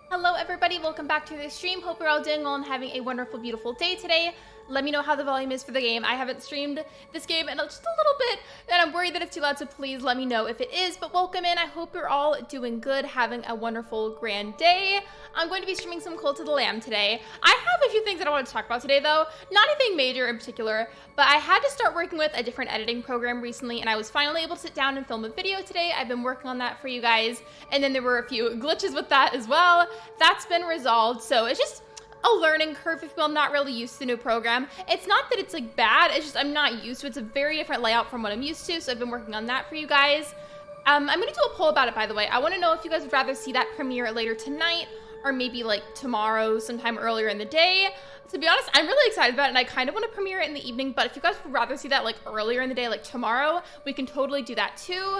Hello everybody, welcome back to the stream. Hope you're all doing well and having a wonderful, beautiful day today. Let me know how the volume is for the game. I haven't streamed this game in just a little bit, and I'm worried that it's too loud, so please let me know if it is. But welcome in. I hope you're all doing good, having a wonderful, grand day. I'm going to be streaming some Cult of the Lamb today. I have a few things that I want to talk about today, though. Not anything major in particular, but I had to start working with a different editing program recently, and I was finally able to sit down and film a video today. I've been working on that for you guys, and then there were a few glitches with that as well. That's been resolved, so it's just a learning curve if I'm not really used to the new program. It's not that it's like bad, it's just I'm not used to it. It's a very different layout from what I'm used to, so I've been working on that for you guys. I'm gonna do a poll about it, by the way. I want to know if you guys would rather see that premiere later tonight or maybe like tomorrow, sometime earlier in the day. To be honest, I'm really excited about it, and I kind of want to premiere it in the evening, but if you guys would rather see that like earlier in the day, like tomorrow, we can totally do that too.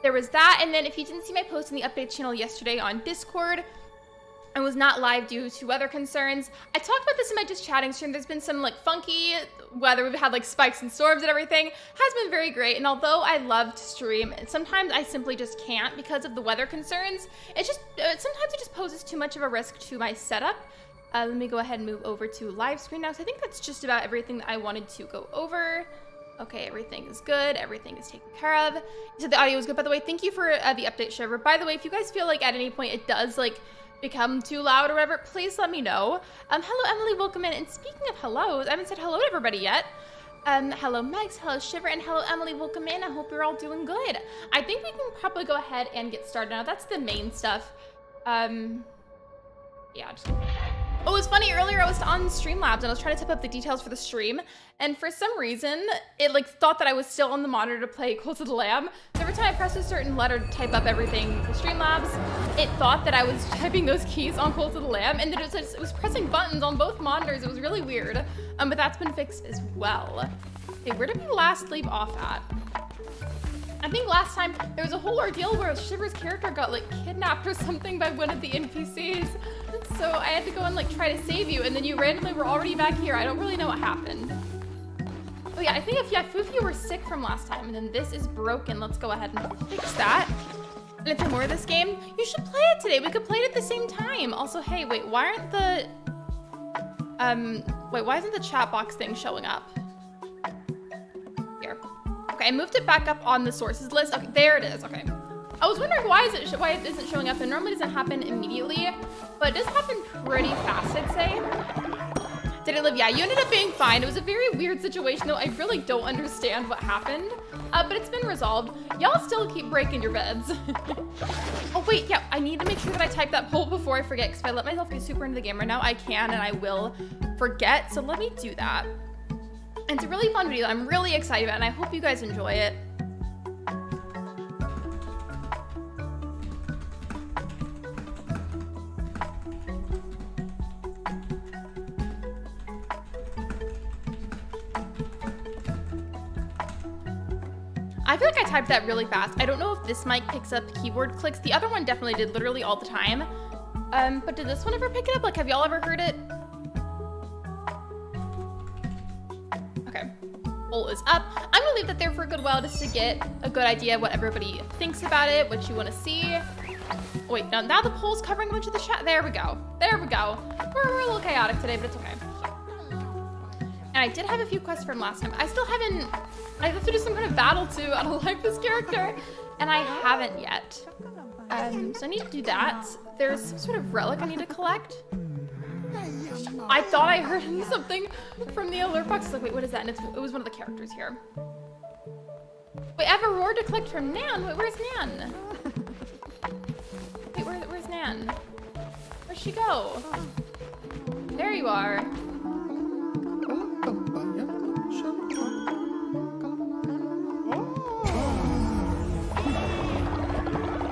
There was that, and then if you didn't see my post in the update channel yesterday on Discord, I was not live due to weather concerns. I talked about this in my just chatting stream. There's been some like funky weather. We've had like spikes and storms and everything. Has been very great. And although I love to stream, sometimes I simply just can't because of the weather concerns. It's just, sometimes it just poses too much of a risk to my setup. Let me go ahead and move over to live screen now. So I think that's just about everything that I wanted to go over. Okay, everything is good. Everything is taken care of. You said the audio was good, by the way. Thank you for the update, Shiver. By the way, if you guys feel like at any point it does like become too loud or whatever, please let me know. Hello, Emily, welcome in. And speaking of hellos, I haven't said hello to everybody yet. Hello, Megs, hello, Shiver, and hello, Emily, welcome in. I hope you're all doing good. I think we can probably go ahead and get started now. That's the main stuff. Yeah, just... Oh, it was funny, earlier I was on Streamlabs and I was trying to type up the details for the stream, and for some reason, it like thought that I was still on the monitor to play Cult of the Lamb. So every time I pressed a certain letter to type up everything for Streamlabs, it thought that I was typing those keys on Cult of the Lamb, and then it was pressing buttons on both monitors. It was really weird, but that's been fixed as well. Okay, where did we last leave off at? I think last time there was a whole ordeal where Shiver's character got like kidnapped or something by one of the NPCs. So I had to go and like try to save you, and then you randomly were already back here. I don't really know what happened. Oh yeah, I think if you were sick from last time, and then this is broken, let's go ahead and fix that. And if you're more of this game, you should play it today. We could play it at the same time. Also, hey, wait, why aren't the why isn't the chat box thing showing up? Here. Okay, I moved it back up on the sources list. Okay, there it is. Okay. I was wondering why it isn't showing up. It normally doesn't happen immediately, but it does happen pretty fast, I'd say. Did it live? Yeah, you ended up being fine. It was a very weird situation, though. I really don't understand what happened, but it's been resolved. Y'all still keep breaking your beds. Oh, wait, yeah, I need to make sure that I type that poll before I forget, because if I let myself get super into the game right now, I can and I will forget, so let me do that. And it's a really fun video. I'm really excited about it, and I hope you guys enjoy it. I feel like I typed that really fast. I don't know if this mic picks up keyboard clicks. The other one definitely did, literally all the time. But did this one ever pick it up? Like, have y'all ever heard it? Okay, poll is up. I'm gonna leave that there for a good while just to get a good idea of what everybody thinks about it, what you wanna see. Wait, now the poll's covering a bunch of the chat. There we go, there we go. We're a little chaotic today, but it's okay. And I did have a few quests from last time. I still haven't, I have to do some kind of battle to unlike this character, and I haven't yet. So I need to do that. There's some sort of relic I need to collect. I thought I heard something from the alert box. Like, wait, what is that? And it was one of the characters here. Wait, I have a reward to collect from Nan. Wait, where's Nan? Wait, where's Nan? Where'd she go? There you are.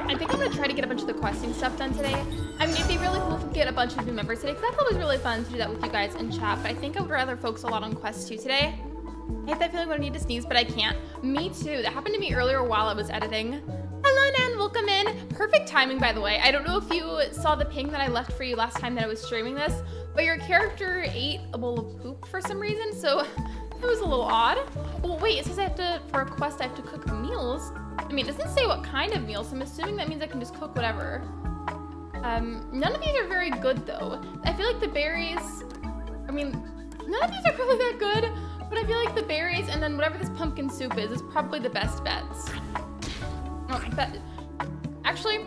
I think I'm gonna try to get a bunch of the questing stuff done today. I mean, it'd be really cool if we could get a bunch of new members today, because that's always really fun to do that with you guys in chat, but I think I would rather focus a lot on quests too today. I hate that feeling when I need to sneeze, but I can't. Me too. That happened to me earlier while I was editing. Hello, Nan. Welcome in. Perfect timing, by the way. I don't know if you saw the ping that I left for you last time that I was streaming this, but your character ate a bowl of poop for some reason, so it was a little odd. Well, wait, it says I have to, for a quest, I have to cook meals. I mean, it doesn't say what kind of meals, so I'm assuming that means I can just cook whatever. None of these are very good, though. I feel like the berries, I mean, none of these are really that good, but I feel like the berries and then whatever this pumpkin soup is probably the best bets. Oh, actually,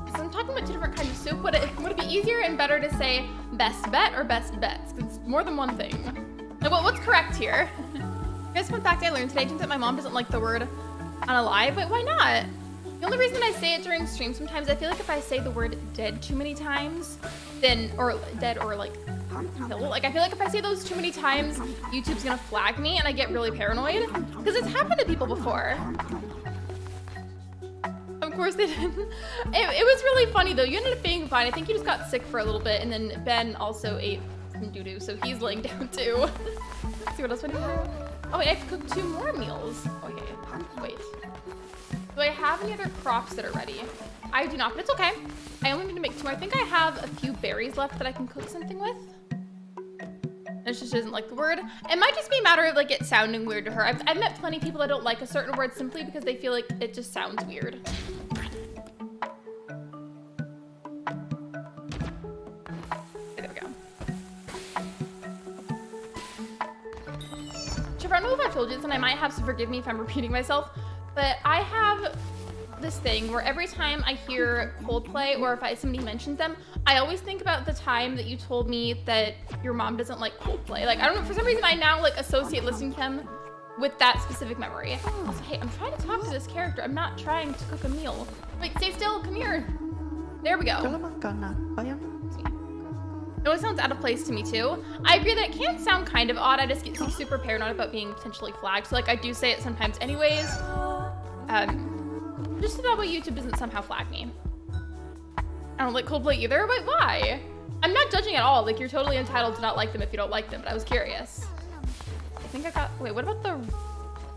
since I'm talking about two different kinds of soup, would it be easier and better to say best bet or best bets? Because it's more than one thing. Now, what's correct here? Here's one fact I learned today. I think that my mom doesn't like the word unalive, but why not? The only reason I say it during stream sometimes, I feel like if I say the word dead too many times, then, or dead or like kill, like I feel like if I say those too many times, YouTube's gonna flag me and I get really paranoid, because it's happened to people before. Of course they didn't. It was really funny though. You ended up being fine. I think you just got sick for a little bit, and then Ben also ate some doo-doo, so he's laying down too. Let's see what else I need to do. Oh wait, I have to cook 2 more meals. Okay, wait. Do I have any other crops that are ready? I do not, but it's okay. I only need to make 2 more. I think I have a few berries left that I can cook something with. It just doesn't like the word. It might just be a matter of like it sounding weird to her. I've met plenty of people that don't like a certain word simply because they feel like it just sounds weird. There we go. I don't know if I've told you this, and I might have, so forgive me if I'm repeating myself, but I have this thing where every time I hear Coldplay or if somebody mentions them, I always think about the time that you told me that your mom doesn't like Coldplay. Like, I don't know, for some reason I now like associate listening to them with that specific memory. Also, hey, I'm trying to talk to this character. I'm not trying to cook a meal. Wait, stay still, come here. There we go. It always sounds out of place to me too. I agree that it can sound kind of odd. I just get super paranoid about being potentially flagged. So like I do say it sometimes anyways. Just so that way YouTube doesn't somehow flag me. I don't like Coldplay either, but why? I'm not judging at all. Like you're totally entitled to not like them if you don't like them, but I was curious. I think I got, wait, what about the,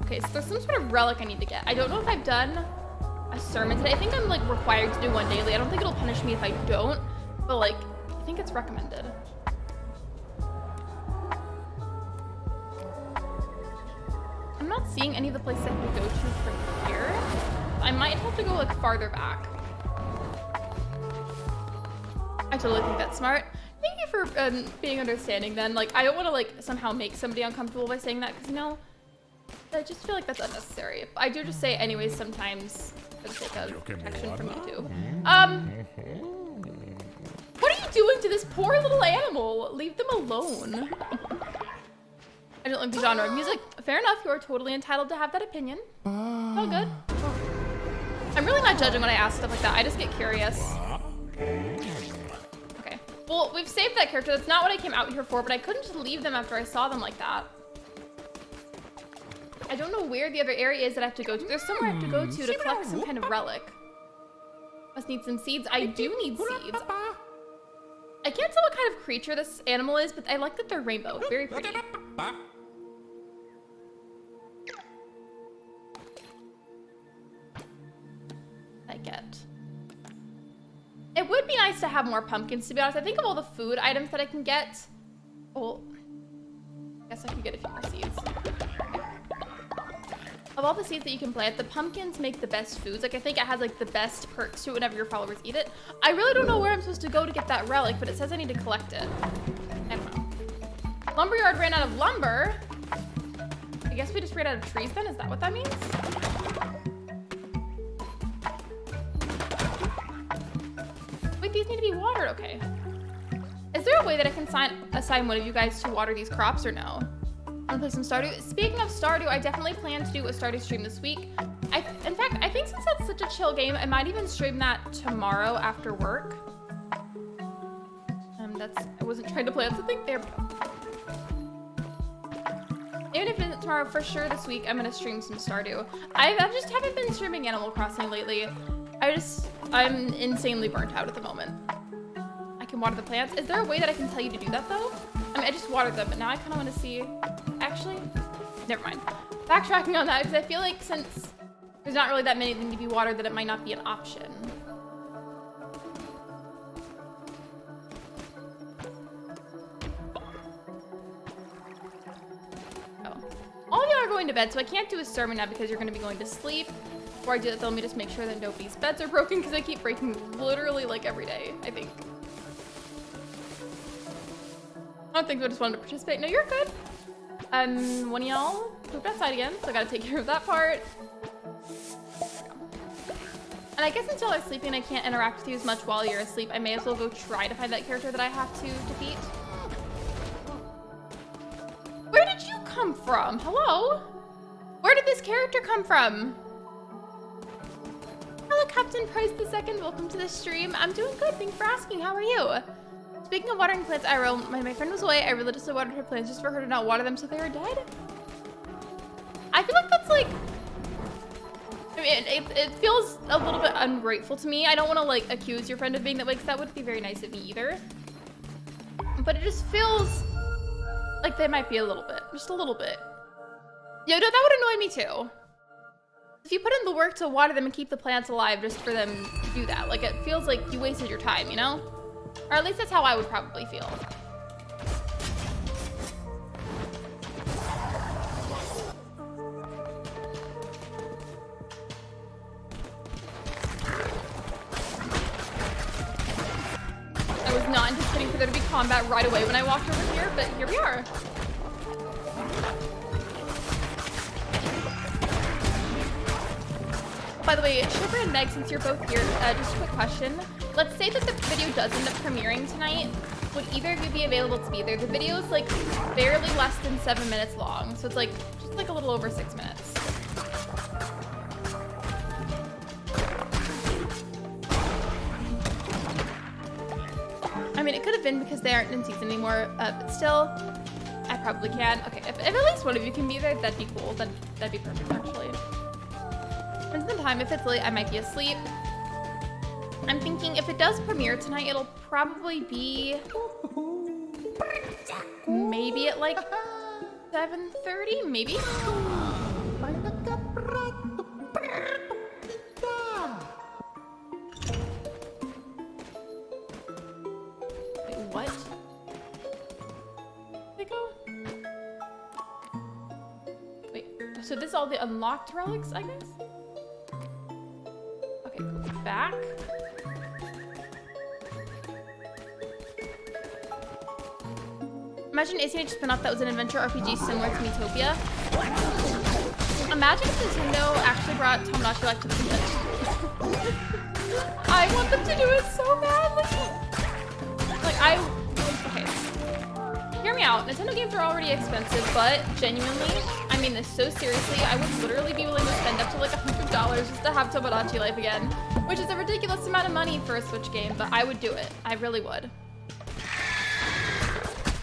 okay, so there's some sort of relic I need to get. I don't know if I've done a sermon today. I think I'm like required to do one daily. I don't think it'll punish me if I don't, but like, I think it's recommended. I'm not seeing any of the places I can go to from here. I might have to go like farther back. I totally think that's smart. Thank you for being understanding then. Like, I don't want to like somehow make somebody uncomfortable by saying that because, you know, I just feel like that's unnecessary. I do just say it anyways sometimes for the sake of protection from YouTube. What are you doing to this poor little animal? Leave them alone. I don't like the genre of music. Fair enough, you are totally entitled to have that opinion. Oh, good. I'm really not judging when I ask stuff like that. I just get curious. Okay. Well, we've saved that character. That's not what I came out here for, but I couldn't just leave them after I saw them like that. I don't know where the other area is that I have to go to. There's somewhere I have to go to collect some kind of relic. Must need some seeds. I do need seeds. I can't tell what kind of creature this animal is, but I like that they're rainbow. Very pretty. Like it. It would be nice to have more pumpkins, to be honest. I think of all the food items that I can get. Well, I guess I could get a few more seeds. Of all the seeds that you can plant, the pumpkins make the best foods. Like, I think it has like the best perks to it whenever your followers eat it. I really don't know where I'm supposed to go to get that relic, but it says I need to collect it. I don't know. Lumberyard ran out of lumber. I guess we just ran out of trees then? Is that what that means? Wait, these need to be watered. Okay. Is there a way that I can assign one of you guys to water these crops or no? I'll play some Stardew. Speaking of Stardew, I definitely plan to do a Stardew stream this week. In fact, I think since that's such a chill game, I might even stream that tomorrow after work. I wasn't trying to plan something. There we go. Even if it's tomorrow, for sure this week, I'm gonna stream some Stardew. I just haven't been streaming Animal Crossing lately. I'm insanely burnt out at the moment. I can water the plants. Is there a way that I can tell you to do that though? I mean, I just watered them, but now I kind of want to see. Actually, never mind. Backtracking on that, because I feel like since there's not really that many that need to be watered, that it might not be an option. Oh. All of y'all are going to bed, so I can't do a sermon now because you're going to be going to sleep. Before I do that, though, let me just make sure that nobody's beds are broken because I keep breaking literally like every day, I think. I don't think I just wanted to participate. No, you're good. One of y'all pooped outside again, so I gotta take care of that part. And I guess until I'm sleeping, I can't interact with you as much while you're asleep. I may as well go try to find that character that I have to defeat. Where did you come from? Hello? Where did this character come from? Hello, Captain Price II. Welcome to the stream. I'm doing good. Thanks for asking. How are you? Speaking of watering plants, my friend was away. I religiously watered her plants just for her to not water them so they are dead. I feel like that's like, I mean, it feels a little bit ungrateful to me. I don't want to like accuse your friend of being that way because that wouldn't be very nice of me either. But it just feels like they might be a little bit, just a little bit. Yeah, no, that would annoy me too. If you put in the work to water them and keep the plants alive just for them to do that, like it feels like you wasted your time, you know? Or at least that's how I would probably feel. I was not anticipating for there to be combat right away when I walked over here, but here we are. By the way, Sugar and Meg, since you're both here, just a quick question. Let's say that the video does end up premiering tonight. Would either of you be available to be there? The video is like barely less than 7 minutes long, so it's like just like a little over 6 minutes. I mean, it could have been because they aren't in season anymore, but still, I probably can. Okay, if at least one of you can be there, that'd be cool. That'd be perfect, actually. Depends on the time. If it's late, I might be asleep. I'm thinking if it does premiere tonight, it'll probably be maybe at like 7:30, maybe? Wait, what? Where'd they go? Wait, so this is all the unlocked relics, I guess? Okay, go back. Imagine ACH spin-off that was an adventure RPG similar to Miitopia. Imagine if Nintendo actually brought Tomodachi Life to the Switch. I want them to do it so badly. Like, okay. Hear me out. Nintendo games are already expensive, but genuinely, I mean this so seriously, I would literally be willing to spend up to like $100 just to have Tomodachi Life again, which is a ridiculous amount of money for a Switch game, but I would do it. I really would.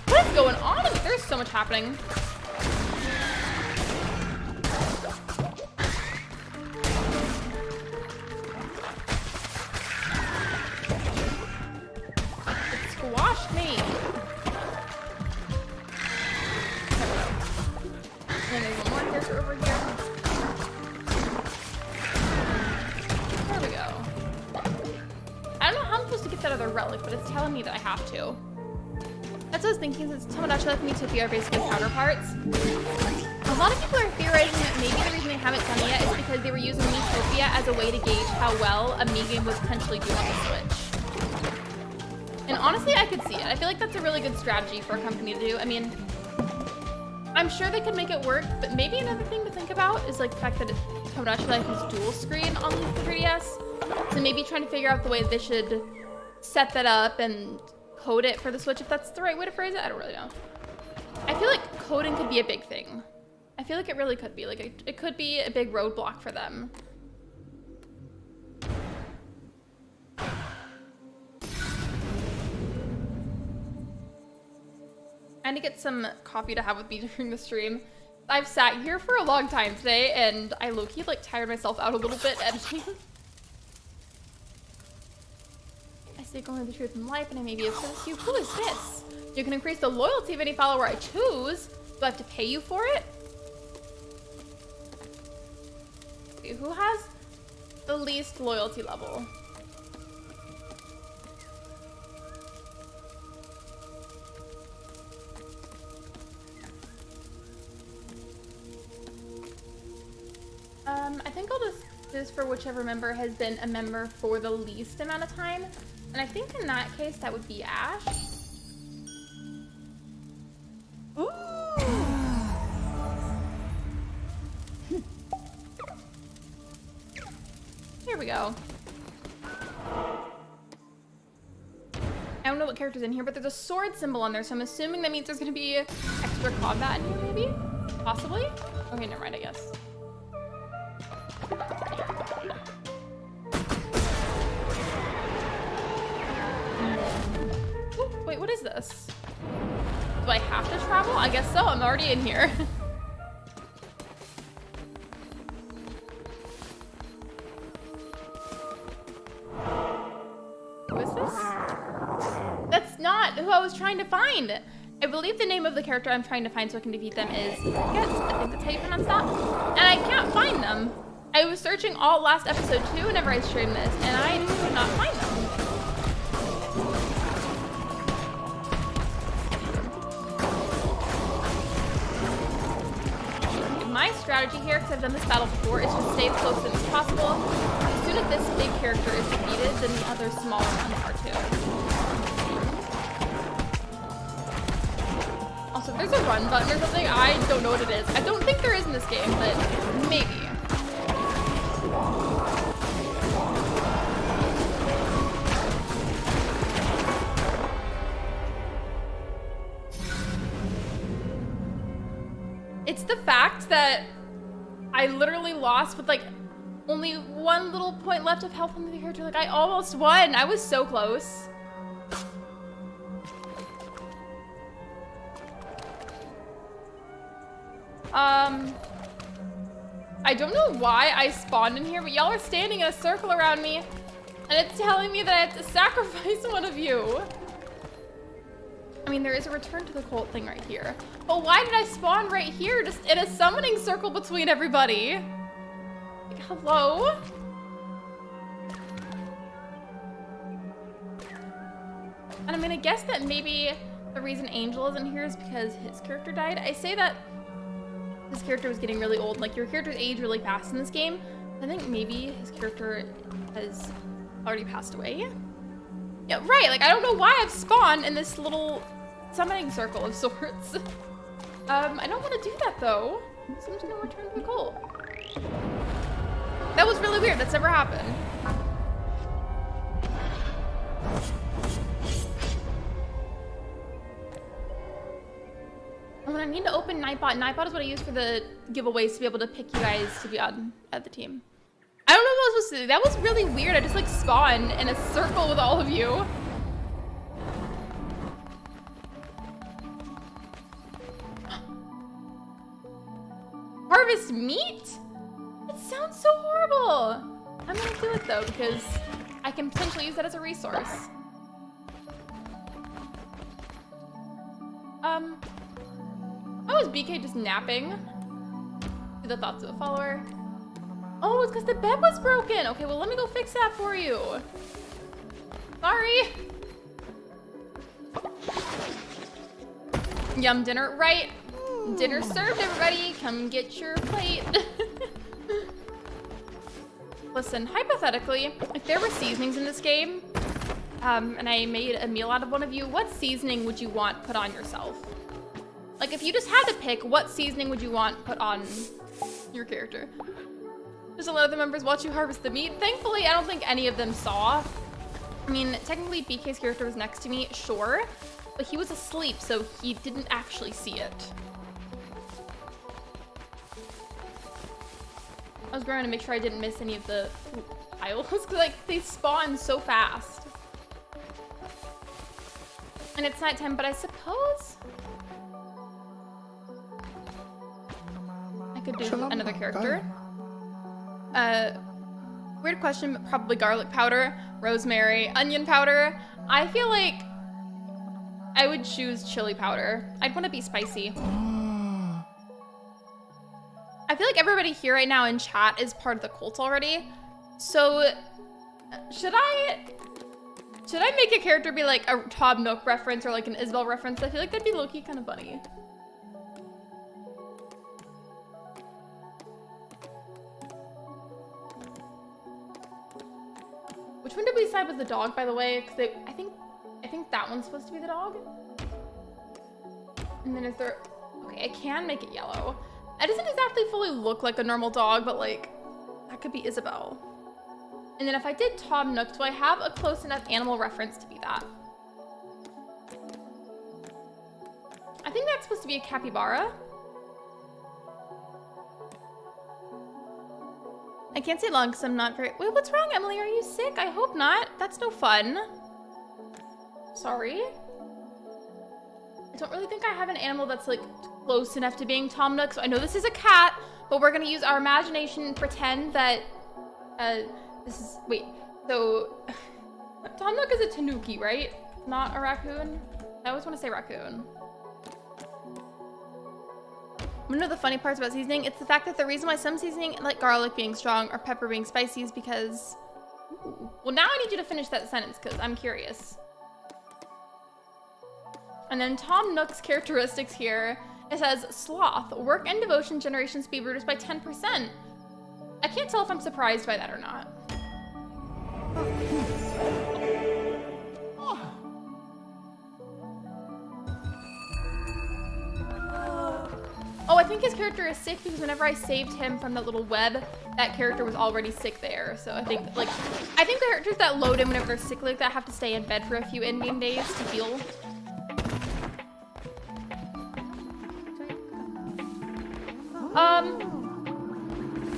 What is going on? There's so much happening. It squashed me. And there's one more character over here. There we go. I don't know how I'm supposed to get that other relic, but it's telling me that I have to. That's what I was thinking, since Tomodachi Life and Miitopia are basically counterparts. A lot of people are theorizing that maybe the reason they haven't done it yet is because they were using Miitopia as a way to gauge how well a minigame would potentially do on the Switch. And honestly, I could see it. I feel like that's a really good strategy for a company to do. I mean, I'm sure they could make it work, but maybe another thing to think about is like the fact that Tomodachi Life is dual screen on the 3DS. So maybe trying to figure out the way they should set that up and code it for the Switch, if that's the right way to phrase it. I don't really know. I feel like coding could be a big thing. I feel like it really could be. Like, it could be a big roadblock for them. I need to get some coffee to have with me during the stream. I've sat here for a long time today, and I low-key, like, tired myself out a little bit editing. Going to the truth in life, and I may be of service to you. Who is this? You can increase the loyalty of any follower I choose. Do I have to pay you for it? Okay, who has the least loyalty level? I think I'll just do this for whichever member has been a member for the least amount of time. And I think in that case, that would be Ash. Ooh. Here we go. I don't know what character's in here, but there's a sword symbol on there, so I'm assuming that means there's gonna be extra combat in here, maybe? Possibly? Okay, never mind, I guess. Ooh, wait, what is this? Do I have to travel? I guess so, I'm already in here. Who is this? That's not who I was trying to find. I believe the name of the character I'm trying to find so I can defeat them is, I think that's how you pronounce that. And I can't find them. I was searching all last episode too whenever I streamed this, and I could not find them. My strategy here, because I've done this battle before, is to stay as close as possible. As soon as this big character is defeated, then the other smaller ones are too. Also, if there's a run button or something, I don't know what it is. I don't think there is in this game, but maybe. It's the fact that I literally lost with like only one little point left of health on the character. Like I almost won. I was so close. I don't know why I spawned in here, but y'all are standing in a circle around me, and it's telling me that I have to sacrifice one of you. I mean, there is a return to the cult thing right here. But why did I spawn right here, just in a summoning circle between everybody? Like, hello? And I'm gonna guess that maybe the reason Angel isn't here is because his character died. I say that his character was getting really old. Like, your characters age really fast in this game. I think maybe his character has already passed away. Yeah, right, like I don't know why I've spawned in this little summoning circle of sorts. I don't want to do that though. So I'm just gonna return to the cult. That was really weird, that's never happened. And when I need to open Nightbot, Nightbot is what I use for the giveaways to be able to pick you guys to be on the team. I don't know what I was supposed to do. That was really weird. I just like spawned in a circle with all of you. Harvest meat? It sounds so horrible. I'm gonna do it though because I can potentially use that as a resource. How is BK just napping? To the thoughts of a follower. Oh, it's because the bed was broken. Okay, well, let me go fix that for you. Sorry. Yum, dinner. Right. Dinner served, everybody. Come get your plate. Listen, hypothetically, if there were seasonings in this game, and I made a meal out of one of you, what seasoning would you want put on yourself? Like, if you just had to pick, what seasoning would you want put on your character? Just a lot of the members watch you harvest the meat. Thankfully, I don't think any of them saw. I mean, technically, BK's character was next to me, sure, but he was asleep, so he didn't actually see it. I was trying to make sure I didn't miss any of the piles, because like they spawn so fast. And it's nighttime, but I suppose I could do another character. Weird question, but probably garlic powder, rosemary, onion powder. I feel like I would choose chili powder. I'd want to be spicy. I feel like everybody here right now in chat is part of the cult already. So should I make a character be like a Tom Nook reference or like an Isabel reference? I feel like that'd be low-key kind of funny. Which one did we decide was the dog, by the way? Because I think that one's supposed to be the dog. And then is there... Okay, I can make it yellow. It doesn't exactly fully look like a normal dog, but like, that could be Isabel. And then if I did Tom Nook, do I have a close enough animal reference to be that? I think that's supposed to be a capybara. I can't say long because I'm not very... Wait, what's wrong, Emily? Are you sick? I hope not. That's no fun. Sorry. I don't really think I have an animal that's like close enough to being Tom Nook. So I know this is a cat, but we're gonna use our imagination and pretend that this is... Wait, so Tom Nook is a tanuki, right? Not a raccoon? I always want to say raccoon. You know the funny parts about seasoning? It's the fact that the reason why some seasoning, like garlic being strong or pepper being spicy, is because... Ooh. Well, now I need you to finish that sentence because I'm curious. And then Tom Nook's characteristics here, it says, sloth, work and devotion generation speed reduced by 10%. I can't tell if I'm surprised by that or not. Oh, I think his character is sick because whenever I saved him from that little web, that character was already sick there. So I think the characters that load in whenever they're sick like that have to stay in bed for a few in-game days to heal.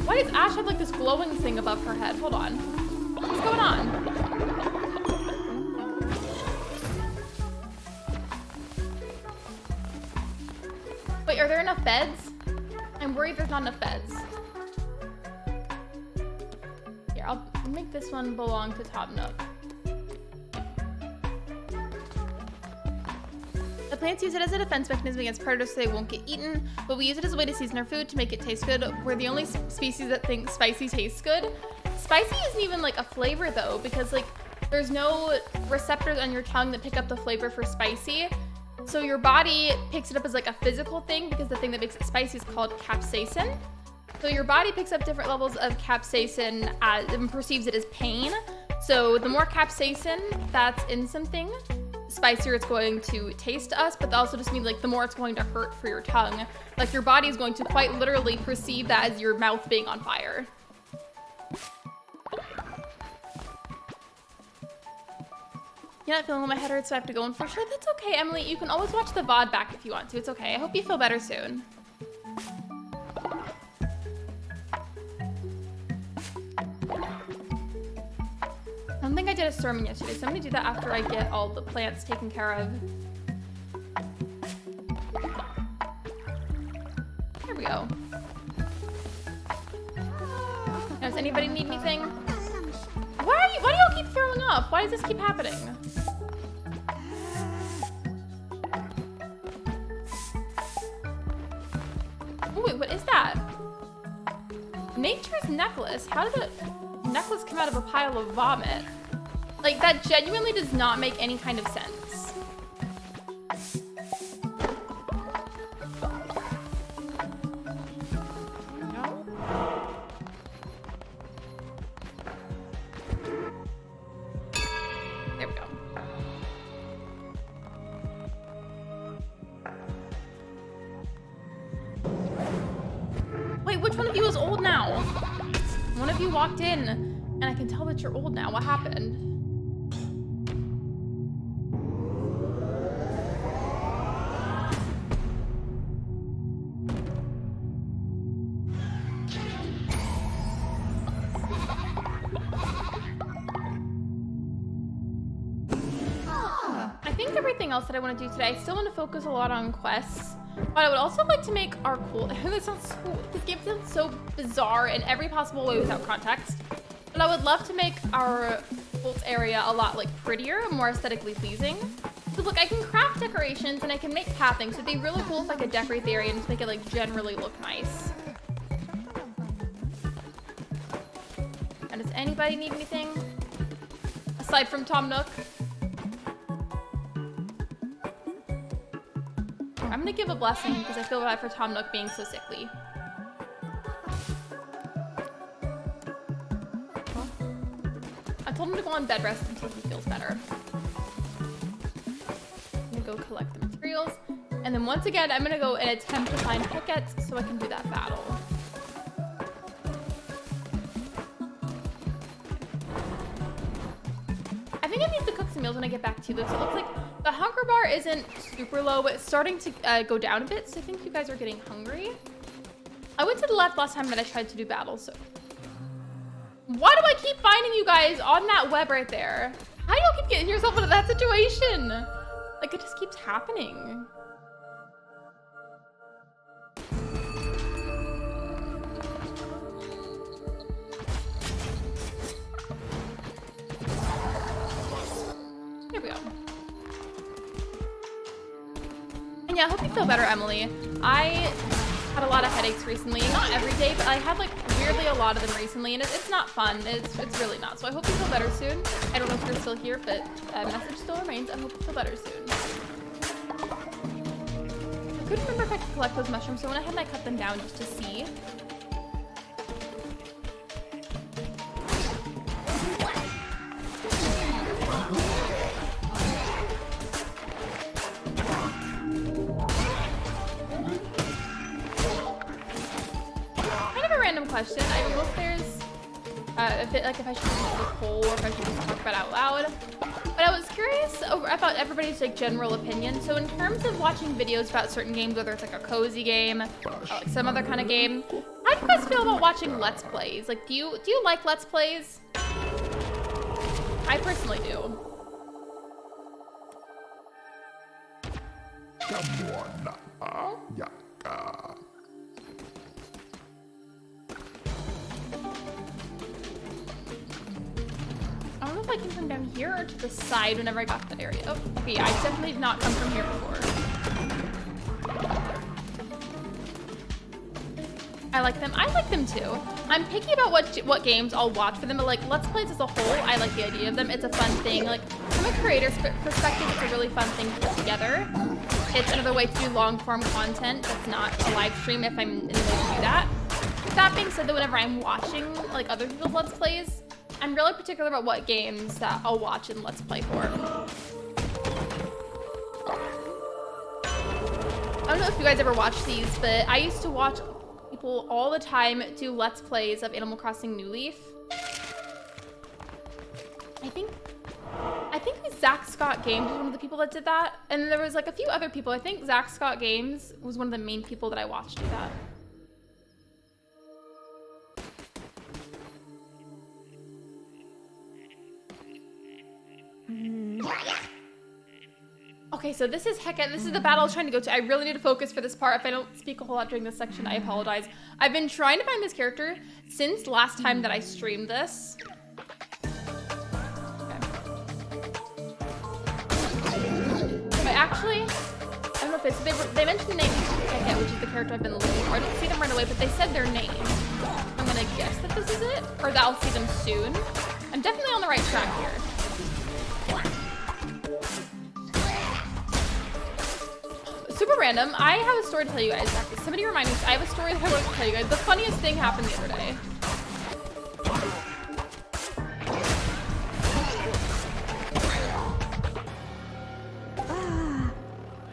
Why does Ash have like this glowing thing above her head? Hold on. What's going on? Wait, are there enough beds? I'm worried there's not enough beds. Here, I'll make this one belong to Tom Nook. The plants use it as a defense mechanism against predators so they won't get eaten, but we use it as a way to season our food to make it taste good. We're the only species that think spicy tastes good. Spicy isn't even like a flavor though, because like there's no receptors on your tongue that pick up the flavor for spicy. So your body picks it up as like a physical thing because the thing that makes it spicy is called capsaicin. So your body picks up different levels of capsaicin and perceives it as pain. So the more capsaicin that's in something, spicier it's going to taste to us, but that also just means like the more it's going to hurt for your tongue. Like your body is going to quite literally perceive that as your mouth being on fire. You're not feeling well, my head hurts, so I have to go in for sure. That's okay, Emily. You can always watch the VOD back if you want to. It's okay. I hope you feel better soon. I don't think I did a sermon yesterday, so I'm gonna do that after I get all the plants taken care of. There we go. Now, does anybody need anything? Why do y'all keep throwing up? Why does this keep happening? Oh, wait, what is that? Nature's necklace. How did a necklace come out of a pile of vomit? Like, that genuinely does not make any kind of sense. There we go. Wait, which one of you is old now? One of you walked in, and I can tell that you're old now. What happened? Else that I want to do today. I still want to focus a lot on quests, but I would also like to make our cool. This game sounds so bizarre in every possible way without context. But I would love to make our cult area a lot like prettier, more aesthetically pleasing. So look, I can craft decorations and I can make pathing. So it'd be really cool if I could decorate the area and just make it like generally look nice. And does anybody need anything aside from Tom Nook? I'm gonna give a blessing because I feel bad for Tom Nook being so sickly. I told him to go on bed rest until he feels better. I'm gonna go collect the materials. And then once again, I'm gonna go and attempt to find pickets so I can do that battle. I think I need to cook some meals when I get back to you, though. So it looks like the hunger bar isn't super low, but it's starting to go down a bit, so I think you guys are getting hungry. I went to the left last time that I tried to do battle, so... Why do I keep finding you guys on that web right there? How do y'all keep getting yourself into that situation? Like, it just keeps happening. Here we go. Yeah, I hope you feel better, Emily. had a lot of headaches recently. Not every day, but I had like weirdly a lot of them recently, and it's not fun. It's really not. So I hope you feel better soon. I don't know if you're still here, but message still remains. I hope you feel better soon. I couldn't remember if I could collect those mushrooms, so I went ahead and I cut them down just to see. Question. I don't know if there's if I should use the poll or if I should just talk about it out loud. But I was curious about everybody's like general opinion. So in terms of watching videos about certain games, whether it's like a cozy game or like some other kind of game, how do you guys feel about watching Let's Plays? Like, do you like Let's Plays? I personally do. I don't know if I came from down here or to the side whenever I got to that area. Oh, okay, yeah, I definitely did not come from here before. I like them. I like them too. I'm picky about what games I'll watch for them, but like Let's Plays as a whole, I like the idea of them. It's a fun thing. Like from a creator's perspective, it's a really fun thing to put together. It's another way to do long form content that's not a live stream if I'm in the mood to do that. That being said, though, whenever I'm watching like other people's Let's Plays, I'm really particular about what games that I'll watch and Let's Play for. I don't know if you guys ever watch these, but I used to watch people all the time do Let's Plays of Animal Crossing New Leaf. I think Zach Scott Games was one of the people that did that. And then there was like a few other people. I think Zach Scott Games was one of the main people that I watched do that. Okay, so this is the battle I was trying to go to. I really need to focus for this part. If I don't speak a whole lot during this section, I apologize. I've been trying to find this character since last time that I streamed this. Okay. But actually, I don't know if it's, they mentioned the name Heket, which is the character I've been looking for. I don't see them right away, but they said their name. I'm gonna guess that this is it, or that I'll see them soon. I'm definitely on the right track here. Super random. I have a story to tell you guys. Somebody remind me. I have a story that I want to tell you guys. The funniest thing happened the other day.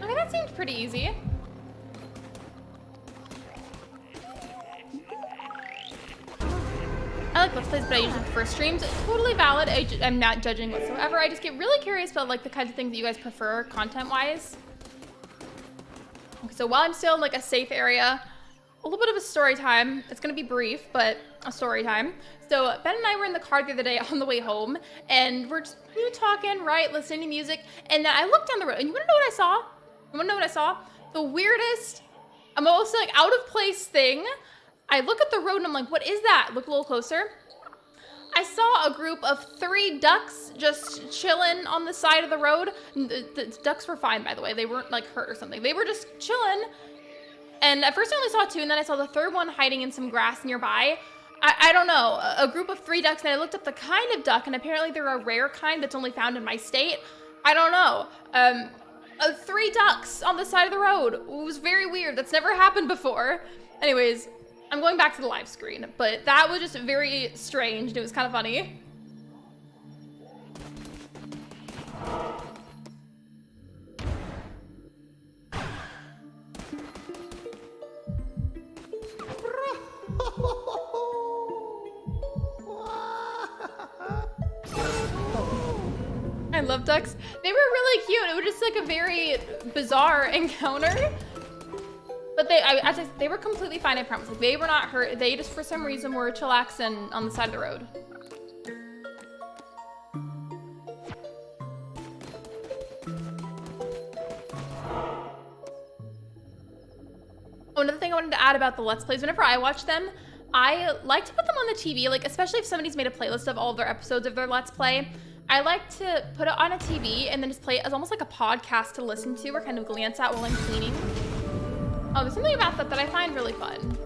Okay, that seemed pretty easy. I like Let's Plays, but I usually prefer streams. Totally valid. I'm not judging whatsoever. I just get really curious about like the kinds of things that you guys prefer content-wise. Okay, so while I'm still in like a safe area, a little bit of a story time. It's gonna be brief, but a story time. So Ben and I were in the car the other day on the way home, and we're just talking, right, listening to music, and then I looked down the road, and you wanna know what I saw? You wanna know what I saw? The weirdest, most like out of place thing. I look at the road and I'm like, what is that? Look a little closer. I saw a group of 3 ducks just chilling on the side of the road. The ducks were fine, by the way. They weren't like hurt or something. They were just chilling. And at first I only saw 2, and then I saw the third one hiding in some grass nearby. I don't know, a group of 3 ducks, and I looked up the kind of duck, and apparently they're a rare kind that's only found in my state. I don't know. 3 ducks on the side of the road. It was very weird. That's never happened before. Anyways, I'm going back to the live screen, but that was just very strange, and it was kind of funny. I love ducks. They were really cute. It was just like a very bizarre encounter. But they were completely fine, I promise. Like, they were not hurt. They just, for some reason, were chillaxing on the side of the road. Oh, another thing I wanted to add about the Let's Plays, whenever I watch them, I like to put them on the TV, like, especially if somebody's made a playlist of all of their episodes of their Let's Play. I like to put it on a TV and then just play it as almost like a podcast to listen to or kind of glance at while I'm cleaning. Oh, there's something about that I find really fun.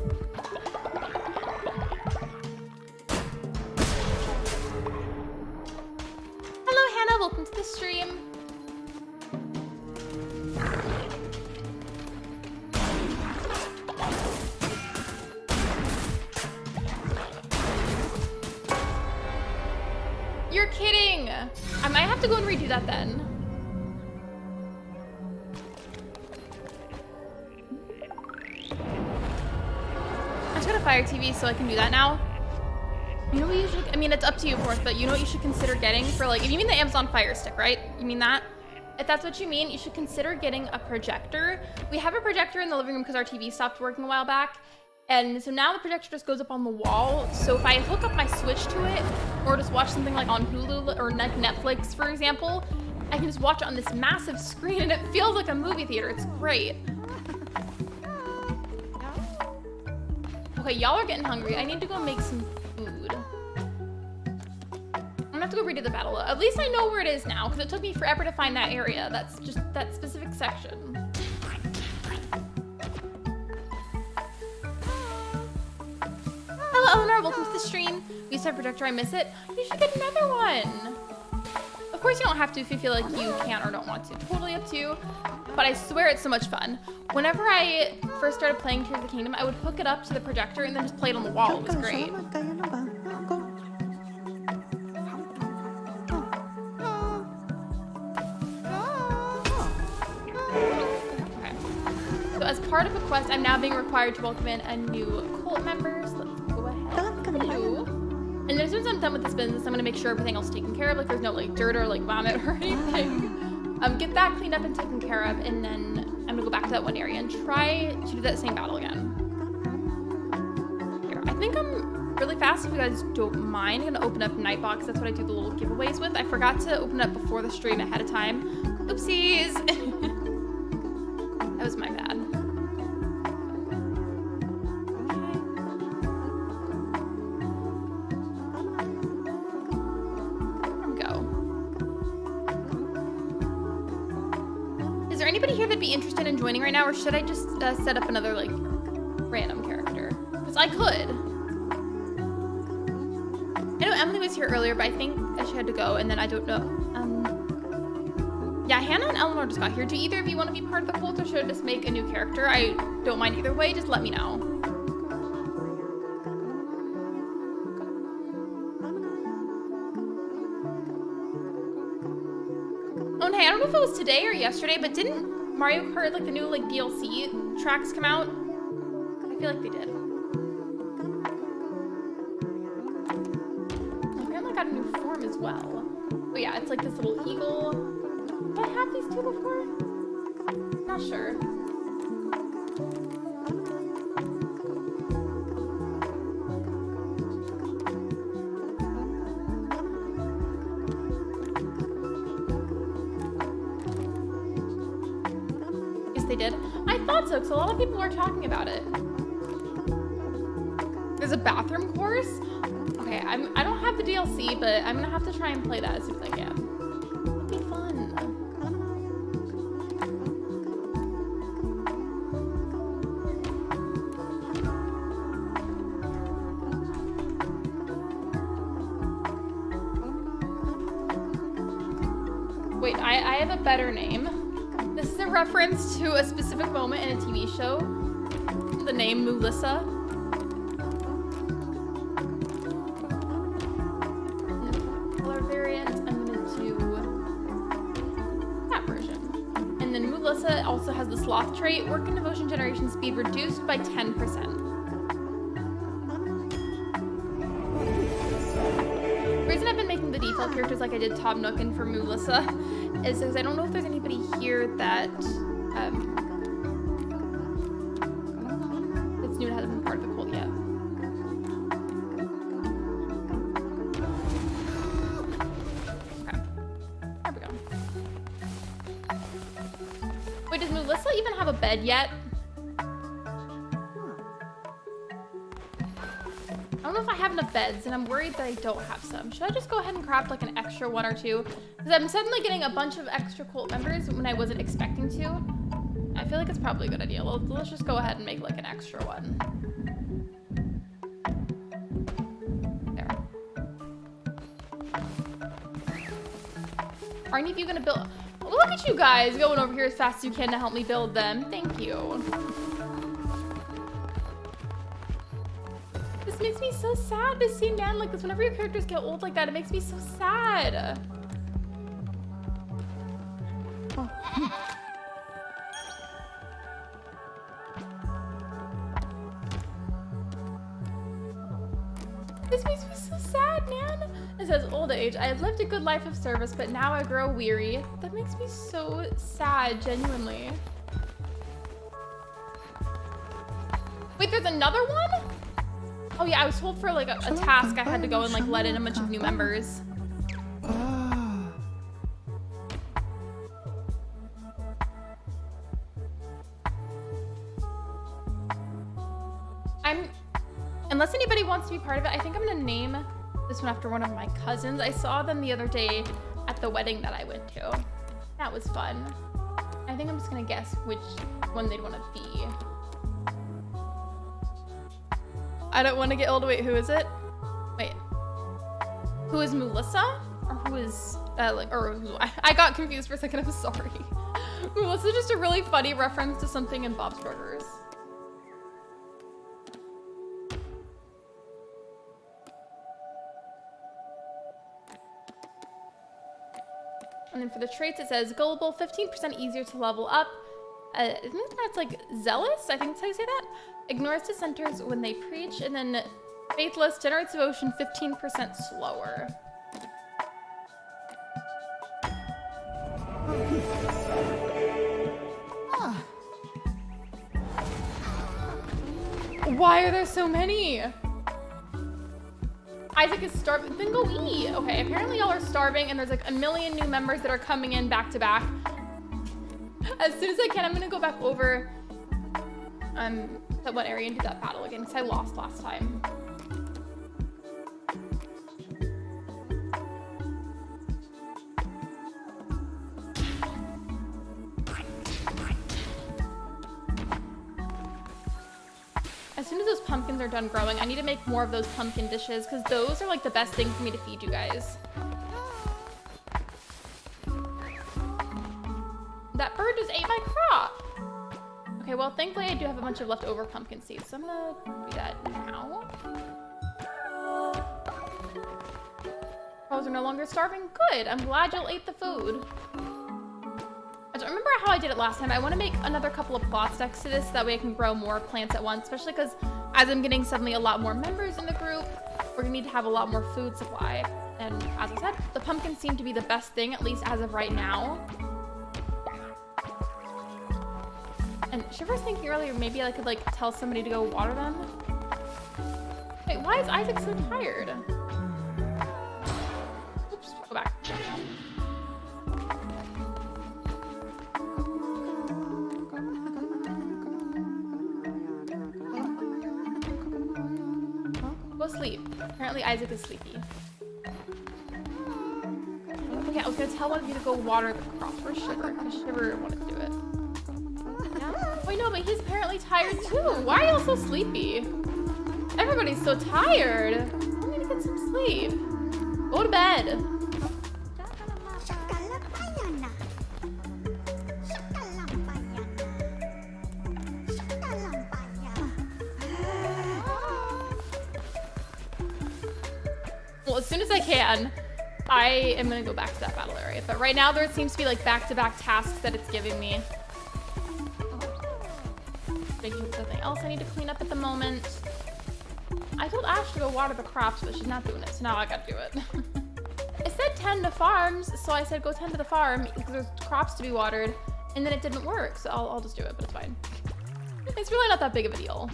Hello, Hannah. Welcome to the stream. You're kidding. I might have to go and redo that then. I just got a Fire TV so I can do that now. You know what you should, I mean, it's up to you, of course, but you know what you should consider getting for, like, if you mean the Amazon Fire Stick, right? You mean that? If that's what you mean, you should consider getting a projector. We have a projector in the living room because our TV stopped working a while back. And so now the projector just goes up on the wall. So if I hook up my Switch to it, or just watch something like on Hulu or Netflix, for example, I can just watch it on this massive screen and it feels like a movie theater. It's great. Okay, y'all are getting hungry. I need to go make some food. I'm gonna have to go redo the battle. At least I know where it is now, because it took me forever to find that area. That's just that specific section. Hello, Eleanor. Welcome to the stream. We used to have a projector. I miss it. You should get another one. Of course, you don't have to if you feel like you can't or don't want to. Totally up to you. But I swear it's so much fun. Whenever I first started playing Tears of the Kingdom, I would hook it up to the projector and then just play it on the wall. It was great. Okay. So as part of a quest, I'm now being required to welcome in a new cult member. So let's go ahead. Hello. And then as soon as I'm done with this business, I'm gonna make sure everything else is taken care of. Like there's no like dirt or like vomit or anything. Get that cleaned up and taken care of, and then I'm gonna go back to that one area and try to do that same battle again. Here, I think I'm really fast if you guys don't mind. I'm gonna open up Nightbot because that's what I do the little giveaways with. I forgot to open it up before the stream ahead of time. Oopsies. That was my bad. Is there anybody here that'd be interested in joining right now, or should I just set up another like random character? Because I could. I know Emily was here earlier, but I think she had to go, and then I don't know. Yeah, Hannah and Eleanor just got here. Do either of you want to be part of the cult, or should I just make a new character? I don't mind either way. Just let me know. Oh, and hey, I don't know if it was today or yesterday, but didn't Mario Kart, like the new like DLC tracks come out? I feel like they did. Apparently I got a new form as well. But yeah, it's like this little eagle. Did I have these two before? Not sure. They did. I thought so, because a lot of people are talking about it. There's a bathroom course? Okay, I don't have the DLC, but I'm gonna have to try and play that as soon as I can. It'd be fun. Wait, I have a better name. This is a reference to a specific moment in a TV show. The name Melissa. Color variant, I'm gonna do that version. And then Melissa also has the sloth trait. Work and devotion generation speed reduced by 10%. The reason I've been making the default characters like I did Tom Nook and for Melissa is because I don't know if there's anybody here that that's new and hasn't been part of the cult yet. Okay, there we go. Wait, does Melissa even have a bed yet? I don't know if I have enough beds, and I'm worried that I don't have some. Should I just go ahead and craft like an extra one or two? Because I'm suddenly getting a bunch of extra cult members when I wasn't expecting to. I feel like it's probably a good idea. Let's just go ahead and make like an extra one. There. Are any of you gonna build? Look at you guys going over here as fast as you can to help me build them. Thank you. This makes me so sad to see man like this. Whenever your characters get old like that, it makes me so sad. Oh. This makes me so sad, man. It says, old age. I have lived a good life of service, but now I grow weary. That makes me so sad, genuinely. Wait, there's another one? Oh yeah, I was told for like a task I had to go and like let in a bunch of new members. Unless anybody wants to be part of it, I think I'm gonna name this one after one of my cousins. I saw them the other day at the wedding that I went to. That was fun. I think I'm just gonna guess which one they'd want to be. I don't want to get old. Wait, who is it? Wait. Who is Melissa? Or who is, I got confused for a second, I'm sorry. Melissa is just a really funny reference to something in Bob's Burgers. And then for the traits, it says gullible, 15% easier to level up. Isn't that's like zealous? I think that's how you say that. Ignores dissenters when they preach. And then faithless, generates devotion, 15% slower. Why are there so many? Isaac is starving. Then go eat. Okay, apparently y'all are starving and there's like a million new members that are coming in back to back. As soon as I can, I'm gonna go back over that one area and do that battle again because I lost last time. As soon as those pumpkins are done growing, I need to make more of those pumpkin dishes because those are like the best thing for me to feed you guys. That bird just ate my crop. Okay, well, thankfully I do have a bunch of leftover pumpkin seeds, so I'm gonna do that now. Crows are no longer starving? Good, I'm glad y'all ate the food. I don't remember how I did it last time. I want to make another couple of plots next to this, so that way I can grow more plants at once, especially because as I'm getting suddenly a lot more members in the group, we're gonna need to have a lot more food supply. And as I said, the pumpkins seem to be the best thing, at least as of right now. And Shiver's thinking earlier, maybe I could like tell somebody to go water them. Wait, why is Isaac so tired? Oops, go back. Go sleep. Apparently Isaac is sleepy. Okay, I was gonna tell one of you to go water the crops for Shiver, because Shiver wanted to do it. Wait, no, but he's apparently tired too. Why are y'all so sleepy? Everybody's so tired. I need to get some sleep. Go to bed. Well, as soon as I can, I am gonna go back to that battle area. But right now there seems to be like back-to-back tasks that it's giving me. There's nothing else I need to clean up at the moment. I told Ash to go water the crops, but she's not doing it, so now I gotta do it. It said tend to farms, so I said go tend to the farm because there's crops to be watered, and then it didn't work, so I'll just do it, but it's fine. It's really not that big of a deal.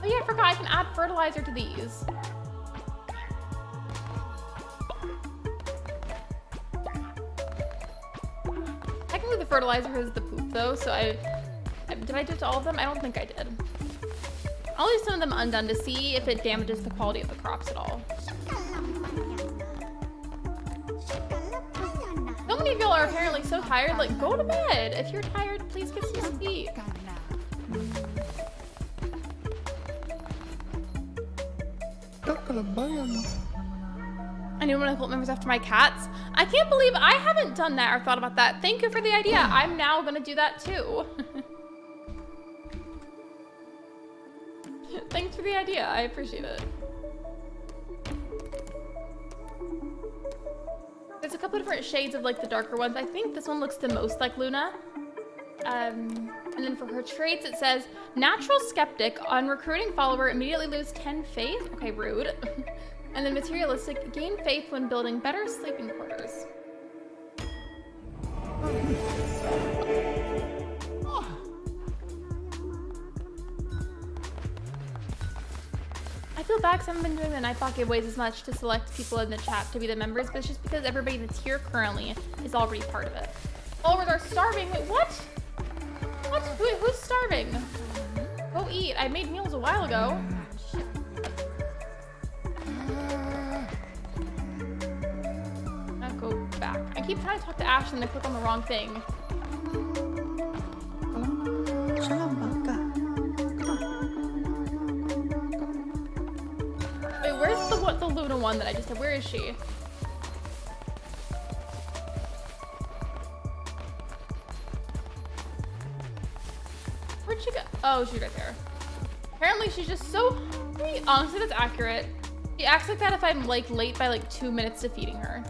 Oh yeah, I forgot I can add fertilizer to these. Technically the fertilizer is the poop though, so Did I do it to all of them? I don't think I did. I'll leave some of them undone to see if it damages the quality of the crops at all. So many of y'all are apparently so tired, like go to bed. If you're tired, please get some sleep. I need one of the cult members after my cats. I can't believe I haven't done that or thought about that. Thank you for the idea. I'm now gonna do that too. Thanks for the idea. I appreciate it. There's a couple of different shades of like the darker ones. I think this one looks the most like Luna. And then for her traits, it says natural skeptic. On recruiting follower, immediately lose 10 faith. Okay, rude. And then materialistic, gain faith when building better sleeping quarters. I feel bad because I haven't been doing the Nightbot giveaways as much to select people in the chat to be the members, but it's just because everybody that's here currently is already part of it. Followers are starving. Wait, what? What? Who's starving? Go eat. I made meals a while ago. Shit. I'll go back. I keep trying to talk to Ash and I click on the wrong thing. Wait, where's the Luna one that I just did? Where is she? Where'd she go? Oh, she's right there. Apparently she's just so hungry. Honestly, that's accurate. She acts like that if I'm like late by like 2 minutes to feeding her.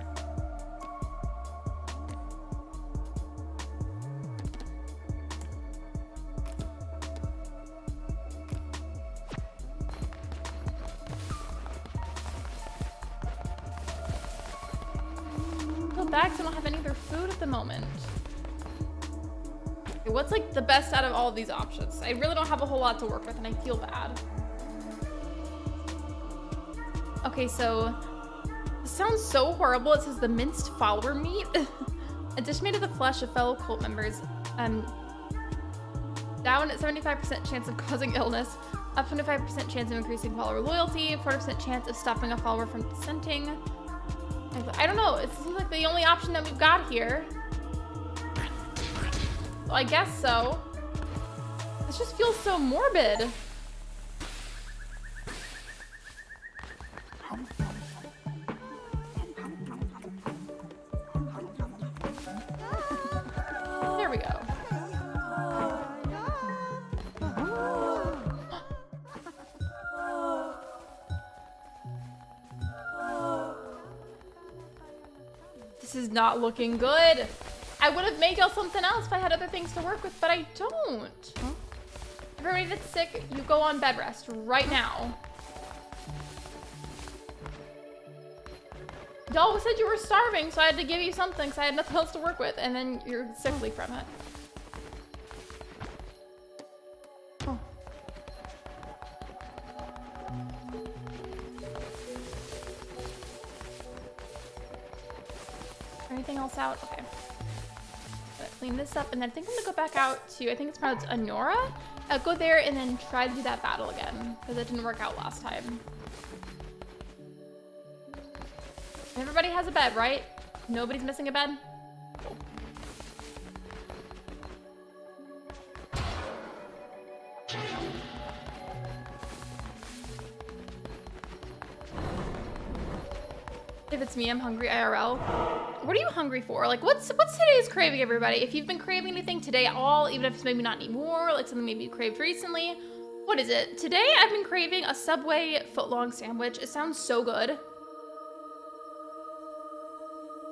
Bags, I don't have any other food at the moment. Okay, what's like the best out of all of these options? I really don't have a whole lot to work with and I feel bad. Okay, so this sounds so horrible. It says the minced follower meat. A dish made of the flesh of fellow cult members. Down at 75% chance of causing illness, up 25% chance of increasing follower loyalty, 40% chance of stopping a follower from dissenting. I don't know, it seems like the only option that we've got here. Well, I guess so. This just feels so morbid. There we go. This is not looking good. I would have made y'all something else if I had other things to work with, but I don't. Huh? Everybody that's sick, you go on bed rest right now. Y'all said you were starving, so I had to give you something because I had nothing else to work with, and then you're sickly from it. Oh. Anything else out? Okay. Clean this up, and then I think I'm gonna go back out to, I think it's pronounced Anora. Go there and then try to do that battle again, because it didn't work out last time. Everybody has a bed, right? Nobody's missing a bed? Cool. If it's me, I'm hungry IRL. What are you hungry for? Like, what's today's craving, everybody? If you've been craving anything today at all, even if it's maybe not anymore, like something maybe you craved recently, what is it? Today, I've been craving a Subway footlong sandwich. It sounds so good.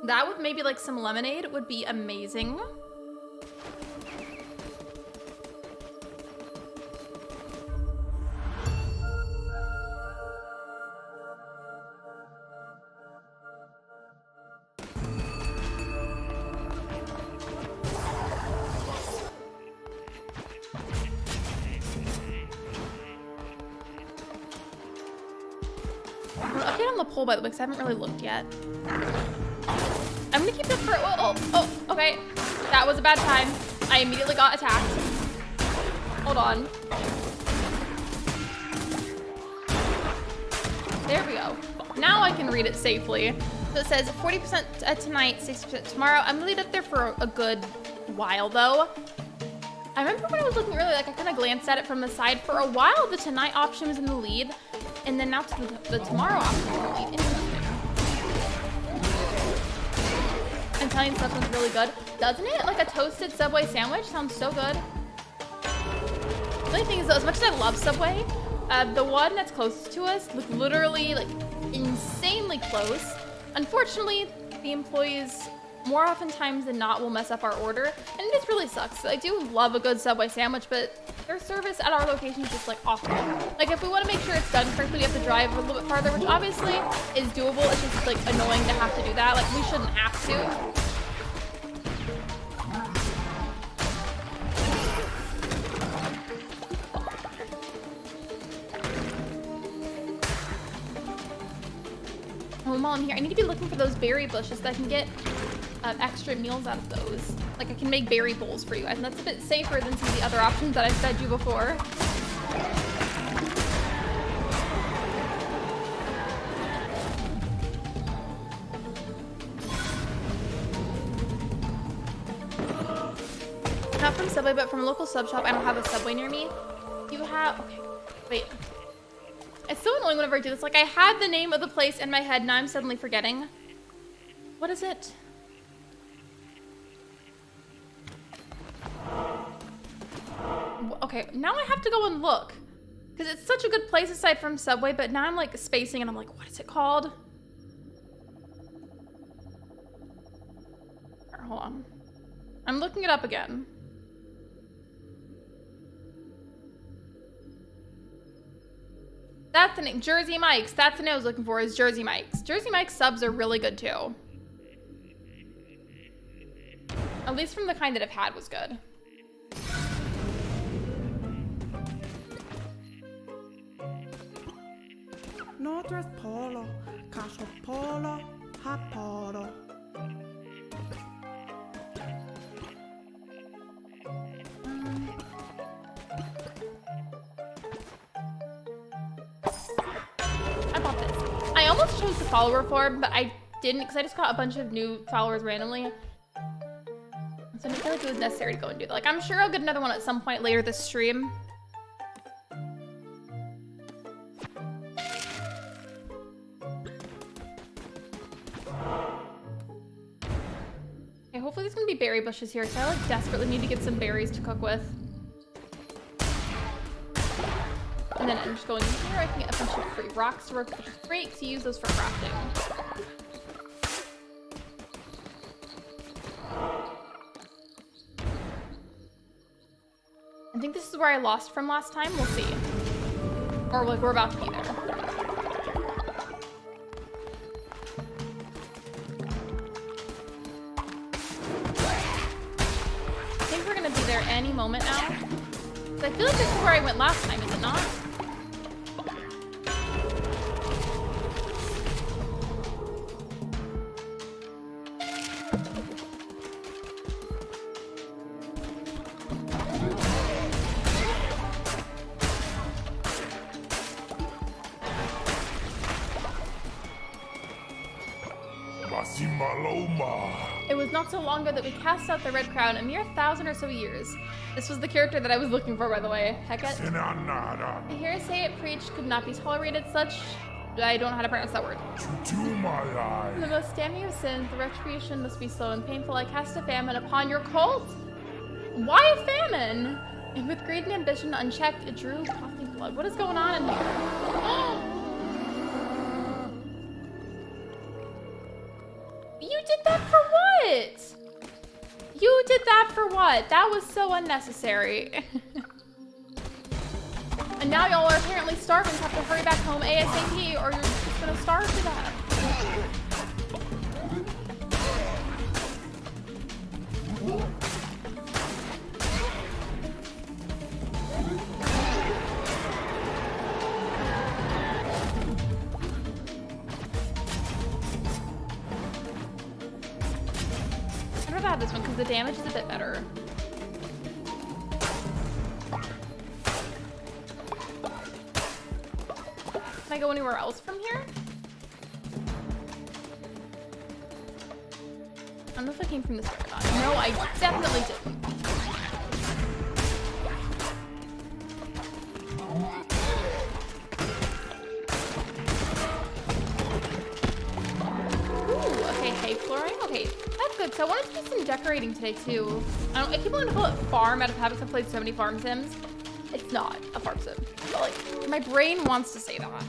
That with maybe like some lemonade would be amazing. Poll, by the way, because I haven't really looked yet. I'm gonna keep that for, oh, okay. That was a bad time. I immediately got attacked. Hold on. There we go. Now I can read it safely. So it says 40% tonight, 60% tomorrow. I'm gonna leave it there for a good while though. I remember when I was looking earlier, like I kind of glanced at it from the side. For a while, the tonight option was in the lead, and then now the tomorrow option is in the lead. Interesting. I'm telling you, stuff sounds really good. Doesn't it? Like a toasted Subway sandwich sounds so good. The only thing is though, as much as I love Subway, the one that's closest to us looked literally like insanely close. Unfortunately, the employees more oftentimes than not will mess up our order, and it just really sucks. I do love a good Subway sandwich, but their service at our location is just like awful. Like if we want to make sure it's done correctly, we have to drive a little bit farther, which obviously is doable. It's just like annoying to have to do that. Like we shouldn't have to. While I'm here, I need to be looking for those berry bushes that I can get extra meals out of those. Like I can make berry bowls for you guys, and that's a bit safer than some of the other options that I've fed you before. Not from Subway, but from a local sub shop. I don't have a Subway near me. You have, okay, wait. It's so annoying whenever I do this. Like I had the name of the place in my head, now I'm suddenly forgetting. What is it? Okay, now I have to go and look. Because it's such a good place aside from Subway, but now I'm like spacing and I'm like, what is it called? Right, hold on. I'm looking it up again. That's the name, Jersey Mike's. That's the name I was looking for, is Jersey Mike's. Jersey Mike's subs are really good too. At least from the kind that I've had was good. Northwest Polo, Castle Polo, Hot Polo. I bought this. I almost chose the follower form, but I didn't because I just got a bunch of new followers randomly. So I didn't feel like it was necessary to go and do that. Like, I'm sure I'll get another one at some point later this stream. Okay, hopefully there's gonna be berry bushes here, so I like desperately need to get some berries to cook with. And then I'm just going here, I can get a bunch of free rocks to work, which is great to use those for crafting. I think this is where I lost from last time, we'll see. Or like we're about to be there. I think we're gonna be there any moment now. I feel like this is where I went last time, is it not? It was not so long ago that we cast out the Red Crown, a mere 1,000 or so years. This was the character that I was looking for, by the way. Hecate. The hearsay it preached could not be tolerated, such... I don't know how to pronounce that word. The most damning of sins, the retribution must be slow and painful. I cast a famine upon your cult. Why a famine? And with greed and ambition unchecked, it drew costly blood. What is going on in here? You did that for what? You did that for what? That was so unnecessary. And now y'all are apparently starving and have to hurry back home ASAP or you're just gonna starve to death. I'd rather have this one because the damage is a bit better. Can I go anywhere else from here? I don't know if I came from this way or not. No, I definitely didn't. Ooh, okay, hay flooring. Okay, that's good. So I wanted to do some decorating today too. I keep wanting to call it farm out of habit. I've played so many farm sims. It's not a farm sim, but like my brain wants to say that.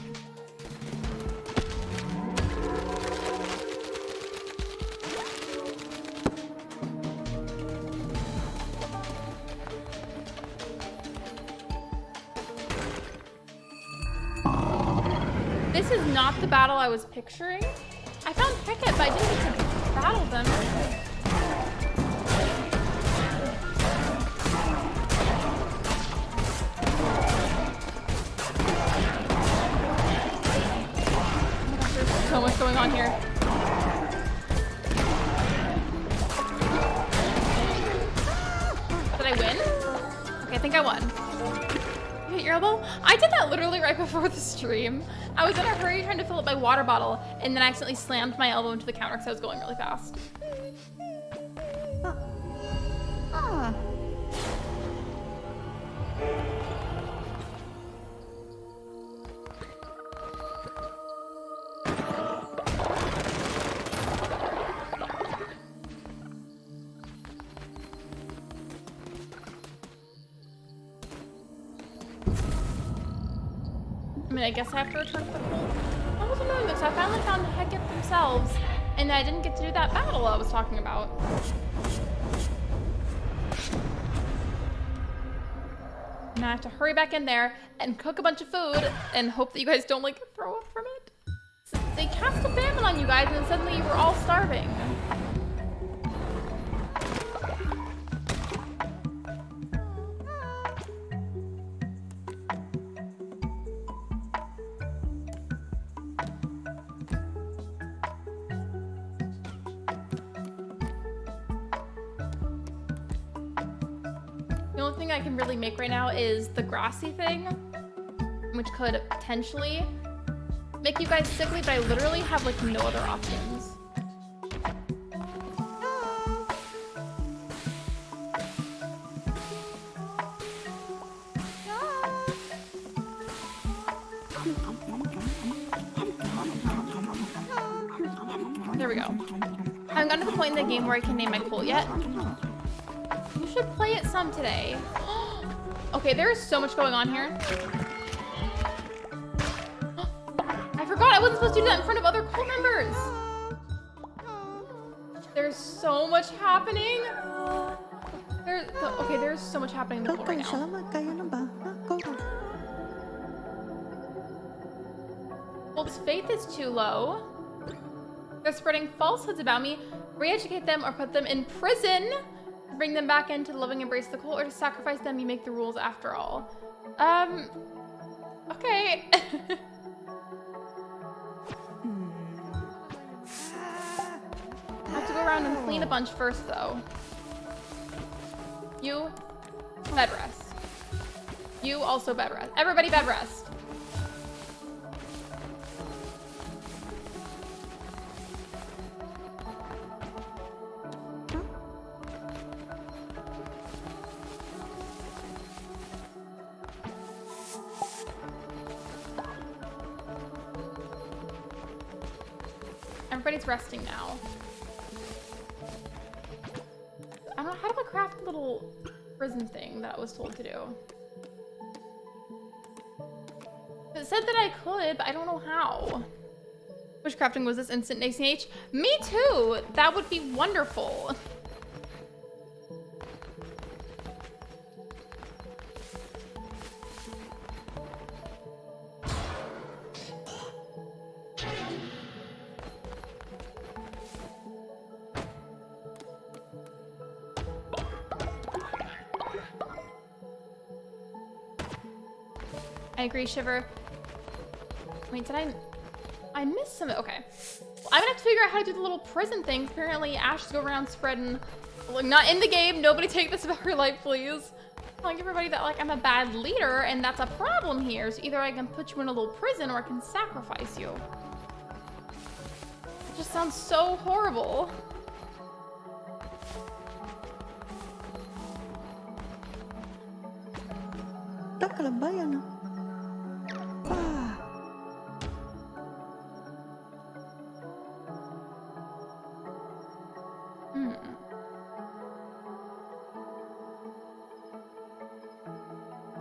This is not the battle I was picturing. I found Hecate, but I didn't get to battle them. So much going on here. Did I win? Okay, I think I won. You hit your elbow? I did that literally right before the stream. I was in a hurry trying to fill up my water bottle, and then I accidentally slammed my elbow into the counter because I was going really fast. I mean, I guess I have to return to the pool. I wasn't knowing this. I finally found Hecate themselves, and I didn't get to do that battle I was talking about. Now I have to hurry back in there and cook a bunch of food and hope that you guys don't, like, throw up from it. So they cast a famine on you guys, and then suddenly you were all starving. The only thing I can really make right now is the grassy thing, which could potentially make you guys sickly, but I literally have like no other options. There we go. I haven't gotten to the point in the game where I can name my cult yet. You should play it some today. Okay, there is so much going on here. I forgot I wasn't supposed to do that in front of other cult members. There's so much happening. Okay, there's so much happening in the cult right now. Cult's faith is too low. They're spreading falsehoods about me. Re-educate them or put them in prison. Bring them back into the loving embrace of the cult, or to sacrifice them. You make the rules after all. Okay. I have to go around and clean a bunch first, though. You, bed rest. You also bed rest. Everybody bed rest. Everybody's resting now. I don't know, how do I craft a little prison thing that I was told to do? It said that I could, but I don't know how. Wish crafting was this instant ACH. Me too! That would be wonderful. I agree, Shiver. Wait, did I missed some? Okay. Well, I'm gonna have to figure out how to do the little prison thing. Apparently, ashes go around spreading. Like, not in the game. Nobody take this about your life, please. telling everybody that like I'm a bad leader and that's a problem here. So either I can put you in a little prison or I can sacrifice you. It just sounds so horrible.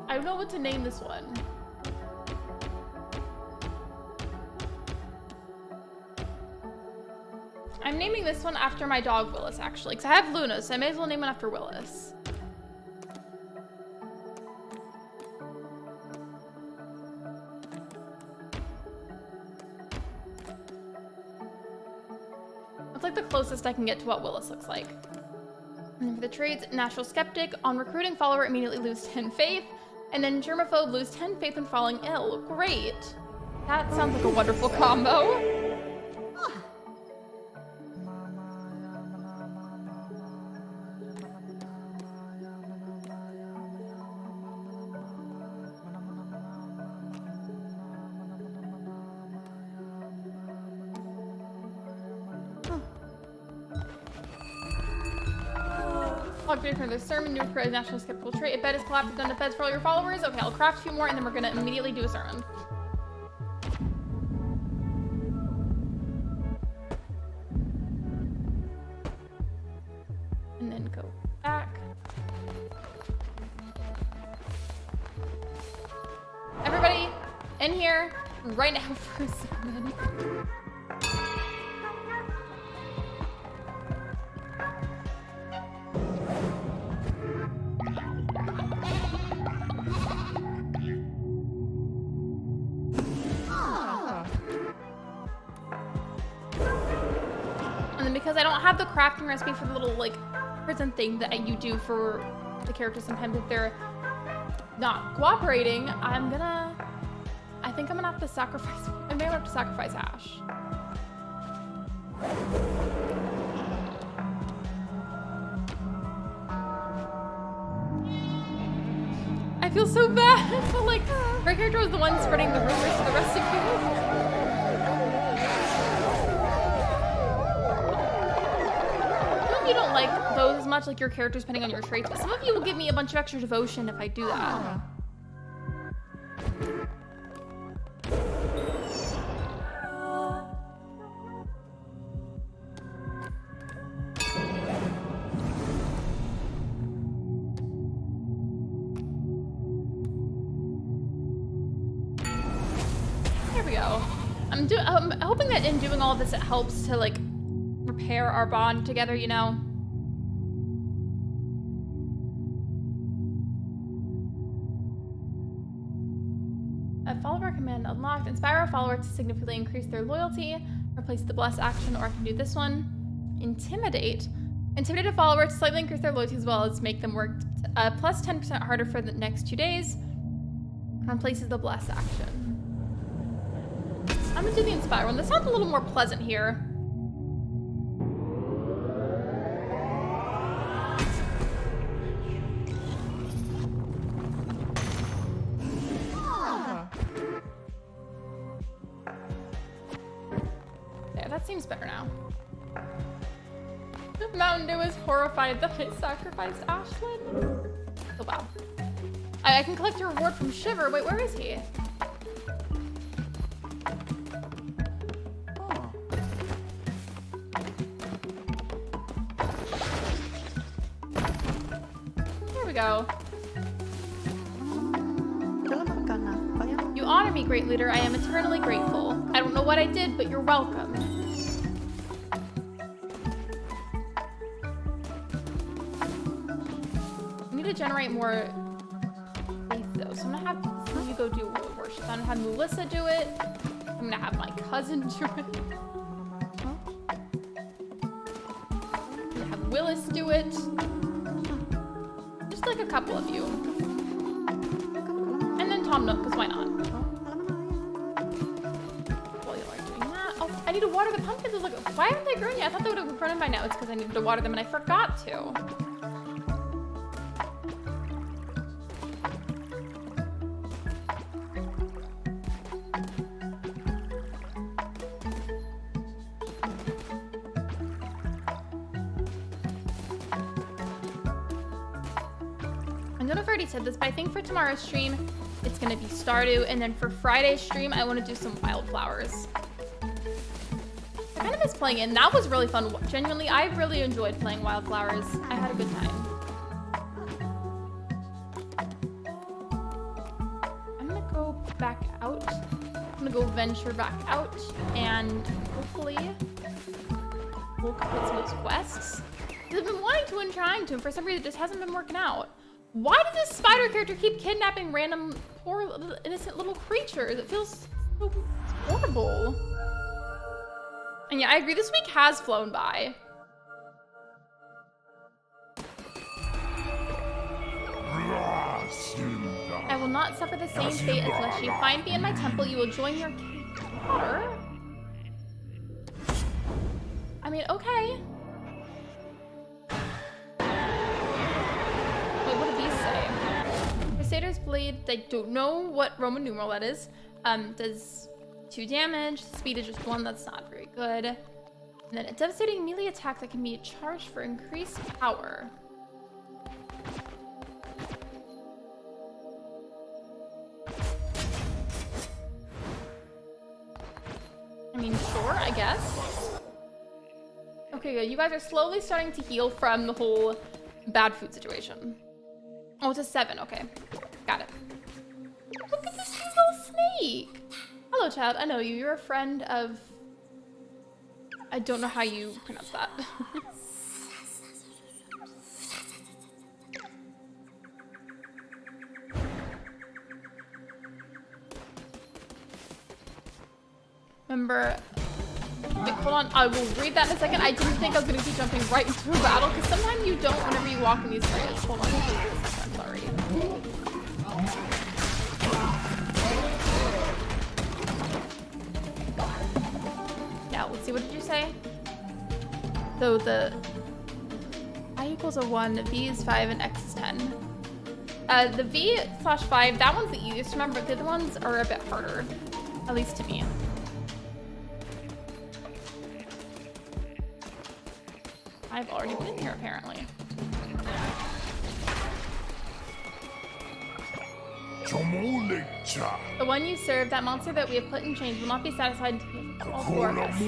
I don't know what to name this one. I'm naming this one after my dog Willis, actually, because I have Luna, so I may as well name it after Willis. That's like the closest I can get to what Willis looks like. And for the traits, Natural Skeptic, on recruiting follower immediately lose 10 faith, and then Germaphobe lose 10 faith when falling ill. Great. That sounds like a wonderful combo. For the sermon, new create National Skeptical trait. A bed is collapsed, done to beds for all your followers. Okay, I'll craft a few more and then we're gonna immediately do a sermon. And then go back. Everybody in here right now for a sermon. Because I don't have the crafting recipe for the little like prison thing that you do for the characters sometimes if they're not cooperating, I think I'm gonna have to sacrifice, I may have to sacrifice Ash. I feel so bad. I feel like her character was the one spreading the rumors to the rest of you. You don't like those as much, like your characters depending on your traits, but some of you will give me a bunch of extra devotion if I do that. There we go. I'm hoping that in doing all of this it helps to like repair our bond together, you know? A follower command unlocked. Inspire a follower to significantly increase their loyalty. Replace the bless action, or I can do this one. Intimidate. Intimidate a follower to slightly increase their loyalty as well as make them work plus 10% harder for the next 2 days. Replaces the bless action. I'm gonna do the inspire one. This sounds a little more pleasant here. That seems better now. Mountain Dew is horrified that I sacrificed Ashlyn. Oh wow. I can collect a reward from Shiver. Wait, where is he? There we go. You honor me, great leader. I am eternally grateful. I don't know what I did, but you're welcome. To generate more faith though, so I'm gonna have some of you go do worship. I'm gonna have Melissa do it. I'm gonna have my cousin do it. I'm gonna have Willis do it. Just like a couple of you. And then Tom Nook, because why not? While you are doing that. Oh, I need to water the pumpkins. I was like, why haven't they grown yet? I thought they would have grown by now. It's because I needed to water them and I forgot to. don't know if I already said this, but I think for tomorrow's stream, it's gonna be Stardew, and then for Friday's stream, I want to do some wildflowers. I kind of miss playing it, and that was really fun. Genuinely, I really enjoyed playing wildflowers. I had a good time. I'm gonna go back out. I'm gonna go venture back out, and hopefully we'll complete some of those quests. I've been wanting to and trying to, and for some reason it just hasn't been working out. Why does this spider character keep kidnapping random poor innocent little creatures? It feels so horrible. And yeah, I agree, this week has flown by. I will not suffer the same fate as Lexi. Find me in my temple, you will join your daughter. I mean, okay. What do these say? Crusader's Blade, I don't know what Roman numeral that is. Does 2 damage, speed is just 1, that's not very good. And then a devastating melee attack that can be charged for increased power. I mean, sure, I guess. Okay, good. You guys are slowly starting to heal from the whole bad food situation. Oh, it's a 7. Okay, got it. Look at this cute little snake. Hello, child. I know you. You're a friend of... I don't know how you pronounce that. Remember... Wait, hold on. I will read that in a second. I didn't think I was going to be jumping right into a battle, because sometimes you don't whenever you walk in these areas. Hold on. I'm sorry. Yeah, let's see. What did you say? So the I equals a 1, V is 5, and X is 10. The V/5, that one's the easiest to remember, but the other ones are a bit harder. At least to me. I've already been here, apparently. The one you serve, that monster that we have put in chains, will not be satisfied until you have all 4 of us.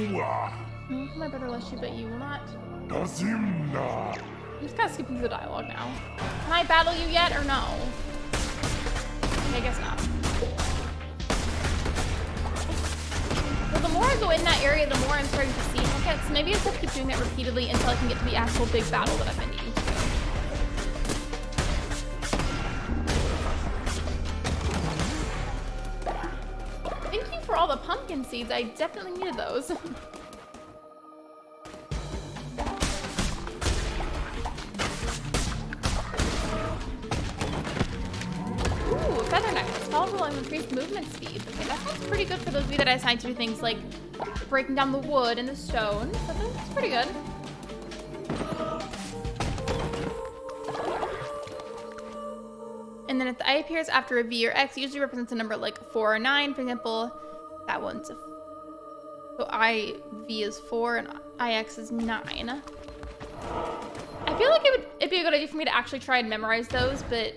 My brother Lexi, but you will not. I'm just kind of skipping through the dialogue now. Can I battle you yet, or no? Okay, I guess not. Well, the more I go in that area, the more I'm starting to see tickets. Maybe I just have to keep doing that repeatedly until I can get to the actual big battle that I've been needing to do. Thank you for all the pumpkin seeds. I definitely needed those. Ooh, feather necklace. Powerful and increased movement speed. Okay, that sounds pretty good for those of you that I assigned to do things like breaking down the wood and the stone. So that's pretty good. And then if the eye appears after a V or X, it usually represents a number like 4 or 9. For example, that one's a... So IV is 4 and IX is 9. I feel like it'd be a good idea for me to actually try and memorize those, but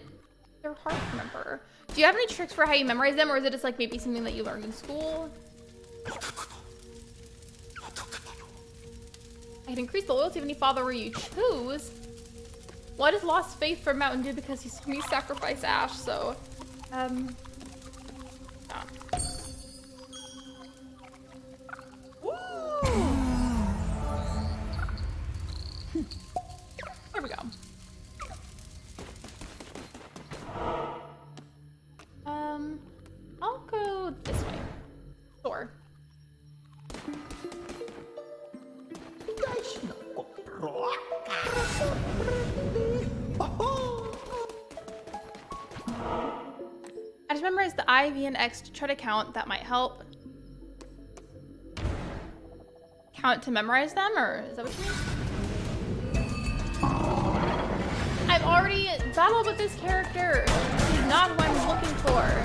they're hard to remember. Do you have any tricks for how you memorize them, or is it just like maybe something that you learned in school? I can increase the loyalty of any follower you choose. Well, I just lost faith for Mountain Dew because he saw me sacrifice Ash, so... Yeah. There we go. I'll go this way. Sure. I just memorized the I, V, and X to try to count. That might help. Count to memorize them, or is that what you mean? I've already battled with this character. He's not who I'm looking for.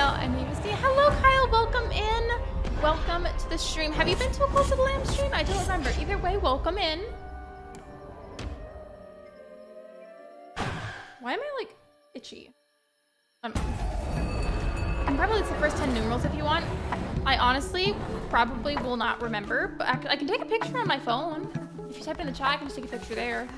Kyle, I need to see. Hello, Kyle. Welcome in. Welcome to the stream. Have you been to a Cult of the Lamb stream? I don't remember. Either way, welcome in. Why am I like itchy? I don't know. And probably it's the first 10 numerals if you want. I honestly probably will not remember, but I can take a picture on my phone. If you type in the chat, I can just take a picture there.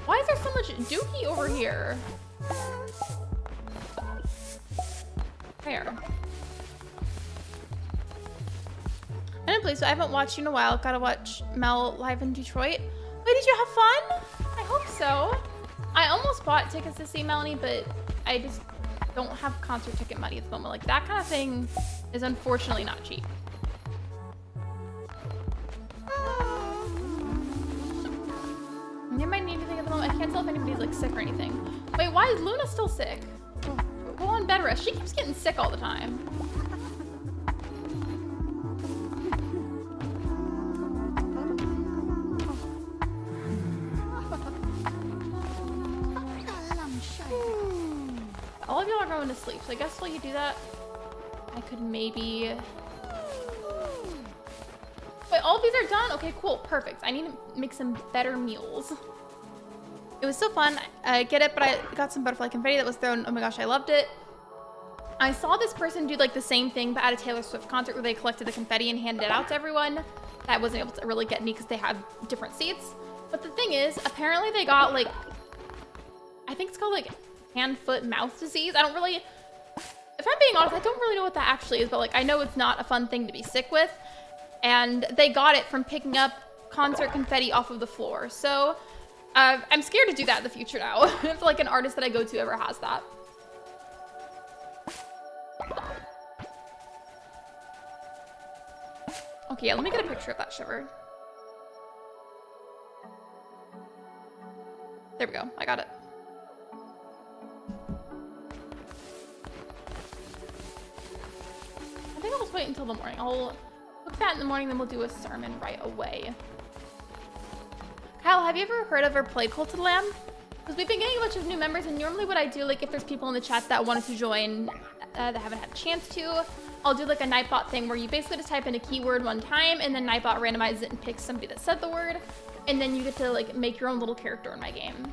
Why is there so much dookie over here? There. I didn't play, so I haven't watched you in a while. Gotta watch Mel live in Detroit. Wait, did you have fun? I hope so. I almost bought tickets to see Melanie, but I just don't have concert ticket money at the moment. Like, that kind of thing is unfortunately not cheap. You might need anything at the moment. I can't tell if anybody's like sick or anything. Wait, why is Luna still sick? Go on bed rest. She keeps getting sick all the time. All of y'all are going to sleep, so I guess while you do that, I could maybe... Wait, all of these are done? Okay, cool, perfect. I need to make some better meals. It was so fun. I get it, but I got some butterfly confetti that was thrown. Oh my gosh, I loved it. I saw this person do like the same thing, but at a Taylor Swift concert where they collected the confetti and handed it out to everyone. That wasn't able to really get me because they had different seats. But the thing is, apparently they got like, I think it's called like hand, foot, mouth disease. I don't really, if I'm being honest, I don't really know what that actually is, but like I know it's not a fun thing to be sick with. And they got it from picking up concert confetti off of the floor. So I'm scared to do that in the future now. If like an artist that I go to ever has that. Okay, yeah, let me get a picture of that shiver. There we go, I got it. I think I'll just wait until the morning. I'll cook that in the morning, then we'll do a sermon right away. Kyle, have you ever heard of or played Cult of the Lamb? Because we've been getting a bunch of new members, and normally what I do, like if there's people in the chat that wanted to join that haven't had a chance to, I'll do like a Nightbot thing where you basically just type in a keyword one time, and then Nightbot randomizes it and picks somebody that said the word, and then you get to like make your own little character in my game.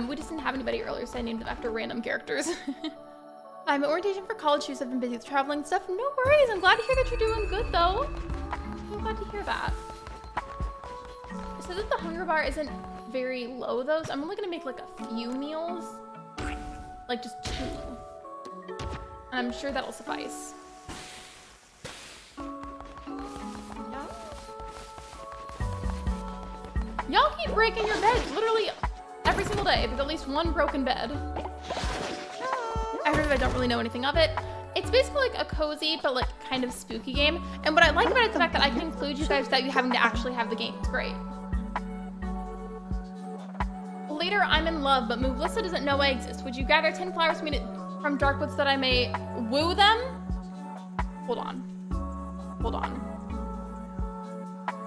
We just didn't have anybody earlier, so I named them after random characters. I'm at orientation for college shoes. I've been busy with traveling and stuff. No worries. I'm glad to hear that you're doing good, though. I'm glad to hear that. It says that the hunger bar isn't very low, though, so I'm only going to make, like, a few meals. Like, just 2. And I'm sure that'll suffice. Y'all keep breaking your beds literally every single day. There's at least one broken bed. I heard of it, I don't really know anything of it. It's basically like a cozy, but like kind of spooky game. And what I like about it is the fact that I can include you guys without you having to actually have the game. It's great. Later, I'm in love, but Melissa doesn't know I exist. Would you gather 10 flowers from Darkwoods that I may woo them? Hold on. Hold on.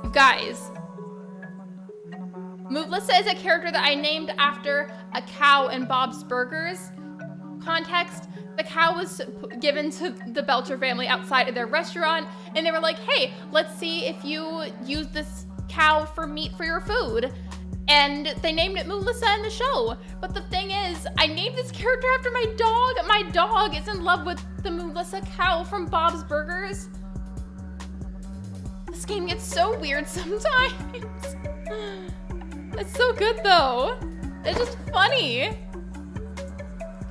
You guys. Melissa is a character that I named after a cow in Bob's Burgers. Context, the cow was given to the Belcher family outside of their restaurant, and they were like, hey, let's see if you use this cow for meat for your food. And they named it Melissa in the show. But the thing is, I named this character after my dog. My dog is in love with the Melissa cow from Bob's Burgers. This game gets so weird sometimes. It's so good though. It's just funny.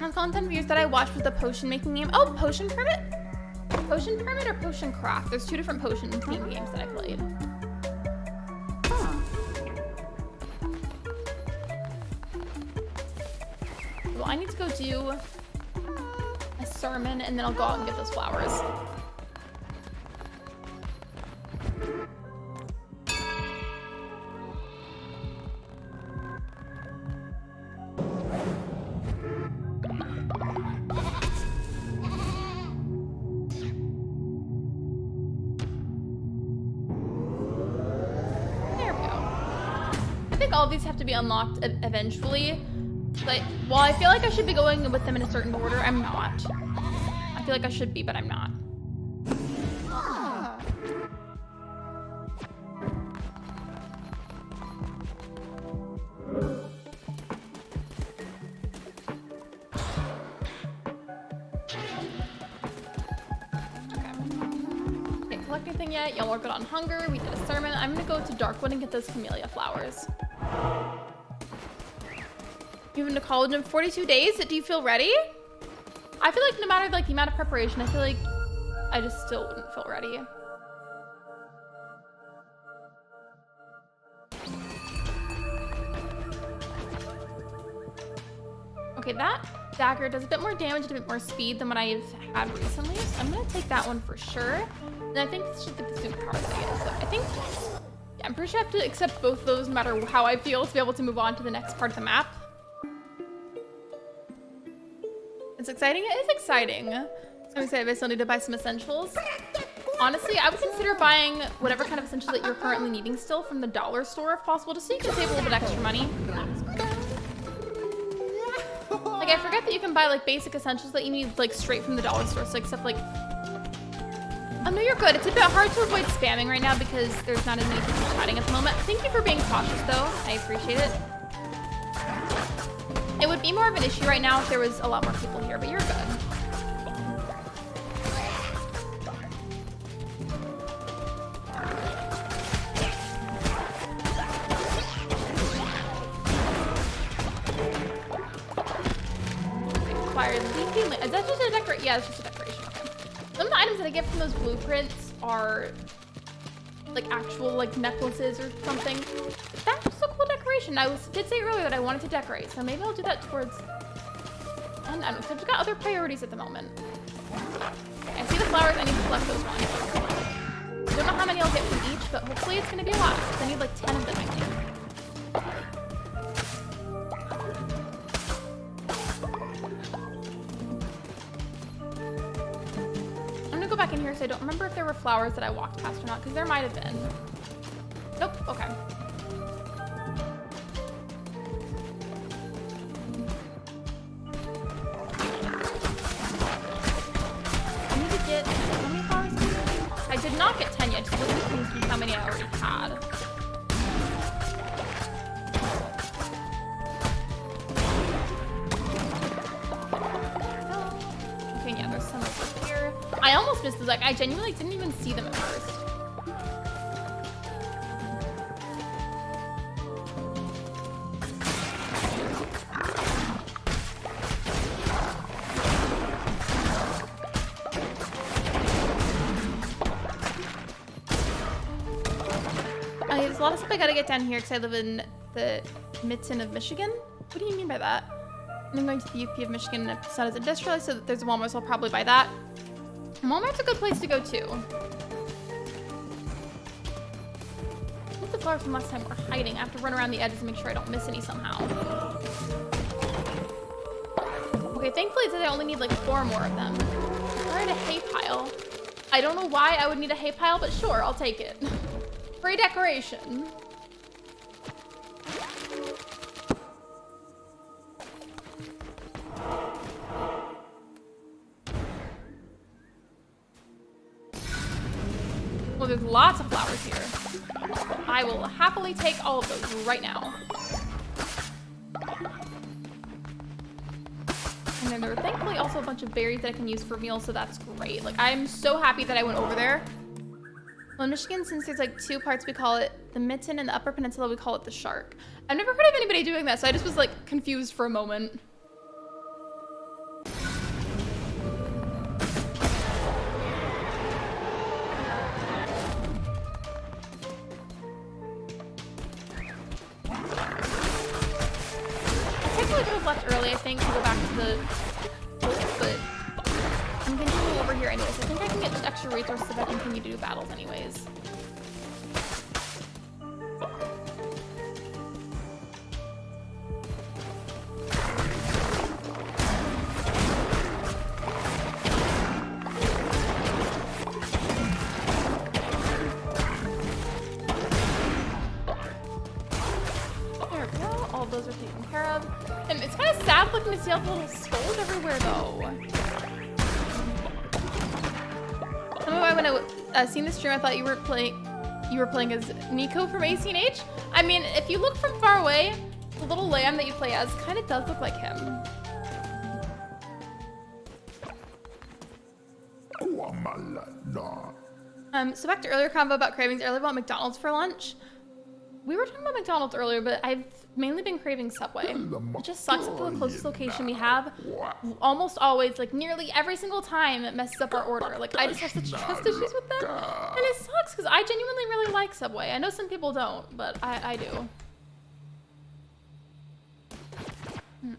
On content views that I watched was the potion making game. Oh, Potion Permit? Potion Permit or Potion Craft? There's 2 different potion theme games that I played. Well, I need to go do a sermon and then I'll go out and get those flowers. think all of these have to be unlocked eventually. But while I feel like I should be going with them in a certain order, I'm not. I feel like I should be, but I'm not. Anything yet? Y'all are good on hunger. We did a sermon. I'm gonna go to Darkwood and get those camellia flowers. You've been to college in 42 days. Do you feel ready? I feel like no matter like the amount of preparation, I feel like I just still wouldn't feel ready. Okay, that dagger does a bit more damage and a bit more speed than what I've had recently, so I'm gonna take that one for sure. And I think this should get the superpowers, I guess. So I think, yeah, I'm pretty sure I have to accept both of those no matter how I feel to be able to move on to the next part of the map. It's exciting? It is exciting. I'm excited, I still need to buy some essentials. Honestly, I would consider buying whatever kind of essentials that you're currently needing still from the dollar store if possible, just so you can save a little bit extra money. Like, I forget that you can buy like basic essentials that you need like straight from the dollar store, so except like... Oh no, you're good. It's a bit hard to avoid spamming right now because there's not as many people chatting at the moment. Thank you for being cautious though. I appreciate it. It would be more of an issue right now if there was a lot more people here, but you're good. Acquired leafy. Is that just a decoration? Yeah, it's just a decoration. Okay. Some of the items that I get from those blueprints are like actual like necklaces or something. That's just a cool decoration. I did say earlier that I wanted to decorate, so maybe I'll do that towards... And I don't know, I've got other priorities at the moment. Okay, I see the flowers, I need to collect those ones. I don't know how many I'll get from each, but hopefully it's gonna be a lot, because I need like 10 of them, I think. Go back in here, so I don't remember if there were flowers that I walked past or not, because there might have been. Nope, okay. I need to get, how many flowers did I get? I did not get 10 yet, just looking at how many I already had. Okay, yeah, there's some over here. I almost missed those. Like, I genuinely didn't even see them at first. Okay, there's a lot of stuff I gotta get down here because I live in the mitten of Michigan. What do you mean by that? I'm going to the UP of Michigan and it's not as industrialized, so there's a Walmart, so I'll probably buy that. Walmart's a good place to go too. I think the flowers from last time were hiding. I have to run around the edges and make sure I don't miss any somehow. Okay, thankfully it says I only need like 4 more of them. I had a hay pile. I don't know why I would need a hay pile, but sure, I'll take it. Free decoration. Well, there's lots of flowers here. I will happily take all of those right now. And then there are thankfully also a bunch of berries that I can use for meals, so that's great. Like, I'm so happy that I went over there. Well, in Michigan, since there's like 2 parts, we call it the mitten, and the upper peninsula, we call it the shark. I've never heard of anybody doing that, so I just was like confused for a moment. Left early, I think, to go back to the boat, but I'm continuing over here anyways. I think I can get just extra resources if I continue to do battles anyways. those are taken care of. And it's kind of sad looking to see all the little skulls everywhere though. Tell me why when I seen the stream I thought you were playing as Nico from Acnhh. I mean, if you look from far away, the little lamb that you play as kind of does look like him. So back to earlier convo about cravings. Earlier about McDonald's for lunch. We were talking about McDonald's earlier, but I've mainly been craving Subway. It just sucks that the closest location we have, almost always, like nearly every single time, it messes up our order. Like I just have such trust issues with them, and it sucks because I genuinely really like Subway. I know some people don't, but I do. I'm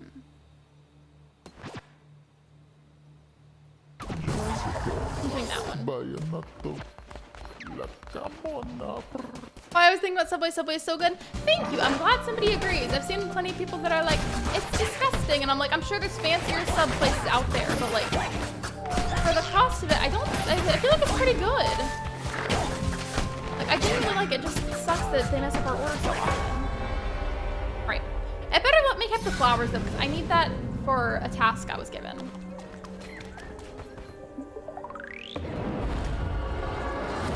doing that one. Oh, I was thinking about Subway. Subway is so good. Thank you. I'm glad somebody agrees. I've seen plenty of people that are like, it's disgusting. And I'm like, I'm sure there's fancier sub places out there. But like, for the cost of it, I feel like it's pretty good. Like, I genuinely like it. Just sucks that they mess up our order so often. Right. I better let me get the flowers though, because I need that for a task I was given.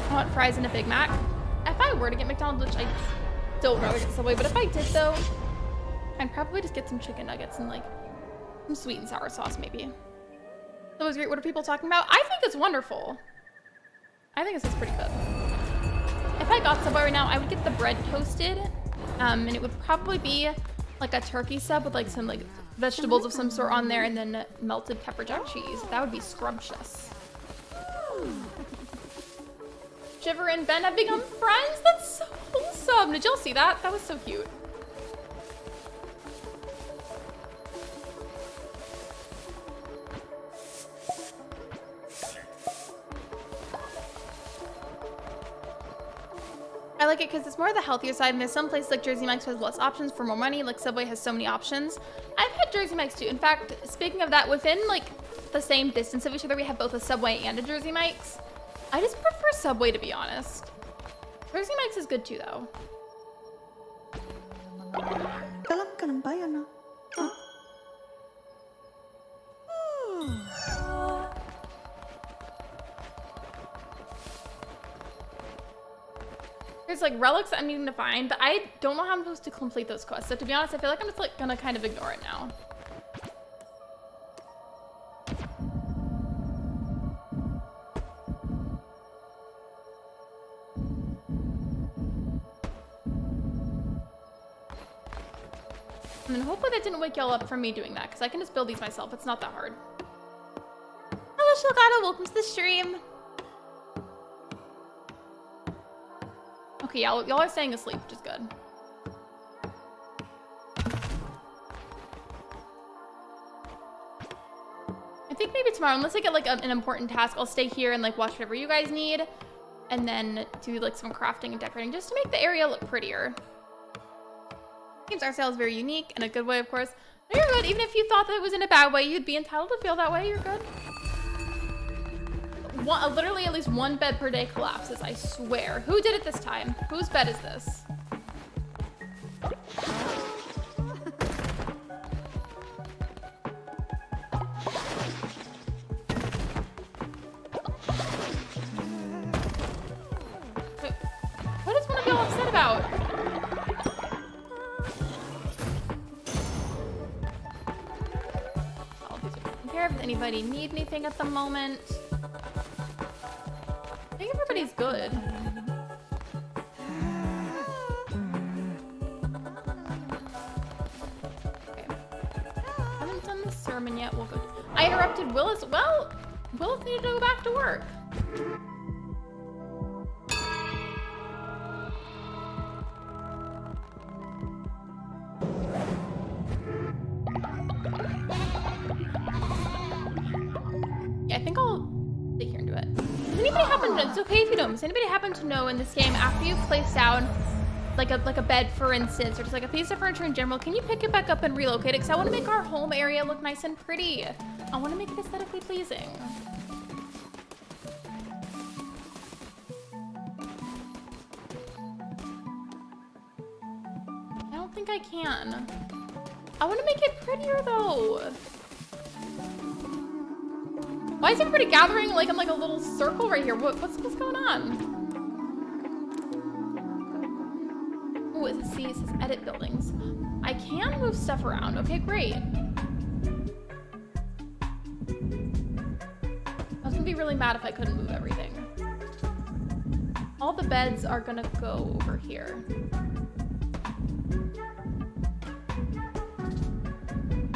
I want fries and a Big Mac. If I were to get McDonald's, which I still would rather get Subway, but if I did though, I'd probably just get some chicken nuggets and like some sweet and sour sauce maybe. That was great. What are people talking about? I think it's wonderful. I think this is pretty good. If I got Subway right now, I would get the bread toasted, and it would probably be like a turkey sub with like some like vegetables of some sort on there and then melted pepper jack cheese. That would be scrumptious. Shiver and Ben have become friends? That's so wholesome. Did y'all see that? That was so cute. I like it because it's more the healthier side, and there's some places like Jersey Mike's has less options for more money. Like Subway has so many options. I've had Jersey Mike's too. In fact, speaking of that, within like the same distance of each other, we have both a Subway and a Jersey Mike's. I just prefer Subway, to be honest. Jersey Mike's is good too, though. There's like relics I'm needing to find, but I don't know how I'm supposed to complete those quests. So to be honest, I feel like I'm just like gonna kind of ignore it now. I mean, hopefully that didn't wake y'all up from me doing that, because I can just build these myself. It's not that hard. Hello, Shilgado. Welcome to the stream. Okay, y'all are staying asleep, which is good. I think maybe tomorrow, unless I get like an important task, I'll stay here and like watch whatever you guys need, and then do like some crafting and decorating just to make the area look prettier. Games art style is very unique in a good way, of course. No, you're good. Even if you thought that it was in a bad way, you'd be entitled to feel that way. You're good. Literally at least one bed per day collapses, I swear. Who did it this time? Whose bed is this? Wait, what is one of y'all upset about? If anybody need anything at the moment. I think everybody's good. Okay. Haven't done the sermon yet. We'll go. I interrupted Willis. Well, Willis needed to go back to work. I think I'll stay here and do it. Does anybody happen to know, it's okay if you don't, does anybody happen to know in this game, after you place down like a bed, for instance, or just like a piece of furniture in general, can you pick it back up and relocate it? Because I want to make our home area look nice and pretty. I want to make it aesthetically pleasing. I don't think I can. I want to make it prettier though. Why is everybody gathering like in like a little circle right here? What's going on? Oh, it says edit buildings. I can move stuff around. Okay, great. I was gonna be really mad if I couldn't move everything. All the beds are gonna go over here.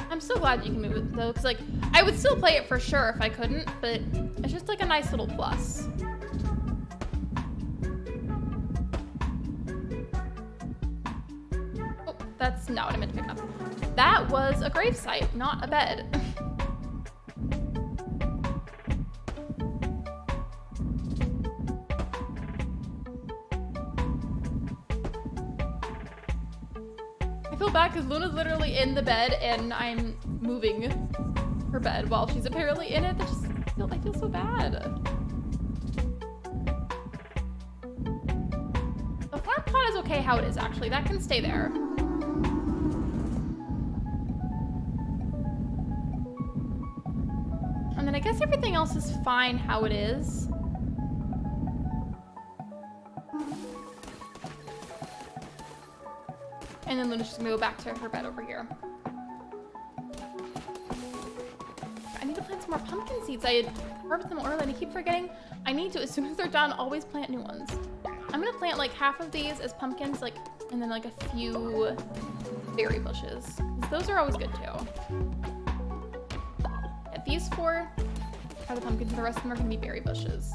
I'm so glad you can move it though, because like I would still play it for sure if I couldn't, but it's just like a nice little plus. Oh, that's not what I meant to pick up. That was a gravesite, not a bed. I feel bad because Luna's literally in the bed and I'm moving her bed while she's apparently in it. I feel so bad. The farm plot is okay how it is actually. That can stay there. And then I guess everything else is fine how it is. And then Luna's just gonna go back to her bed over here. I need to plant some more pumpkin seeds. I had harvested them early and I keep forgetting. I need to, as soon as they're done, always plant new ones. I'm gonna plant like half of these as pumpkins, like, and then like a few berry bushes. Those are always good too. Yeah, these 4 are the pumpkins, the rest of them are gonna be berry bushes.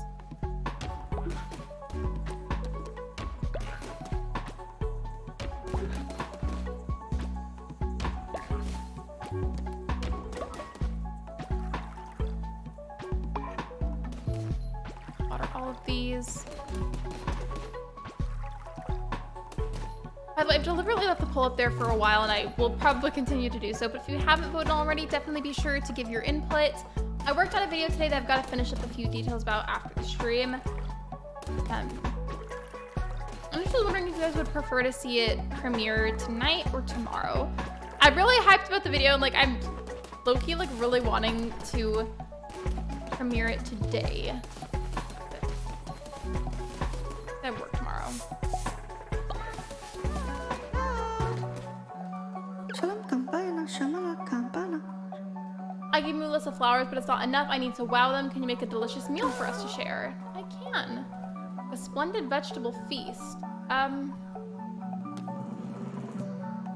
Water all of these. By the way, I've deliberately left the poll up there for a while and I will probably continue to do so, but if you haven't voted already, definitely be sure to give your input. I worked on a video today that I've got to finish up a few details about after the stream. I'm just wondering if you guys would prefer to see it premiere tonight or tomorrow. I'm really hyped about the video and like I'm low-key like really wanting to premiere it today. I work tomorrow. I gave you a list of flowers, but it's not enough. I need to wow them. Can you make a delicious meal for us to share? I can. A splendid vegetable feast.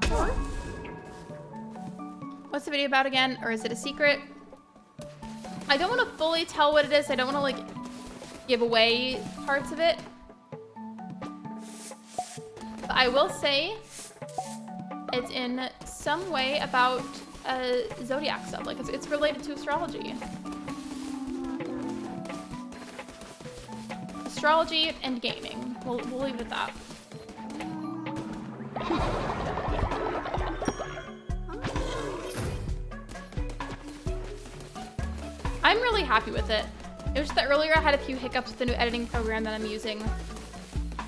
Sure. What's the video about again? Or is it a secret? I don't want to fully tell what it is. I don't want to like give away parts of it. But I will say it's in some way about Zodiac stuff. Like it's related to astrology. Astrology and gaming. We'll leave it at that. I'm really happy with it. It was just that earlier I had a few hiccups with the new editing program that I'm using.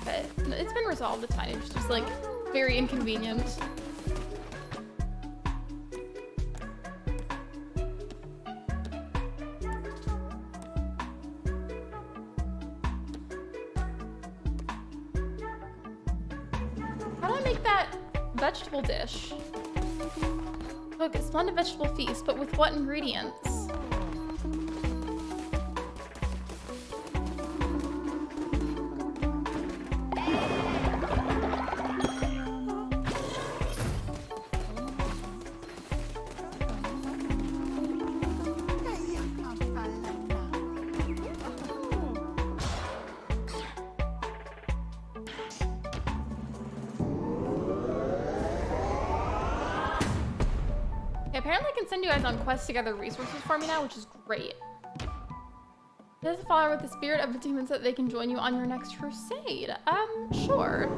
But it's been resolved, it's fine. It's just like very inconvenient. How do I make that vegetable dish? Look, a splendid vegetable feast, but with what ingredients? Apparently I can send you guys on quests to gather resources for me now, which is great. There's a follower with the spirit of the demons so that they can join you on your next crusade. Sure.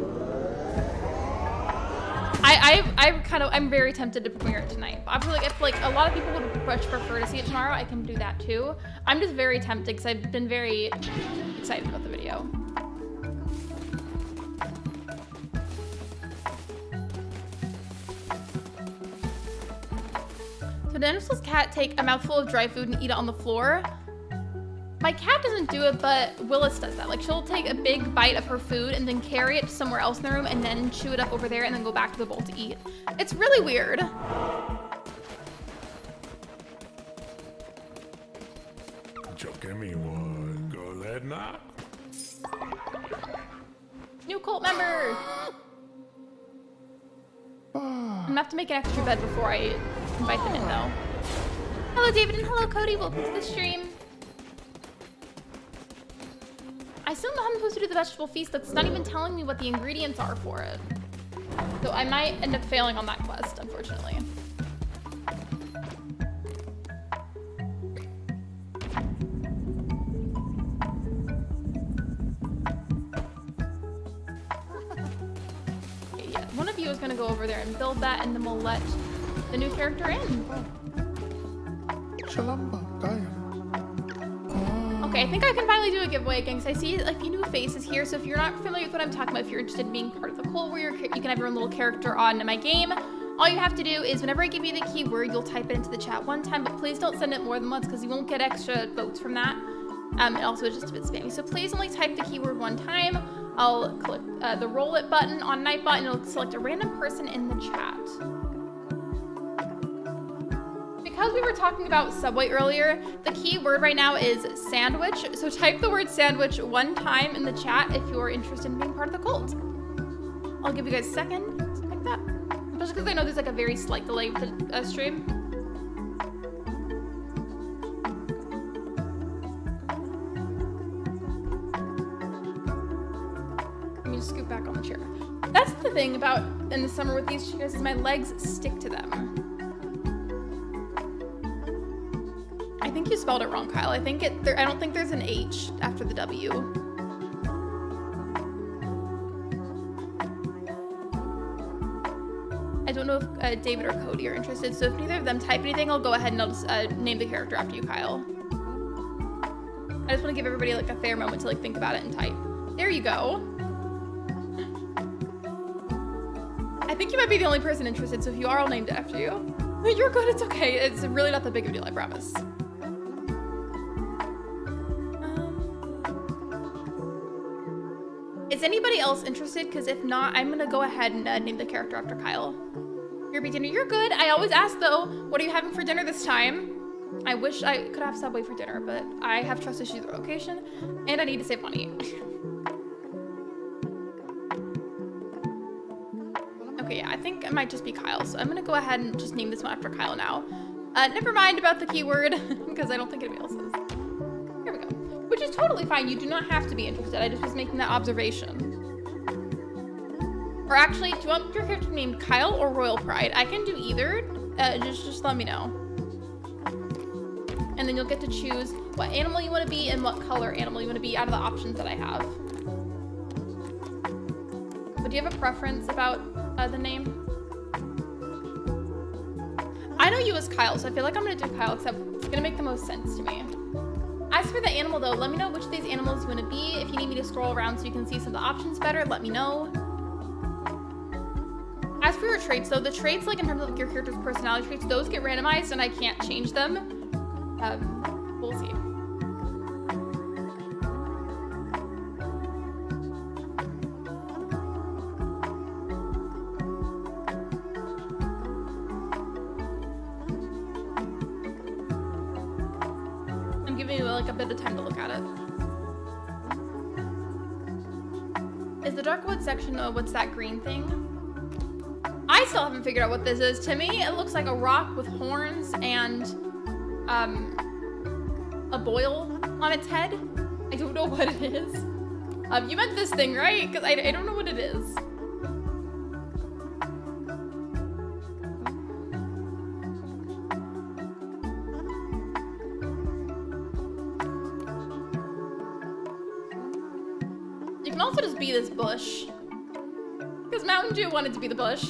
I'm very tempted to premiere it tonight. But I feel like if like a lot of people would much prefer to see it tomorrow, I can do that too. I'm just very tempted because I've been very excited about the video. Dinosaur's cat take a mouthful of dry food and eat it on the floor. My cat doesn't do it, but Willis does that. Like, she'll take a big bite of her food and then carry it somewhere else in the room and then chew it up over there and then go back to the bowl to eat. It's really weird. New cult member! I'm gonna have to make an extra bed before I invite them in, though. Hello, David, and hello, Cody. Welcome to the stream. I still don't know how I'm supposed to do the vegetable feast. That's not even telling me what the ingredients are for it. So I might end up failing on that quest, unfortunately. Okay, yeah, one of you is gonna go over there and build that, and then we'll let the new character in. Okay, I think I can finally do a giveaway again, because I see a few new faces here. So if you're not familiar with what I'm talking about, if you're interested in being part of the cult where you can have your own little character on my game, all you have to do is whenever I give you the keyword, you'll type it into the chat one time, but please don't send it more than once because you won't get extra votes from that. And also it's just a bit spammy. So please only type the keyword one time. I'll click the roll it button on Nightbot and it'll select a random person in the chat. Because we were talking about Subway earlier, the key word right now is sandwich. So type the word sandwich one time in the chat if you're interested in being part of the cult. I'll give you guys a second, something like that. Especially because I know there's like a very slight delay with the stream. Let me just scoot back on the chair. That's the thing about in the summer with these chairs is my legs stick to them. I think you spelled it wrong, Kyle. I don't think there's an H after the W. I don't know if David or Cody are interested, so if neither of them type anything, I'll go ahead and I'll just name the character after you, Kyle. I just want to give everybody like a fair moment to like think about it and type. There you go. I think you might be the only person interested, so if you are, I'll name it after you. You're good, it's okay. It's really not that big of a deal, I promise. Is anybody else interested? Because if not, I'm gonna go ahead and name the character after Kyle. Your dinner, you're good. I always ask though, what are you having for dinner this time? I wish I could have Subway for dinner, but I have trust issues with the location and I need to save money. Okay, yeah, I think it might just be Kyle. So I'm gonna go ahead and just name this one after Kyle now. Never mind about the keyword because I don't think anybody else is. Here we go. Which is totally fine. You do not have to be interested. I just was making that observation. Or actually, do you want your character named Kyle or Royal Pride? I can do either. Just let me know. And then you'll get to choose what animal you want to be and what color animal you want to be out of the options that I have. But do you have a preference about the name? I know you as Kyle, so I feel like I'm going to do Kyle, except it's going to make the most sense to me. As for the animal, though, let me know which of these animals you want to be. If you need me to scroll around so you can see some of the options better, let me know. As for your traits, though, the traits, like in terms of like, your character's personality traits, those get randomized and I can't change them. We'll see. I'm giving you like a bit of time to look at it. Is the Darkwood section of what's that green thing? I still haven't figured out what this is. To me, it looks like a rock with horns and a boil on its head. I don't know what it is. You meant this thing, right? Because I don't know what it is. You can also just be this bush. Because Mountain Dew wanted to be the bush.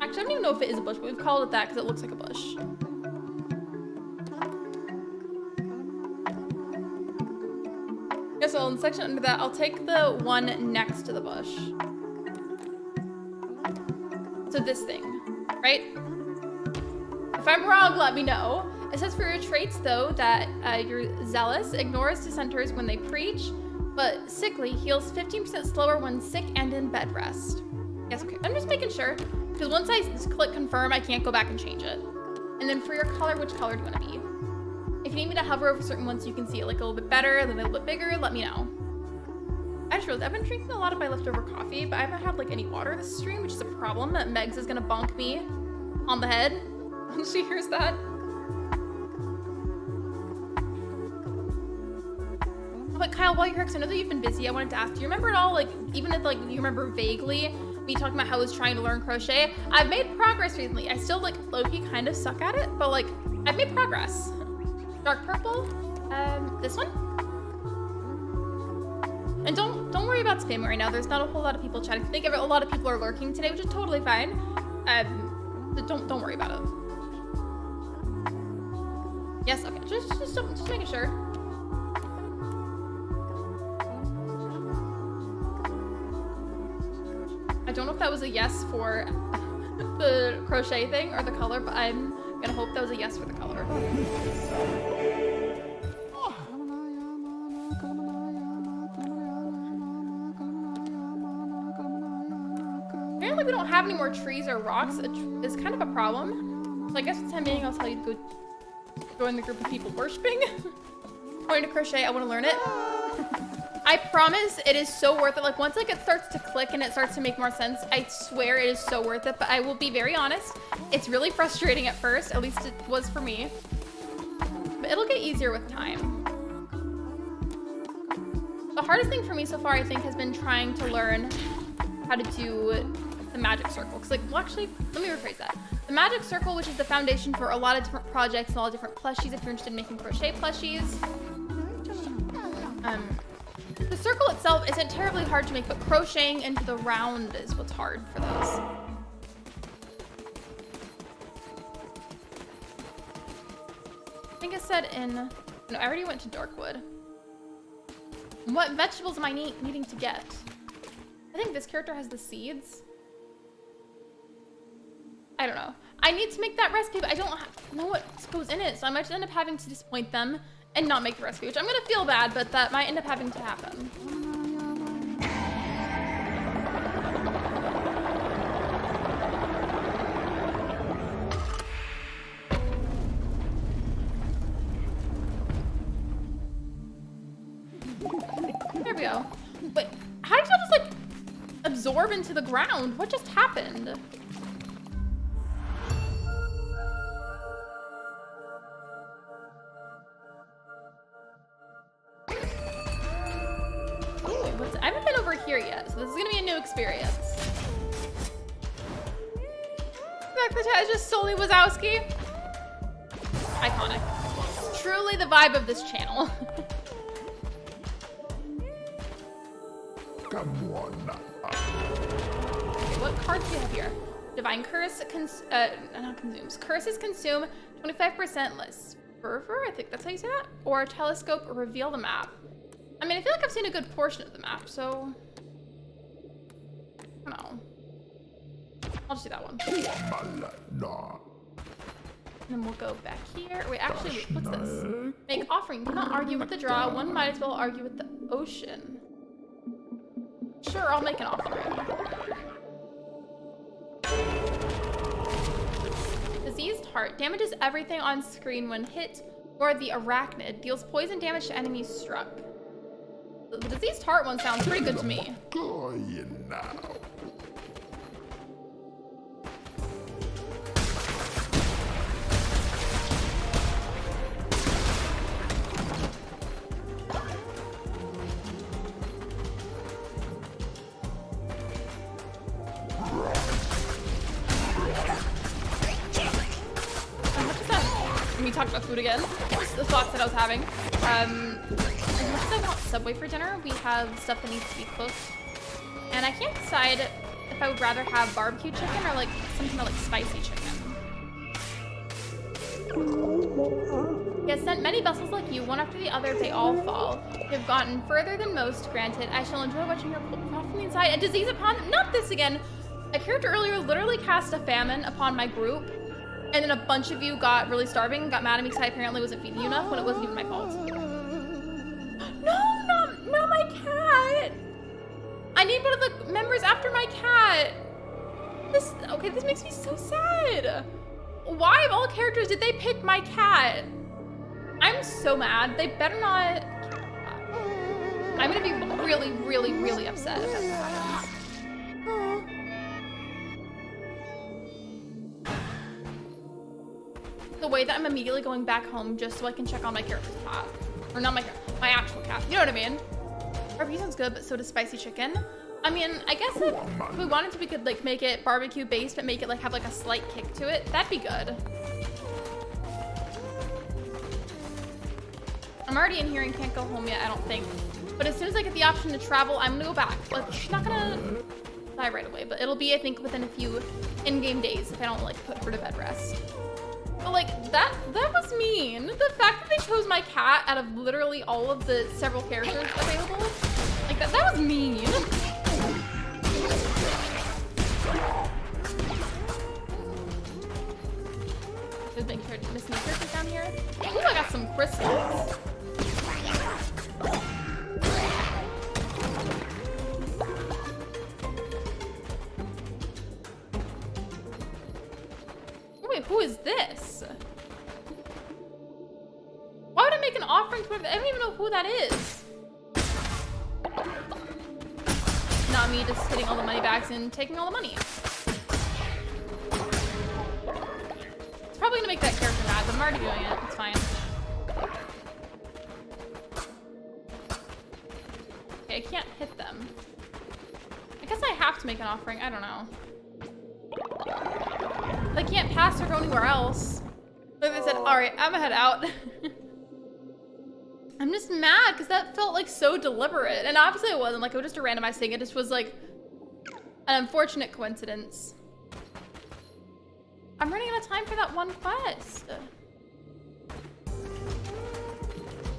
Actually, I don't even know if it is a bush, but we've called it that because it looks like a bush. Yeah, so in the section under that, I'll take the one next to the bush. So So this thing, right? If I'm wrong, let me know. It says for your traits, though, that you're zealous, ignores dissenters when they preach, but sickly, heals 15% slower when sick and in bed rest. Yes, okay. I'm just making sure, because once I click confirm, I can't go back and change it. And then for your color, which color do you want to be? If you need me to hover over certain ones so you can see it like a little bit better, then a little bit bigger, let me know. I just realized I've been drinking a lot of my leftover coffee, but I haven't had like any water this stream, which is a problem. Megs is gonna bonk me on the head when she hears that. But Kyle, while you're here, because I know that you've been busy, I wanted to ask, do you remember at all, like, even if like you remember vaguely me talking about how I was trying to learn crochet? I've made progress recently. I still like low-key kind of suck at it, but like I've made progress. Dark purple, this one. And don't worry about spamming right now. There's not a whole lot of people chatting. I think a lot of people are lurking today, which is totally fine. Don't worry about it. Yes, okay. Just making sure. I don't know if that was a yes for the crochet thing or the color, but I'm gonna hope that was a yes for the color. Apparently we don't have any more trees or rocks. It's kind of a problem. So I guess for the time being, I'll tell you to go join the group of people worshiping. Wanting to crochet, I want to learn it. I promise it is so worth it. Like once like it starts to click and it starts to make more sense, I swear it is so worth it. But I will be very honest, it's really frustrating at first. At least it was for me. But it'll get easier with time. The hardest thing for me so far, I think, has been trying to learn how to do the magic circle. Cause like, well, actually, let me rephrase that. The magic circle, which is the foundation for a lot of different projects and a lot of different plushies if you're interested in making crochet plushies. The circle itself isn't terribly hard to make, but crocheting into the round is what's hard for those. I think I said no, I already went to Darkwood. What vegetables am I needing to get? I think this character has the seeds. I don't know. I need to make that recipe, but I don't know what goes in it, so I might just end up having to disappoint them and not make the recipe, which I'm gonna feel bad, but that might end up having to happen. There we go. But how did y'all just like absorb into the ground? What just happened? I haven't been over here yet, so this is gonna be a new experience. Back the chat is just solely Wazowski. Iconic. Truly the vibe of this channel. Come on. Okay, what cards do you have here? Divine Curse not consumes. Curses consume 25% less fervor, I think that's how you say that? Or telescope or reveal the map. I mean, I feel like I've seen a good portion of the map, so I don't know. I'll just do that one. And then we'll go back here. Wait, actually, what's this? Make offering. Do not argue with the draw. One might as well argue with the ocean. Sure, I'll make an offering. Diseased Heart. Damages everything on screen when hit, or the arachnid. Deals poison damage to enemies struck. The Diseased Heart one sounds pretty good to me. We talked about food again. The thoughts that I was having. As much as I want Subway for dinner, we have stuff that needs to be cooked. And I can't decide if I would rather have barbecue chicken or like something like spicy chicken. Yes, sent many vessels like you, one after the other, they all fall. You've gotten further than most, granted. I shall enjoy watching your pulp off from the inside. A disease upon them. Not this again. A character earlier literally cast a famine upon my group, and then a bunch of you got really starving and got mad at me because I apparently wasn't feeding you enough when it wasn't even my fault. No, not my cat. I named one of the members after my cat. This makes me so sad. Why of all characters did they pick my cat? I'm so mad. They better not. I'm gonna be really, really, really upset if that's what happens. The way that I'm immediately going back home just so I can check on my character's cat. Or not my actual cat. You know what I mean? Barbecue sounds good, but so does spicy chicken. I mean, I guess if we wanted to, we could like make it barbecue based, but make it like have like a slight kick to it. That'd be good. I'm already in here and can't go home yet, I don't think. But as soon as I get the option to travel, I'm gonna go back. Like, she's not gonna die right away, but it'll be, I think, within a few in-game days if I don't like put her to bed rest. But like, that was mean. The fact that they chose my cat out of literally all of the several characters available, like that was mean. Just make sure to miss any characters down here. Ooh, I got some crystals. Wait, who is this? Why would I make an offering to whoever? I don't even know who that is. Not me just hitting all the money bags and taking all the money. It's probably gonna make that character mad, but I'm already doing it. It's fine. Okay, I can't hit them. I guess I have to make an offering. I don't know. They can't pass or go anywhere else. So they said, all right, I'm gonna head out. I'm just mad because that felt like so deliberate. And obviously it wasn't, like it was just a randomized thing. It just was like an unfortunate coincidence. I'm running out of time for that one quest. Can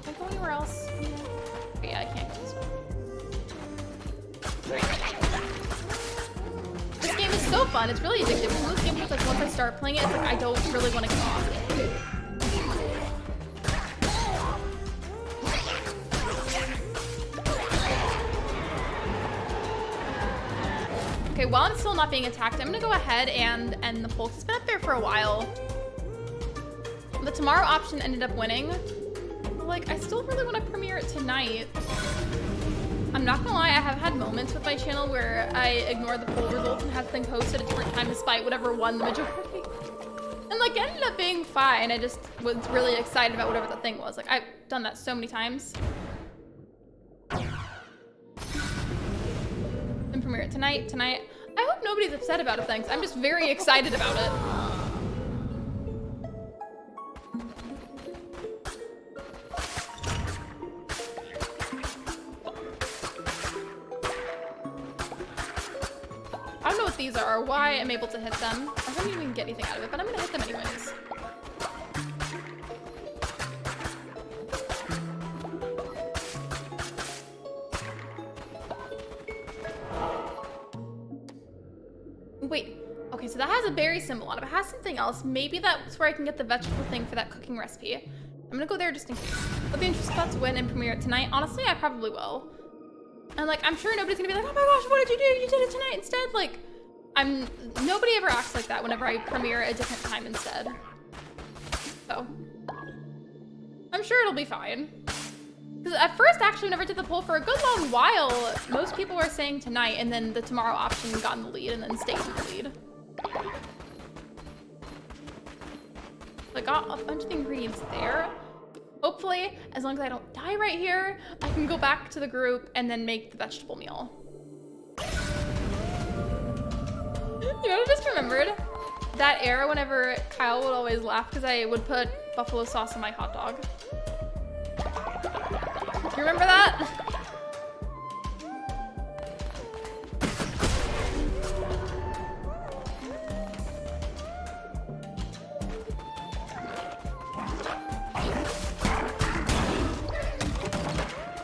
I go anywhere else? Oh, yeah, I can't go this way. This game is so fun. It's really addictive. It's one of those games where like once I start playing it, it's like I don't really want to get off. Okay, while I'm still not being attacked, I'm gonna go ahead and end the poll. It's been up there for a while. The tomorrow option ended up winning. Like, I still really want to premiere it tonight. I'm not gonna lie, I have had moments with my channel where I ignore the poll results and have things posted at a different time despite whatever won the majority. And like, it ended up being fine. I just was really excited about whatever the thing was. Like, I've done that so many times. And premiere it tonight. I hope nobody's upset about it, thanks. I'm just very excited about it. I don't know what these are or why I'm able to hit them. I don't even get anything out of it, but I'm gonna hit them anyways. Wait, okay, so that has a berry symbol on it. It has something else. Maybe that's where I can get the vegetable thing for that cooking recipe. I'm gonna go there just in case. I'll be interested about to win and premiere it tonight. Honestly, I probably will. And like, I'm sure nobody's gonna be like, oh my gosh, what did you do? You did it tonight instead. Like, nobody ever acts like that whenever I premiere a different time instead. So, I'm sure it'll be fine. Because at first, actually, whenever I did the poll for a good long while, most people were saying tonight, and then the tomorrow option got in the lead and then stayed in the lead. So I got a bunch of the ingredients there. Hopefully, as long as I don't die right here, I can go back to the group and then make the vegetable meal. You know, I just remembered that era whenever Kyle would always laugh because I would put buffalo sauce on my hot dog. You remember that?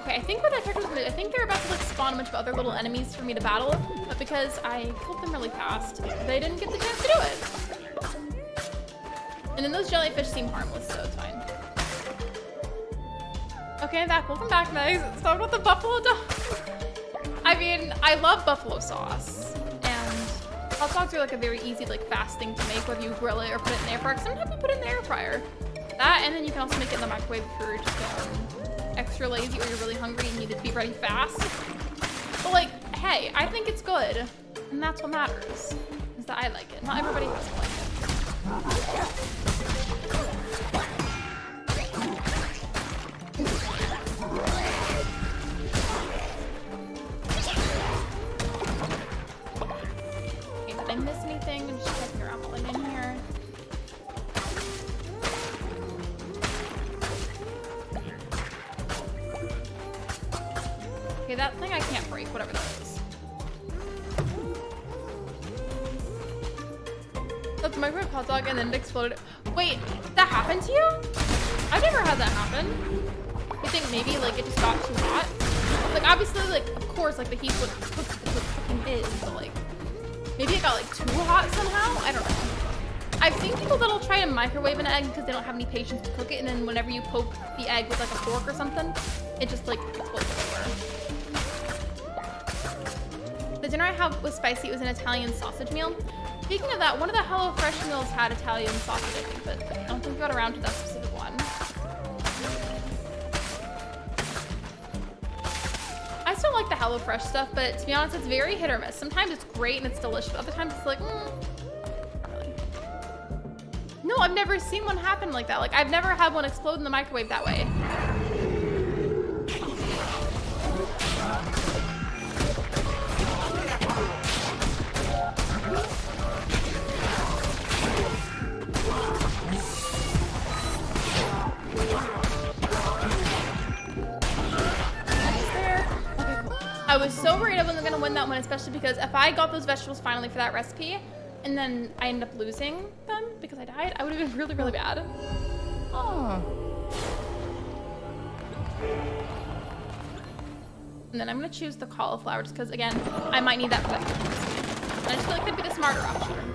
Okay, I think think what that character was gonna do, I think they're about to like spawn a bunch of other little enemies for me to battle, but because I killed them really fast, they didn't get the chance to do it. And then those jellyfish seem harmless, so it's fine. Okay, I'm back. Welcome back, Megs. Start with the buffalo dog. I mean, I love buffalo sauce, and hot dogs are like a very easy, like fast thing to make, whether you grill it or put it in the air fryer. Sometimes you put it in the air fryer. That, and then you can also make it in the microwave if you're just extra lazy or you're really hungry and need it to be ready fast. But like, hey, I think it's good, and that's what matters, is that I like it. Not everybody has to like it. Okay, did I miss anything? I'm just checking around while I'm in here. Okay, that thing I can't break, whatever that is. That's a microwave hot dog and then it exploded. Wait, that happened to you? I've never had that happen. You think maybe like it just got too hot? Like obviously, like of course, like the heat's what cooking is, but like maybe it got like too hot somehow. I don't know. I've seen people that'll try to microwave an egg because they don't have any patience to cook it, and then whenever you poke the egg with like a fork or something, it just like explodes everywhere. The dinner I had was spicy. It was an Italian sausage meal. Speaking of that, one of the HelloFresh meals had Italian sausage, I think, but I don't think we got around to that specific one. I still like the HelloFresh stuff, but to be honest, it's very hit or miss. Sometimes it's great and it's delicious, but other times it's like, not really. No, I've never seen one happen like that. Like, I've never had one explode in the microwave that way. I was so worried I wasn't gonna win that one, especially because if I got those vegetables finally for that recipe, and then I ended up losing them because I died, I would have been really, really bad. Oh. And then I'm gonna choose the cauliflower just because, again, I might need that for that recipe. And I just feel like that'd be the smarter option.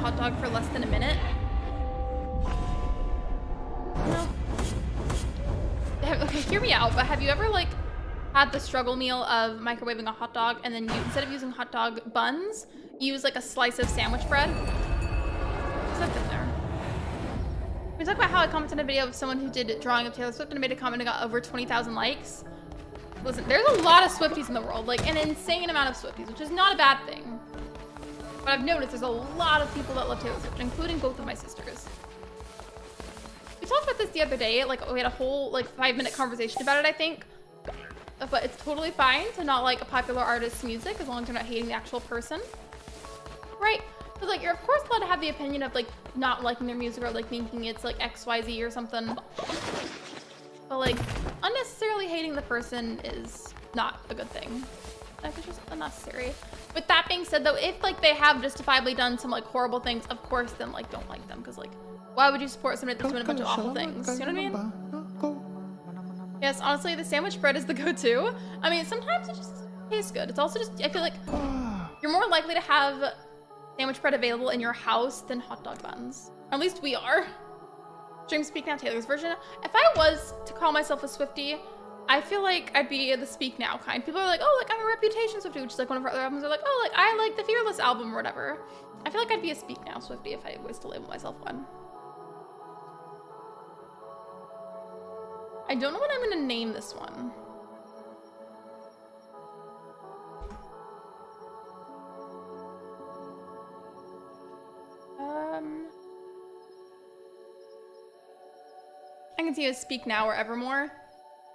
Hot dog for less than a minute. No. Okay, hear me out, but have you ever like had the struggle meal of microwaving a hot dog and then you, instead of using hot dog buns, you use like a slice of sandwich bread? What's that been there? We talk about how I commented on a video of someone who did drawing of Taylor Swift and made a comment and got over 20,000 likes. Listen, there's a lot of Swifties in the world, like an insane amount of Swifties, which is not a bad thing. But I've noticed there's a lot of people that love Taylor Swift, including both of my sisters. We talked about this the other day, like we had a whole like 5-minute conversation about it, I think. But it's totally fine to not like a popular artist's music as long as you're not hating the actual person. Right? Because like you're of course allowed to have the opinion of like not liking their music or like thinking it's like XYZ or something. But like unnecessarily hating the person is not a good thing. Like it's just unnecessary. With that being said though, if like they have justifiably done some like horrible things, of course then like don't like them, because like why would you support somebody that's doing a bunch of awful things? You know what I mean? Yes, honestly the sandwich bread is the go-to. I mean sometimes it just tastes good. It's also just, I feel like you're more likely to have sandwich bread available in your house than hot dog buns. Or at least we are. Stream Speak Now Taylor's version. If I was to call myself a Swiftie, I feel like I'd be the Speak Now kind. People are like, oh, like I'm a Reputation Swiftie, which is like one of our other albums. They're like, oh, like I like the Fearless album or whatever. I feel like I'd be a Speak Now Swiftie if I was to label myself one. I don't know what I'm gonna name this one. I can see as Speak Now or Evermore.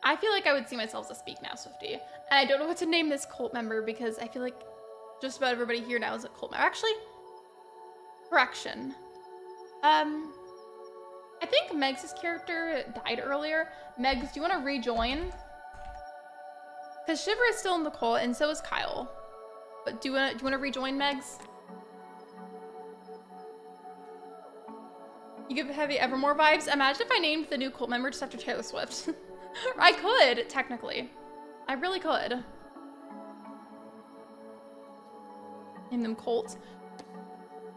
I feel like I would see myself as a Speak Now Swiftie. And I don't know what to name this cult member because I feel like just about everybody here now is a cult member. Actually, correction. I think Megs' character died earlier. Megs, do you want to rejoin? Because Shiver is still in the cult and so is Kyle. But do you want to rejoin, Megs? You give Heavy Evermore vibes. Imagine if I named the new cult member just after Taylor Swift. I could, technically. I really could. Name them Colt.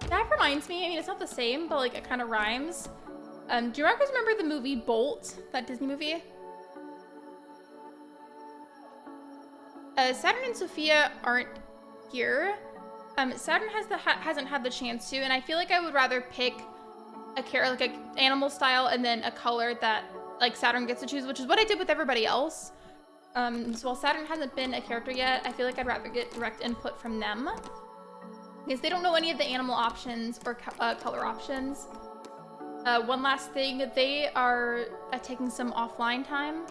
That reminds me, I mean, it's not the same, but like it kind of rhymes. Do you guys remember the movie Bolt, that Disney movie? Saturn and Sophia aren't here. Saturn hasn't had the chance to, and I feel like I would rather pick a character, like an animal style, and then a color that like Saturn gets to choose, which is what I did with everybody else. So while Saturn hasn't been a character yet, I feel like I'd rather get direct input from them because they don't know any of the animal options or color options. One last thing, they are taking some offline time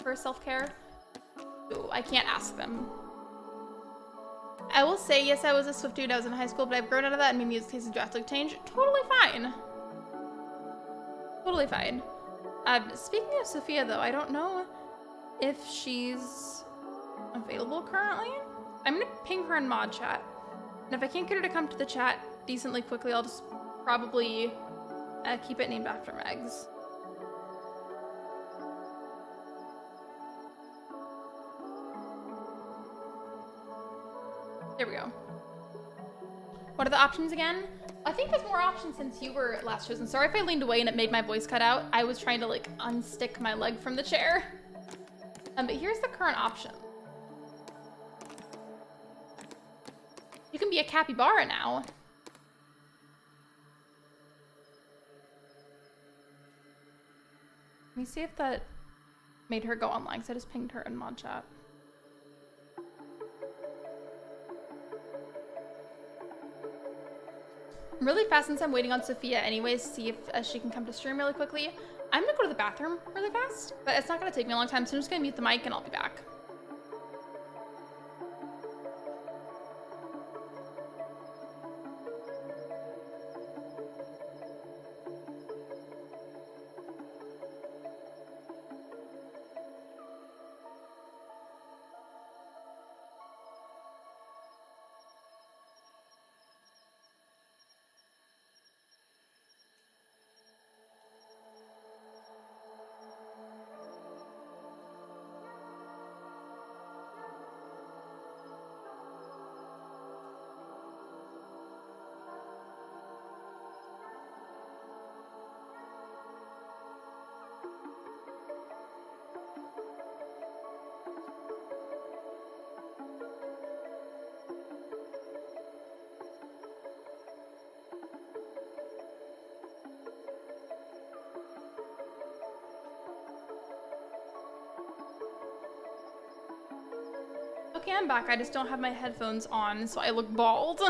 for self-care, so I can't ask them. I will say, yes, I was a Swiftie when I was in high school, but I've grown out of that and my music taste has drastically changed. Totally fine. Totally fine. Speaking of Sophia, though, I don't know if she's available currently. I'm gonna ping her in mod chat. And if I can't get her to come to the chat decently quickly, I'll just probably keep it named after Megs. There we go. What are the options again? I think there's more options since you were last chosen. Sorry if I leaned away and it made my voice cut out. I was trying to like unstick my leg from the chair. But here's the current option. You can be a capybara now. Let me see if that made her go online, because I just pinged her in mod chat. Really fast, since I'm waiting on Sophia anyways, see if she can come to stream really quickly. I'm gonna go to the bathroom really fast, but it's not gonna take me a long time, so I'm just gonna mute the mic and I'll be back. Okay, I'm back. I just don't have my headphones on, so I look bald.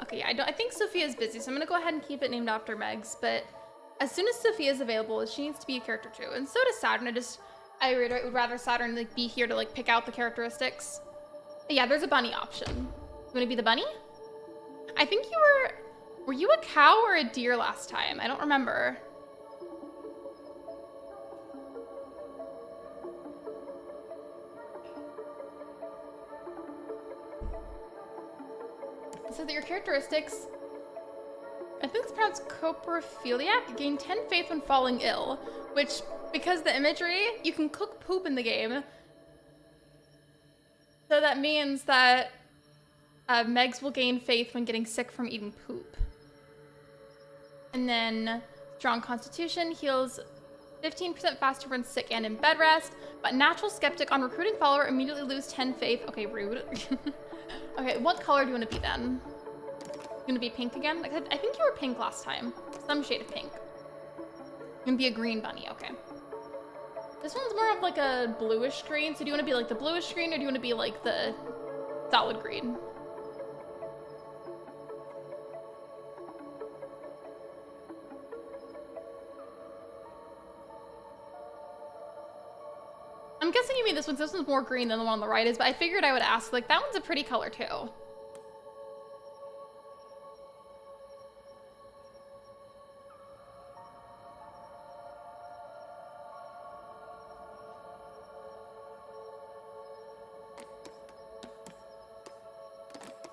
Okay, yeah, I think Sophia's busy, so I'm gonna go ahead and keep it named after Megs, but as soon as Sophia's available, she needs to be a character too. And so does Saturn. I reiterate, would rather Saturn like be here to like pick out the characteristics. But yeah, there's a bunny option. You wanna be the bunny? I think were you a cow or a deer last time? I don't remember. So that your characteristics, I think it's pronounced coprophiliac, gain 10 faith when falling ill, which, because the imagery, you can cook poop in the game. So that means that Megs will gain faith when getting sick from eating poop. And then strong constitution, heals 15% faster when sick and in bed rest, but natural skeptic on recruiting follower immediately lose 10 faith. Okay, rude. Okay, what color do you want to be then? You want to be pink again? Like, I think you were pink last time. Some shade of pink. You want to be a green bunny, okay. This one's more of like a bluish green, so do you want to be like the bluish green or do you want to be like the solid green? I'm guessing you mean this one, so this one's more green than the one on the right is, but I figured I would ask, like, that one's a pretty color too.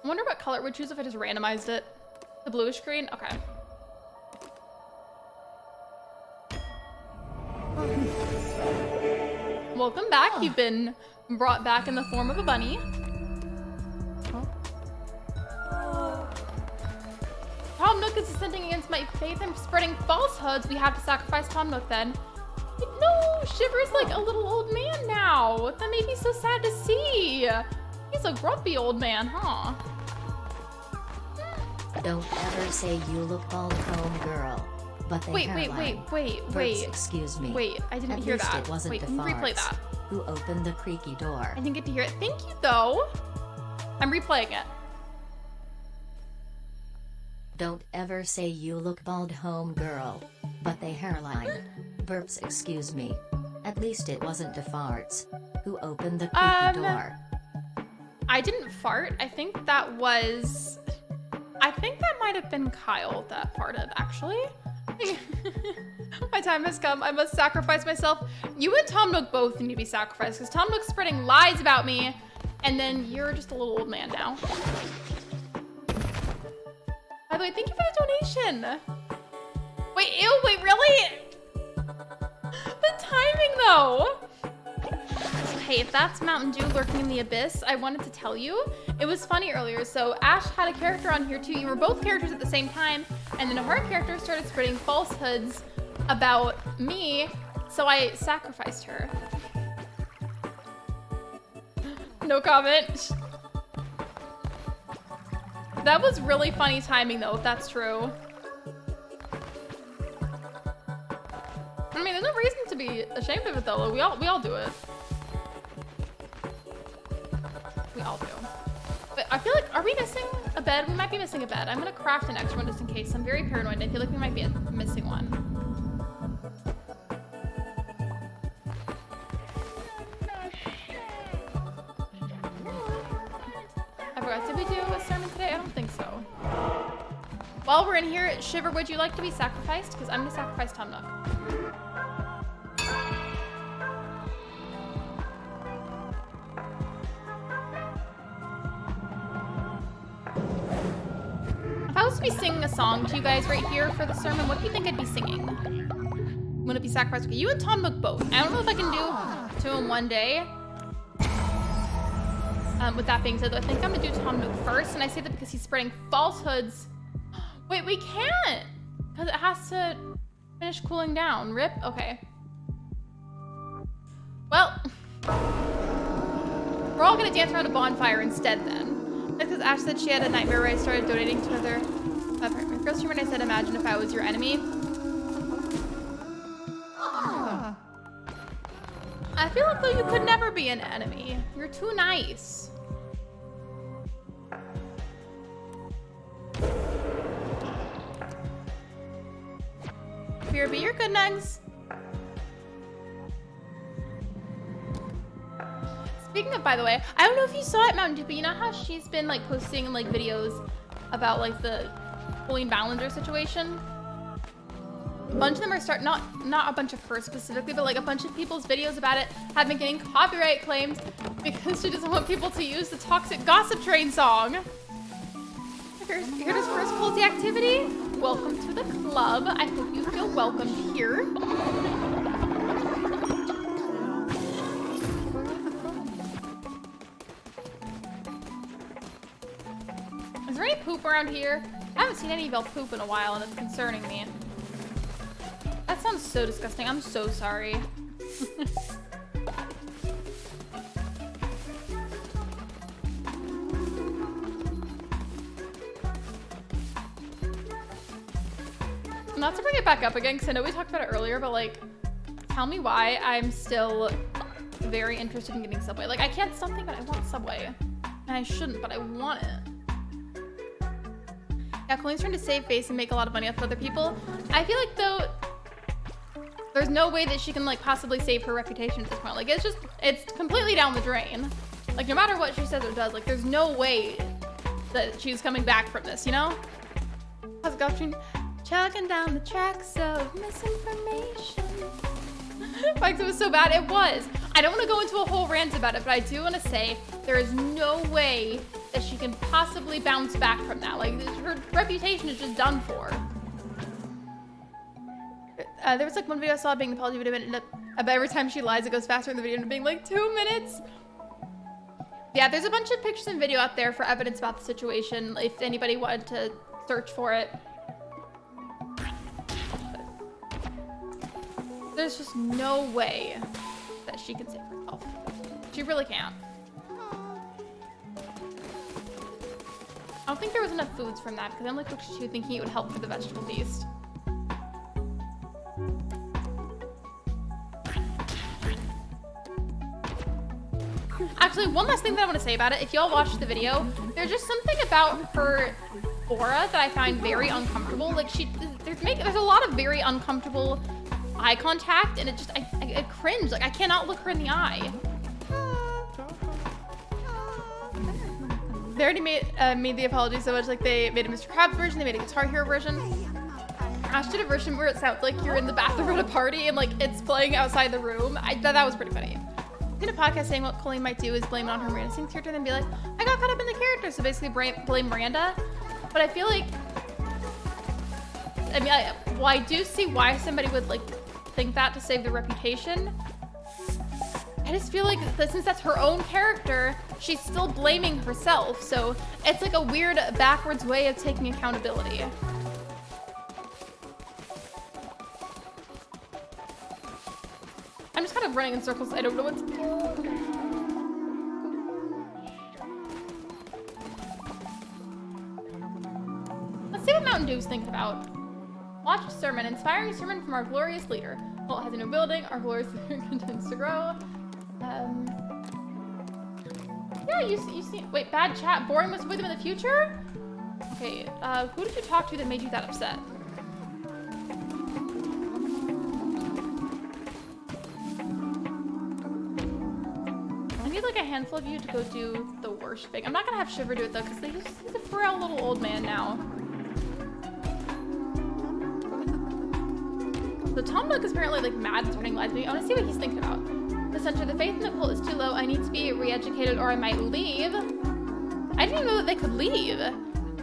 I wonder what color it would choose if I just randomized it. The bluish green? Okay. Welcome back. You've been brought back in the form of a bunny. Tom Nook is ascending against my faith and spreading falsehoods. We have to sacrifice Tom Nook then. No, Shiver's like a little old man now. That made me so sad to see. He's a grumpy old man, huh? Don't ever say you look bald, home girl. But they Wait. Excuse me. Wait, I didn't At hear least that. It wasn't Wait, the replay farts. that. Who opened the creaky door? I didn't get to hear it. Thank you, though. I'm replaying it. Don't ever say you look bald, home girl. But they hairline. Burps, excuse me. At least it wasn't the farts. Who opened the creaky door? I didn't fart. I think that might have been Kyle that farted, actually. My time has come. I must sacrifice myself. You and Tom Nook both need to be sacrificed because Tom Nook's spreading lies about me, and then you're just a little old man now. By the way, thank you for the donation. Wait, ew, wait, really? The timing, though. Hey, if that's Mountain Dew lurking in the abyss, I wanted to tell you. It was funny earlier. So Ash had a character on here too. You were both characters at the same time. And then her character started spreading falsehoods about me. So I sacrificed her. No comment. That was really funny timing though, if that's true. I mean, there's no reason to be ashamed of it though. We all do it. We all do. But I feel like, are we missing a bed? We might be missing a bed. I'm gonna craft an extra one just in case. I'm very paranoid. I feel like we might be missing one. I forgot, did we do a sermon today? I don't think so. While we're in here, Shiver, would you like to be sacrificed? Because I'm gonna sacrifice Tom Nook. If I was to be singing a song to you guys right here for the sermon, what do you think I'd be singing? Would it be sacrifice? Okay, you and Tom Nook both. I don't know if I can do two in one day. With that being said, though, I think I'm gonna do Tom Nook first, and I say that because he's spreading falsehoods. Wait, we can't! Because it has to finish cooling down. Rip? Okay. Well, we're all gonna dance around a bonfire instead then. That's because Ash said she had a nightmare where I started donating to her apartment. Girl streamer, and I said, imagine if I was your enemy. I feel like though you could never be an enemy. You're too nice. Fear be your good nugs. Speaking of, by the way, I don't know if you saw it, Mountain Dew, but you know how she's been like posting like videos about like the Colleen Ballinger situation? A bunch of them are not a bunch of her specifically, but like a bunch of people's videos about it have been getting copyright claimed because she doesn't want people to use the Toxic Gossip Train song. Here to first pulls the activity. Welcome to the club. I hope you feel welcome here. Is there any poop around here? I haven't seen any of y'all poop in a while and it's concerning me. That sounds so disgusting. I'm so sorry. Not to bring it back up again, because I know we talked about it earlier, but like, tell me why I'm still very interested in getting Subway. Like, I can't stop thinking, but I want Subway. And I shouldn't, but I want it. Yeah, Colleen's trying to save face and make a lot of money off of other people. I feel like, though, there's no way that she can, like, possibly save her reputation at this point. Like, it's completely down the drain. Like, no matter what she says or does, like, there's no way that she's coming back from this, you know? How's it going? Chugging down the tracks of misinformation. Like, it was so bad. It was. I don't want to go into a whole rant about it, but I do want to say there is no way that she can possibly bounce back from that. Like, her reputation is just done for. There was like one video I saw being the apology video, and ended up, every time she lies, it goes faster in the video, and being like 2 minutes. Yeah, there's a bunch of pictures and video out there for evidence about the situation, if anybody wanted to search for it. There's just no way that she can save herself. She really can't. I don't think there was enough foods from that, because I only cooked 2 thinking it would help for the vegetable feast. Actually, one last thing that I want to say about it, if y'all watched the video, there's just something about her aura that I find very uncomfortable. Like, there's a lot of very uncomfortable eye contact, and it just, I cringe. Like, I cannot look her in the eye. They already made the apology so much. Like, they made a Mr. Krabs version, they made a Guitar Hero version. Ash did a version where it sounds like you're in the bathroom at a party and like it's playing outside the room. That was pretty funny. In a podcast saying what Colleen might do is blame it on her Miranda Sings character and then be like, I got caught up in the character, so basically blame Miranda. But I feel like, I do see why somebody would like think that to save their reputation. I just feel like that since that's her own character, she's still blaming herself. So it's like a weird backwards way of taking accountability. I'm just kind of running in circles. I don't know what to do. Let's see what Mountain Dew's thinking about. Watch a sermon, inspiring sermon from our glorious leader. Well, it has a new building. Our glorious leader continues to grow. Yeah, you see. Wait, bad chat. Boring was with him in the future. Okay. Who did you talk to that made you that upset? Like a handful of you to go do the worshiping. I'm not gonna have Shiver do it though, because he's a frail little old man now. So Tom Nook is apparently like mad and turning lies to me. I want to see what he's thinking about. The center of the faith in the cult is too low. I need to be re-educated or I might leave. I didn't even know that they could leave.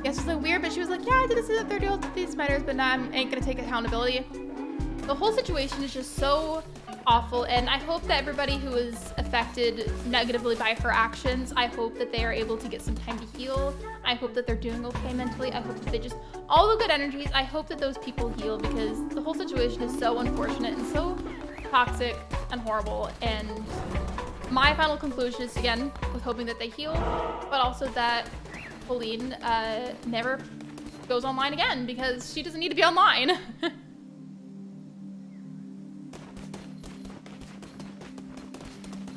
Yes, it's like weird, but she was like, yeah, I did this in the 30-year-old with these spiders, but now I ain't gonna take accountability. The whole situation is just so awful, and I hope that everybody who is affected negatively by her actions, I hope that they are able to get some time to heal. I hope that they're doing okay mentally. I hope that they just, all the good energies, I hope that those people heal, because the whole situation is so unfortunate and so toxic and horrible. And my final conclusion is, again, with hoping that they heal, but also that Colleen never goes online again, because she doesn't need to be online.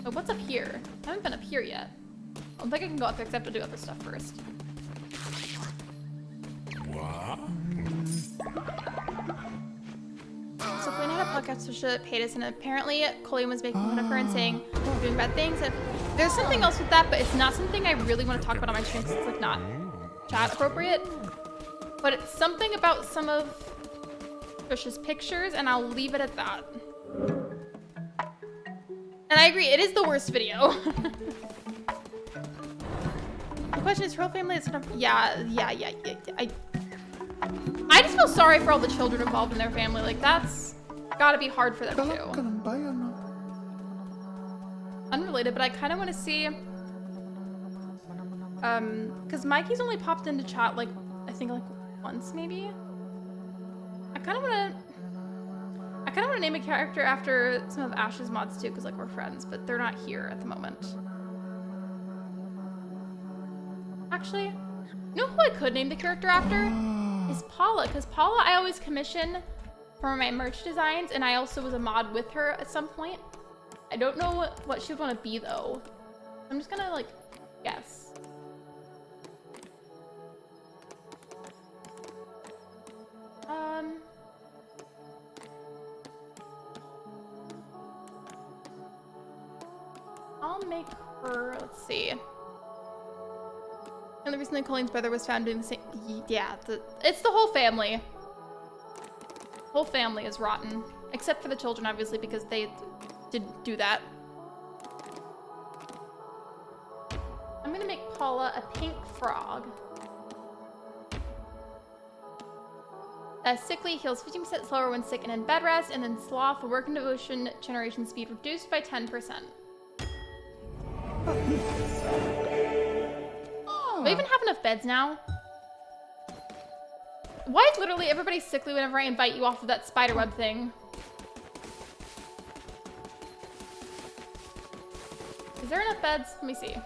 So what's up here? I haven't been up here yet. I don't think I can go up there except to do other stuff first. What? So Colleen had a podcast which paid us, and apparently Colleen was making fun of her and saying we're doing bad things. And there's something else with that, but it's not something I really want to talk about on my stream because it's like not chat appropriate. But it's something about some of Trish's pictures, and I'll leave it at that. And I agree, it is the worst video. The question is, her family is yeah. I just feel sorry for all the children involved in their family. Like, that's gotta be hard for them too. Unrelated, but I kind of want to see, because Mikey's only popped into chat like, I think like once maybe. I kind of want to name a character after some of Ash's mods too, because like we're friends, but they're not here at the moment. Actually, you know who I could name the character after? Is Paula, because Paula I always commission for my merch designs, and I also was a mod with her at some point. I don't know what she would want to be though. I'm just gonna like guess. I'll make her, let's see. And the reason that Colleen's brother was found doing the same, yeah, it's the whole family. The whole family is rotten. Except for the children, obviously, because they did do that. I'm gonna make Paula a pink frog. Sickly heals 15% slower when sick and in bed rest, and then sloth, work and devotion generation speed reduced by 10%. Do I even have enough beds now? Why is literally everybody sickly whenever I invite you off of that spiderweb thing? Is there enough beds? Let me see.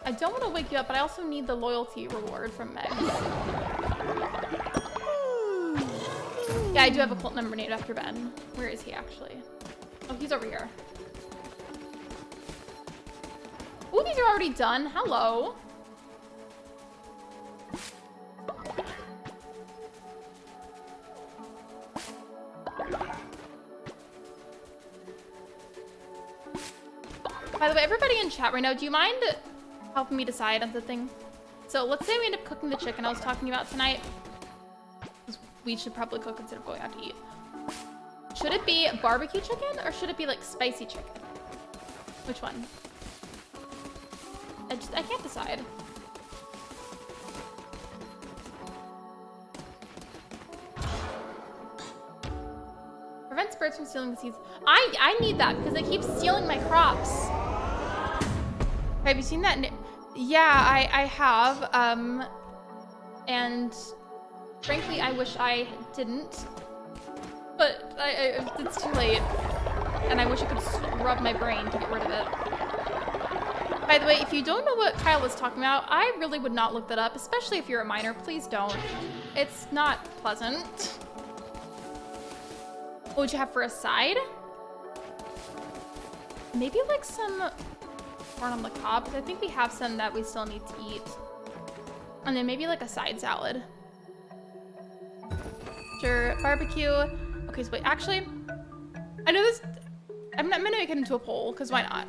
I don't want to wake you up, but I also need the loyalty reward from Meg. Yeah, I do have a cult member named after Ben. Where is he actually? Oh, he's over here. Ooh, these are already done. Hello. By the way, everybody in chat right now, do you mind helping me decide on the thing? So let's say we end up cooking the chicken I was talking about tonight. We should probably cook instead of going out to eat. Should it be barbecue chicken or should it be like spicy chicken? Which one? I can't decide. Prevents birds from stealing the seeds. I need that because they keep stealing my crops. Have you seen that? Yeah, I have. And frankly, I wish I didn't. But it's too late. And I wish I could rub my brain to get rid of it. By the way, if you don't know what Kyle is talking about, I really would not look that up, especially if you're a minor. Please don't. It's not pleasant. What would you have for a side? Maybe like some corn on the cob, because I think we have some that we still need to eat. And then maybe like a side salad. Sure, barbecue. Okay, so wait, actually, I know this, I'm gonna make it into a poll, because why not?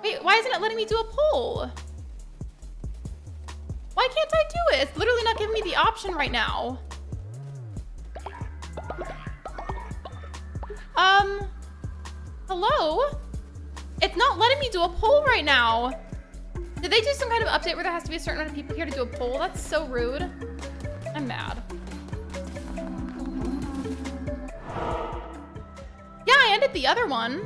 Wait, why isn't it letting me do a poll? Why can't I do it? It's literally not giving me the option right now. Hello? It's not letting me do a poll right now. Did they do some kind of update where there has to be a certain amount of people here to do a poll? That's so rude. I'm mad. Yeah, I ended the other one.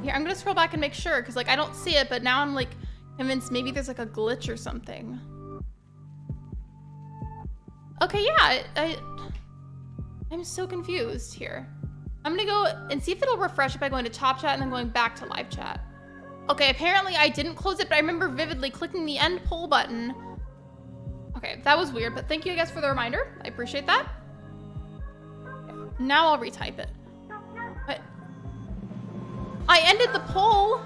Here, I'm gonna scroll back and make sure, because like I don't see it, but now I'm like convinced maybe there's like a glitch or something. Okay, yeah, I'm so confused here. I'm gonna go and see if it'll refresh it by going to top chat and then going back to live chat. Okay, apparently I didn't close it, but I remember vividly clicking the end poll button. Okay, that was weird, but thank you, I guess, for the reminder. I appreciate that. Okay, now I'll retype it. What? I ended the poll.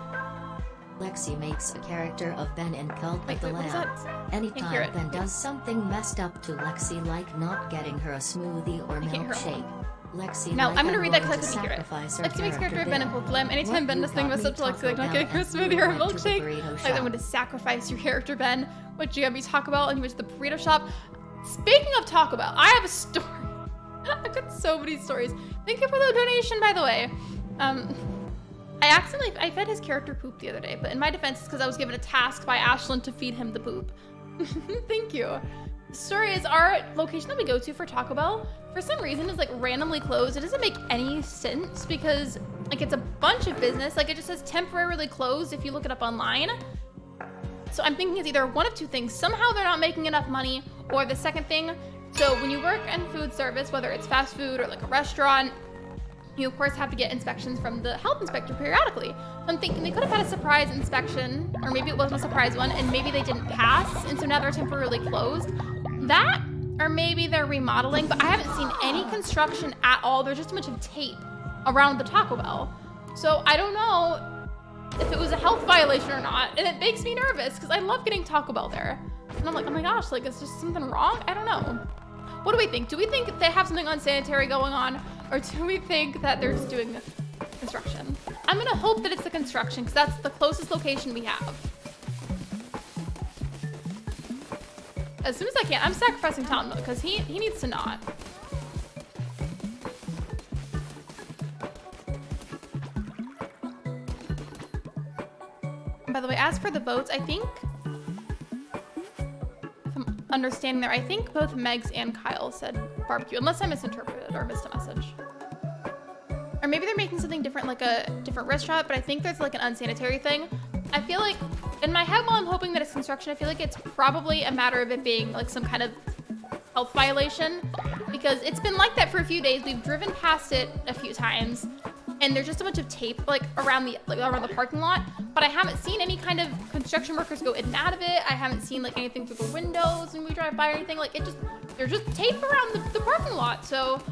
Lexi makes a character of Ben in Cult of the Lamb. Anytime Ben does something messed up to Lexi, like not getting her a smoothie or milkshake, Lexi. Now I'm gonna read that because I couldn't hear it. Lexi makes character of Ben in Cult of the Lamb. Anytime Ben does something messed up to Lexi, like not getting her a smoothie or a milkshake, like I'm gonna sacrifice your character, Ben. What you got me Taco Bell and you went to the burrito shop. Speaking of Taco Bell, I have a story. I've got so many stories. Thank you for the donation, by the way. I fed his character poop the other day, but in my defense, it's because I was given a task by Ashlyn to feed him the poop. Thank you. The story is our location that we go to for Taco Bell, for some reason, is like randomly closed. It doesn't make any sense because like it's a bunch of business. Like it just says temporarily closed if you look it up online. So I'm thinking it's either one of two things. Somehow they're not making enough money, or the second thing. So when you work in food service, whether it's fast food or like a restaurant, you of course have to get inspections from the health inspector periodically. So I'm thinking they could have had a surprise inspection, or maybe it wasn't a surprise one, and maybe they didn't pass, and so now they're temporarily closed. That, or maybe they're remodeling, but I haven't seen any construction at all. There's just a bunch of tape around the Taco Bell. So I don't know if it was a health violation or not, and it makes me nervous because I love getting Taco Bell there. And I'm like, oh my gosh, like is there something wrong? I don't know. What do we think? Do we think they have something unsanitary going on, or do we think that they're just doing construction? I'm gonna hope that it's the construction because that's the closest location we have. As soon as I can, I'm sacrificing Tom though because he needs to not. By the way, as for the votes, I think, if I'm understanding there, I think both Megs and Kyle said barbecue, unless I misinterpreted or missed a message. Or maybe they're making something different, like a different restaurant, but I think there's like an unsanitary thing. I feel like, in my head while I'm hoping that it's construction, I feel like it's probably a matter of it being like some kind of health violation, because it's been like that for a few days. We've driven past it a few times, and there's just a bunch of tape like around the parking lot, but I haven't seen any kind of construction workers go in and out of it. I haven't seen like anything through the windows when we drive by or anything. Like there's just tape around the parking lot. So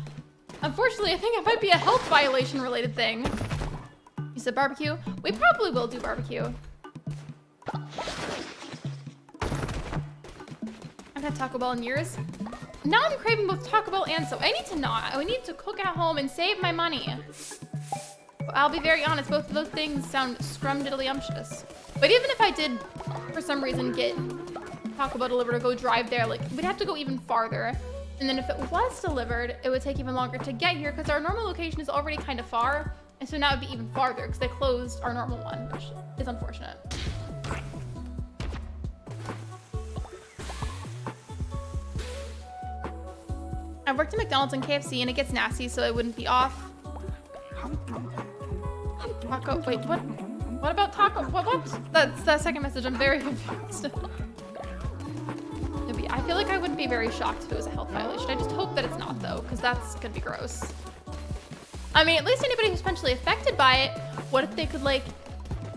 unfortunately, I think it might be a health violation related thing. You said barbecue? We probably will do barbecue. I've had Taco Bell in years. Now I'm craving both Taco Bell and so I need to not. I need to cook at home and save my money. I'll be very honest, both of those things sound scrumdiddlyumptious. But even if I did, for some reason, get Taco Bell delivered or go drive there, like, we'd have to go even farther. And then if it was delivered, it would take even longer to get here because our normal location is already kind of far. And so now it'd be even farther because they closed our normal one, which is unfortunate. I've worked at McDonald's and KFC and it gets nasty, so it wouldn't be off. Taco, wait, what? What about taco? What? That's the second message. I'm very confused. I feel like I wouldn't be very shocked if it was a health violation. I just hope that it's not though, because that's gonna be gross. I mean, at least anybody who's potentially affected by it, what if they could like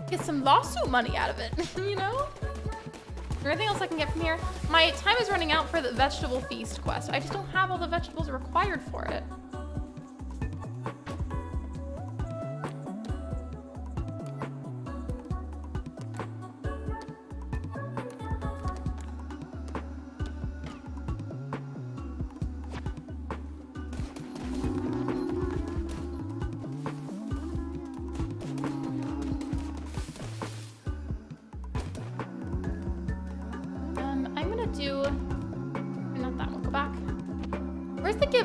get some lawsuit money out of it, you know? Is there anything else I can get from here? My time is running out for the vegetable feast quest. I just don't have all the vegetables required for it.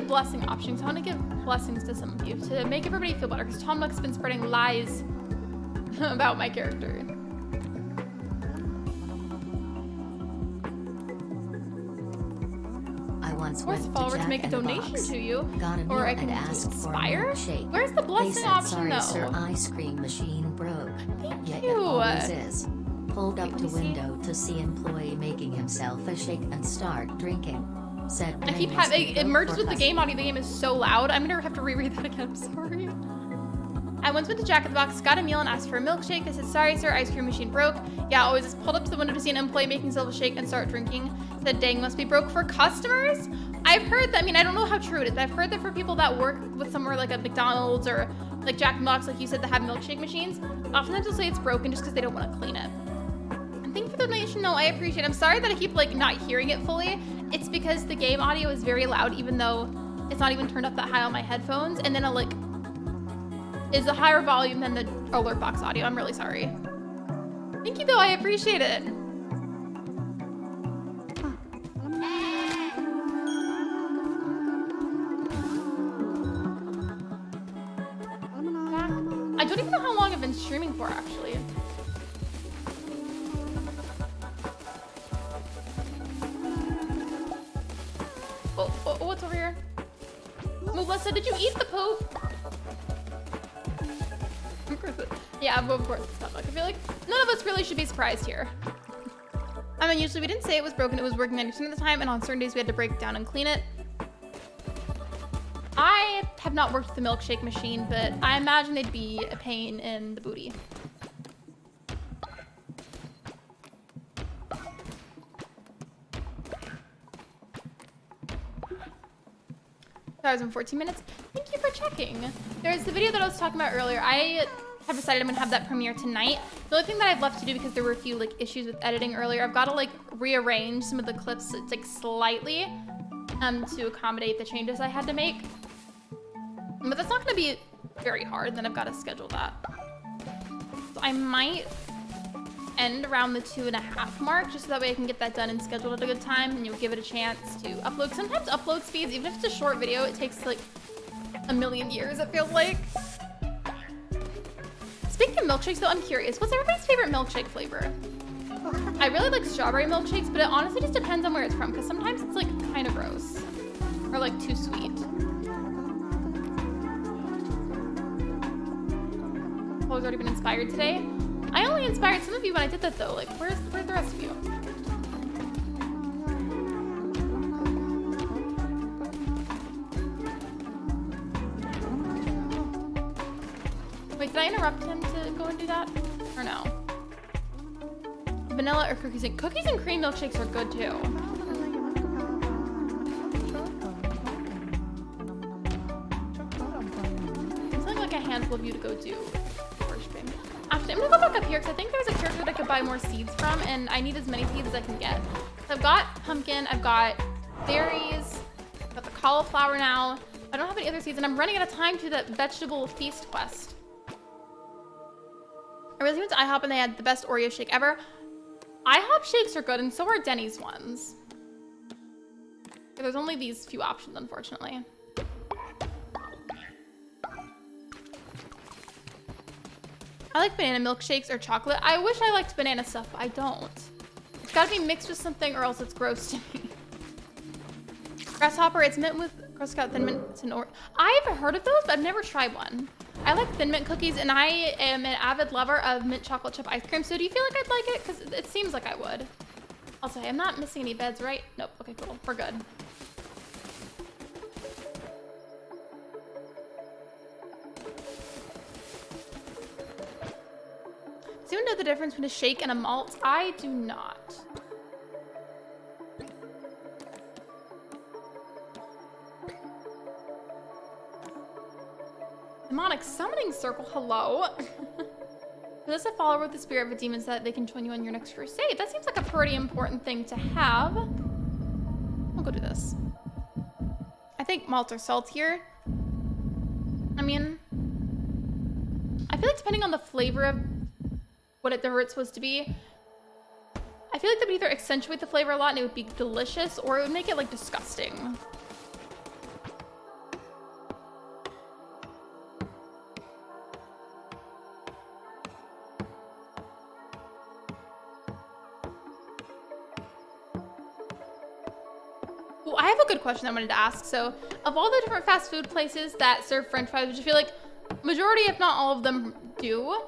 Blessing options. I want to give blessings to some of you to make everybody feel better because Tom Luck's been spreading lies about my character. I once force a follower to make a donation to you, or I can ask inspire. Where's the blessing option though? Sir, ice cream machine broke. Thank Yet you. It always is. Pulled up to window to see employee making himself a shake and start drinking. Said I keep having it merges with the game audio. The game is so loud. I'm gonna have to reread that again. I'm sorry. I once went to Jack in the Box, got a meal, and asked for a milkshake. They said, "Sorry, sir, ice cream machine broke." Yeah, always just pulled up to the window to see an employee making himself a shake and start drinking. Said, "Dang, must be broke for customers." I've heard that. I mean, I don't know how true it is, but I've heard that for people that work with somewhere like a McDonald's or like Jack in the Box, like you said, that have milkshake machines, oftentimes they'll say it's broken just because they don't want to clean it. And thank you for the donation. No, I appreciate it. I'm sorry that I keep like not hearing it fully. It's because the game audio is very loud, even though it's not even turned up that high on my headphones, and then it like is a higher volume than the alert box audio. I'm really sorry. Thank you though, I appreciate it. I don't even know how long I've been streaming for actually. What's over here? Melissa, did you eat the poop? Yeah, of course it's not. I feel like none of us really should be surprised here. I mean, usually we didn't say it was broken. It was working 90% of the time, and on certain days we had to break it down and clean it. I have not worked with the milkshake machine, but I imagine they'd be a pain in the booty. 14 minutes. Thank you for checking. There's the video that I was talking about earlier. I have decided I'm gonna have that premiere tonight. The only thing that I've left to do, because there were a few like issues with editing earlier, I've got to like rearrange some of the clips like slightly to accommodate the changes I had to make. But that's not gonna be very hard. Then I've got to schedule that. So I might end around the 2.5 mark, just so that way I can get that done and scheduled at a good time, and you'll give it a chance to upload. Sometimes upload speeds, even if it's a short video, it takes like a million years, it feels like. Speaking of milkshakes though, I'm curious. What's everybody's favorite milkshake flavor? I really like strawberry milkshakes, but it honestly just depends on where it's from, because sometimes it's like kind of gross. Or like too sweet. I've already been inspired today. I only inspired some of you when I did that though. Like, where's the rest of you? Wait, did I interrupt him to go and do that? Or no? Vanilla or cookies and cream milkshakes are good too. It's only like a handful of you to go do. Actually, I'm gonna go back up here because I think there's a character that I could buy more seeds from, and I need as many seeds as I can get. So I've got pumpkin, I've got berries, I've got the cauliflower now. I don't have any other seeds, and I'm running out of time to the vegetable feast quest. I really went to IHOP and they had the best Oreo shake ever. IHOP shakes are good, and so are Denny's ones. There's only these few options, unfortunately. I like banana milkshakes or chocolate. I wish I liked banana stuff, but I don't. It's gotta be mixed with something or else it's gross to me. Grasshopper, it's mint with Girl Scout Thin Mint. I've heard of those, but I've never tried one. I like Thin Mint cookies, and I am an avid lover of mint chocolate chip ice cream, so do you feel like I'd like it? Because it seems like I would. I'll say, I'm not missing any beds, right? Nope, okay, cool, we're good. Does anyone know the difference between a shake and a malt? I do not. Demonic summoning circle, hello. Is this a follower with the spirit of a demon so that they can join you on your next crusade? That seems like a pretty important thing to have. I'll go do this. I think malt or salt here. I mean, I feel like depending on the flavor of whatever it's supposed to be, I feel like that would either accentuate the flavor a lot and it would be delicious, or it would make it like disgusting. Well, I have a good question I wanted to ask. So, of all the different fast food places that serve French fries, which I feel like majority, if not all of them, do,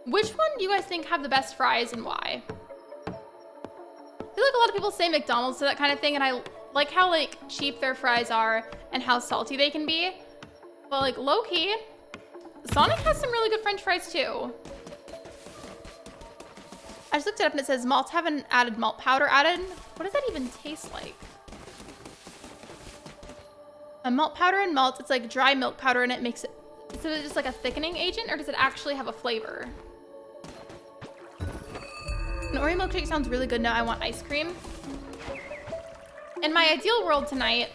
which one do you guys think have the best fries and why? I feel like a lot of people say McDonald's to that kind of thing, and I like how like cheap their fries are and how salty they can be. But like low-key, Sonic has some really good French fries too. I just looked it up and it says malts haven't added malt powder added. What does that even taste like? A malt powder and malt, it's like dry milk powder and it makes it, so it's just like a thickening agent, or does it actually have a flavor? An Oreo milkshake sounds really good. Now I want ice cream. In my ideal world tonight,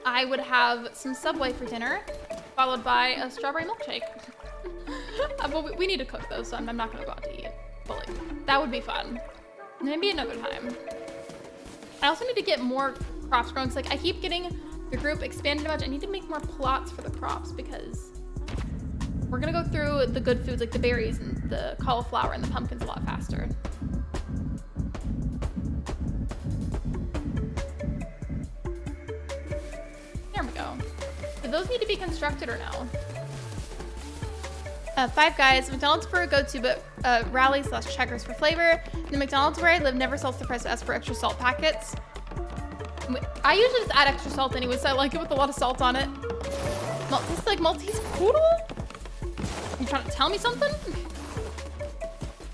I would have some Subway for dinner, followed by a strawberry milkshake. But we need to cook those, so I'm not gonna go out to eat. But like, that would be fun. Maybe another time. I also need to get more crops grown. So like I keep getting the group expanded a bunch. I need to make more plots for the crops because we're gonna go through the good foods like the berries and the cauliflower and the pumpkins a lot faster. There we go. Do those need to be constructed or no? Five Guys, McDonald's for a go-to, but Rally/Checkers for flavor. The McDonald's where I live never sells the price to ask for extra salt packets. I usually just add extra salt anyway, so I like it with a lot of salt on it. Tastes like Maltese poodle? You trying to tell me something?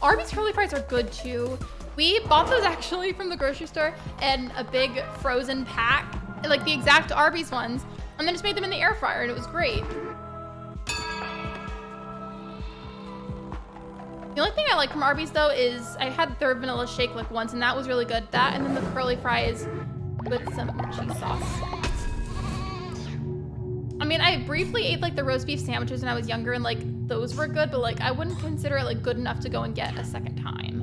Arby's curly fries are good too. We bought those actually from the grocery store in a big frozen pack, like the exact Arby's ones, and then just made them in the air fryer, and it was great. The only thing I like from Arby's though is I had their vanilla shake like once, and that was really good. That and then the curly fries with some cheese sauce. I mean, I briefly ate like the roast beef sandwiches when I was younger, and like those were good, but like I wouldn't consider it like good enough to go and get a second time.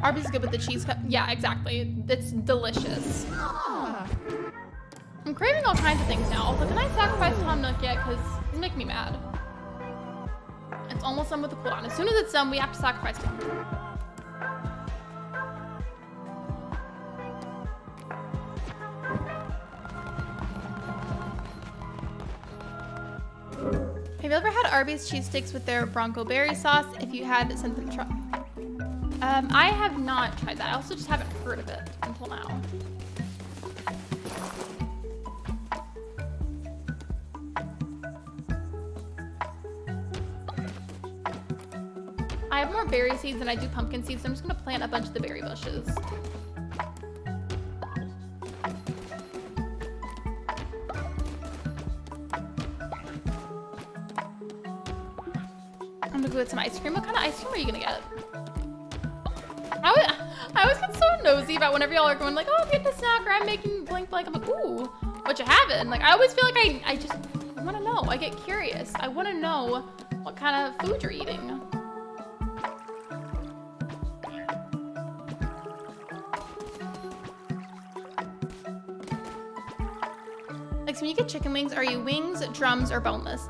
Arby's is good with the cheese cup. Yeah, exactly. It's delicious. I'm craving all kinds of things now. Also, can I sacrifice Tom Nook yet? Because he's making me mad. It's almost done with the cooldown. As soon as it's done, we have to sacrifice Tom. Have you ever had Arby's cheese sticks with their Bronco berry sauce? If you had, sent them try. I have not tried that. I also just haven't heard of it until now. I have more berry seeds than I do pumpkin seeds, so I'm just gonna plant a bunch of the berry bushes. I'm gonna go get some ice cream. What kind of ice cream are you gonna get? I always get so nosy about whenever y'all are going like, oh, I'm getting a snack or I'm making blank blank. I'm like, ooh, what you having? Like, I always feel like I just want to know. I get curious. I want to know what kind of food you're eating. Like, so when you get chicken wings, are you wings, drums, or boneless?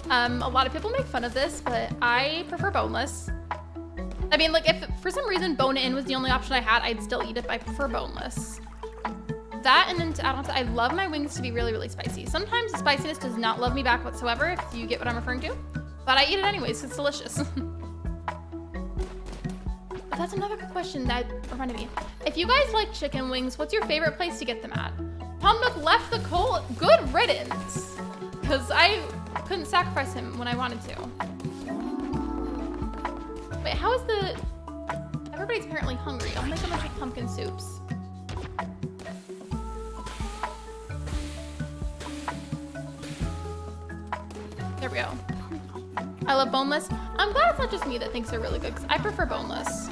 A lot of people make fun of this, but I prefer boneless. I mean, like, if for some reason bone-in was the only option I had, I'd still eat it, but I prefer boneless. That, and then to add on to, I love my wings to be really, really spicy. Sometimes the spiciness does not love me back whatsoever, if you get what I'm referring to. But I eat it anyways, it's delicious. But that's another good question that reminded me. If you guys like chicken wings, what's your favorite place to get them at? Tom Nook left the coal, good riddance. Because I couldn't sacrifice him when I wanted to. Wait, how is the... Everybody's apparently hungry. I'll make a bunch of pumpkin soups. There we go. I love boneless. I'm glad it's not just me that thinks they're really good, because I prefer boneless.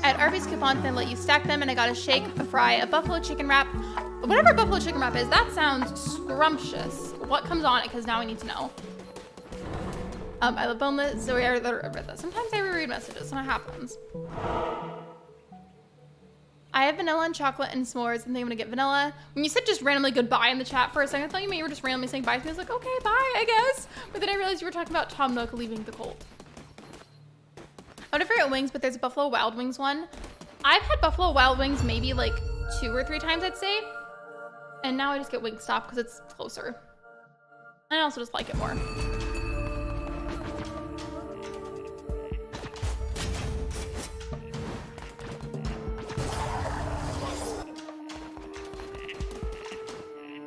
At Arby's coupons, they let you stack them, and I got a shake, a fry, a buffalo chicken wrap. Whatever buffalo chicken wrap is, that sounds scrumptious. What comes on it, because now I need to know. I love boneless, so sometimes I reread messages, and it happens. I have vanilla and chocolate and s'mores, and they want to get vanilla. When you said just randomly goodbye in the chat for a second, I thought you were just randomly saying bye to me. I was like, okay, bye, I guess. But then I realized you were talking about Tom Nook leaving the cult. I have favorite wings, but there's a Buffalo Wild Wings one. I've had Buffalo Wild Wings maybe like 2 or 3 times, I'd say. And now I just get Wingstop because it's closer. And I also just like it more.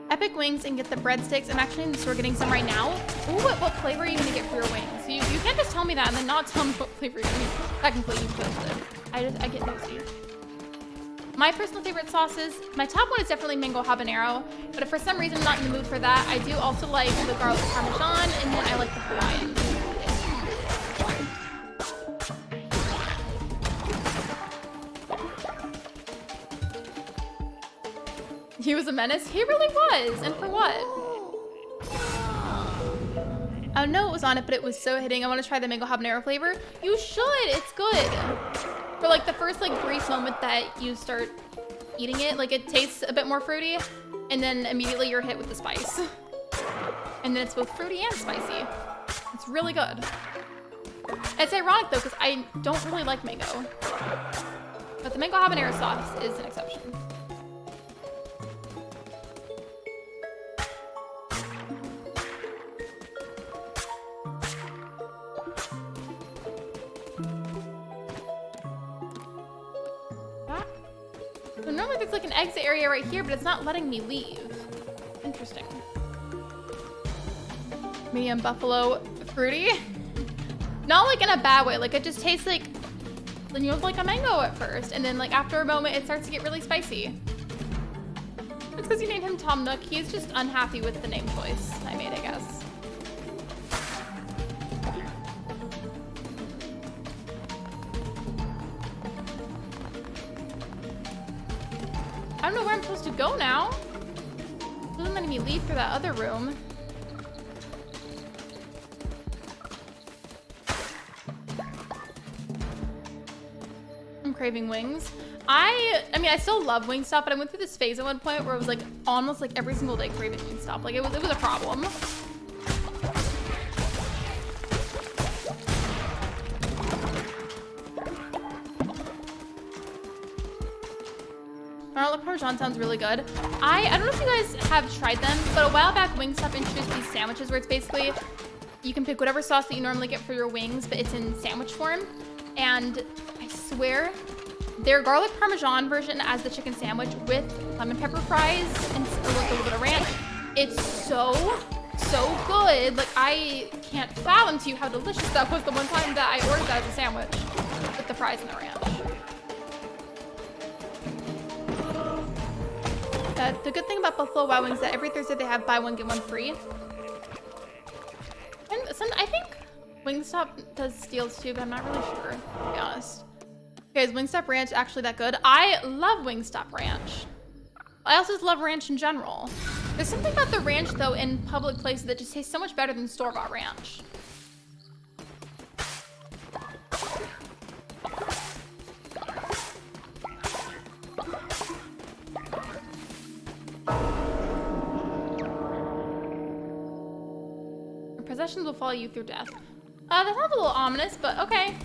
Epic wings and get the breadsticks. I'm actually in the store getting some right now. Ooh, what flavor are you gonna get for your wings? You can't just tell me that and then not tell me what flavor you're gonna get. That completely twisted. I get nosy. My personal favorite sauces, my top one is definitely mango habanero, but if for some reason I'm not in the mood for that, I do also like the garlic parmesan, and then I like the Hawaiian. He was a menace? He really was, and for what? I know it was on it, but it was so hitting. I want to try the mango habanero flavor. You should, it's good. For like the first like brief moment that you start eating it, like it tastes a bit more fruity, and then immediately you're hit with the spice. And then it's both fruity and spicy. It's really good. It's ironic though, because I don't really like mango. But the mango habanero sauce is an exception. So normally there's like an exit area right here, but it's not letting me leave. Interesting. Medium buffalo fruity. Not like in a bad way, like it just tastes like, you know, like a mango at first, and then like after a moment it starts to get really spicy. It's because you named him Tom Nook. He's just unhappy with the name choice I made, I guess. I don't know where I'm supposed to go now. It wasn't letting me leave through that other room. I'm craving wings. I mean, I still love Wingstop, but I went through this phase at one point where it was like almost like every single day craving Wingstop. Like it was a problem. Garlic Parmesan sounds really good. I don't know if you guys have tried them, but a while back Wingstop introduced these sandwiches where it's basically you can pick whatever sauce that you normally get for your wings, but it's in sandwich form. And I swear, their garlic parmesan version as the chicken sandwich with lemon pepper fries and like a little bit of ranch, it's so good. Like I can't fathom to you how delicious that was the one time that I ordered that as a sandwich with the fries and the ranch. The good thing about Buffalo Wild Wings is that every Thursday they have buy one, get one free. And I think Wingstop does steals too, but I'm not really sure, to be honest. Okay, is Wingstop Ranch actually that good? I love Wingstop Ranch. I also just love ranch in general. There's something about the ranch, though, in public places that just tastes so much better than store-bought ranch. Possessions will follow you through death. That sounds a little ominous, but okay.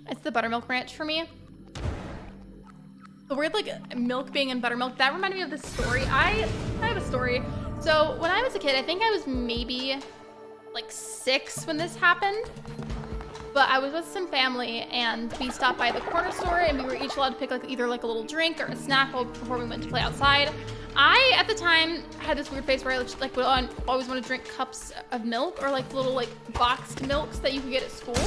It's the buttermilk ranch for me. The weird like milk being in buttermilk, that reminded me of this story. I have a story. So when I was a kid, I think I was maybe like 6 when this happened. But I was with some family and we stopped by the corner store and we were each allowed to pick like either like a little drink or a snack before we went to play outside. I, at the time, had this weird phase where I like would always want to drink cups of milk or like little like boxed milks that you could get at school.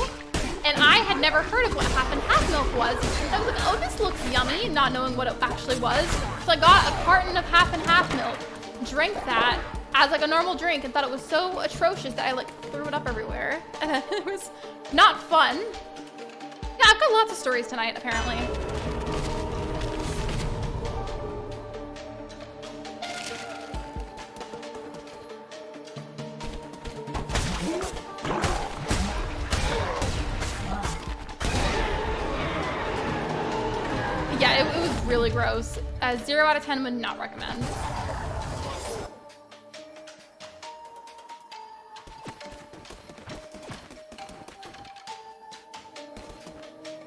And I had never heard of what half and half milk was. I was like, oh, this looks yummy, not knowing what it actually was. So I got a carton of half and half milk, drank that as like a normal drink and thought it was so atrocious that I like threw it up everywhere. And it was not fun. Yeah, I've got lots of stories tonight, apparently. Yeah, it was really gross. 0 out of 10 would not recommend.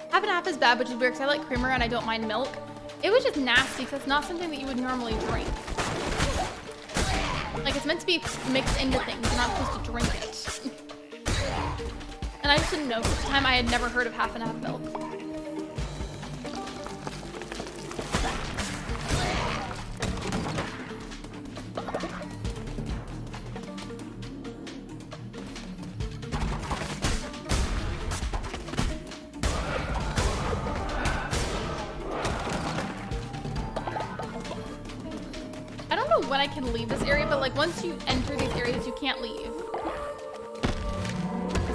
Half and half is bad, which is weird because I like creamer and I don't mind milk. It was just nasty because it's not something that you would normally drink. Like it's meant to be mixed into things. You're not supposed to drink it. And I just didn't know. At the time I had never heard of half and half milk. When I can leave this area, but like once you enter these areas, you can't leave. It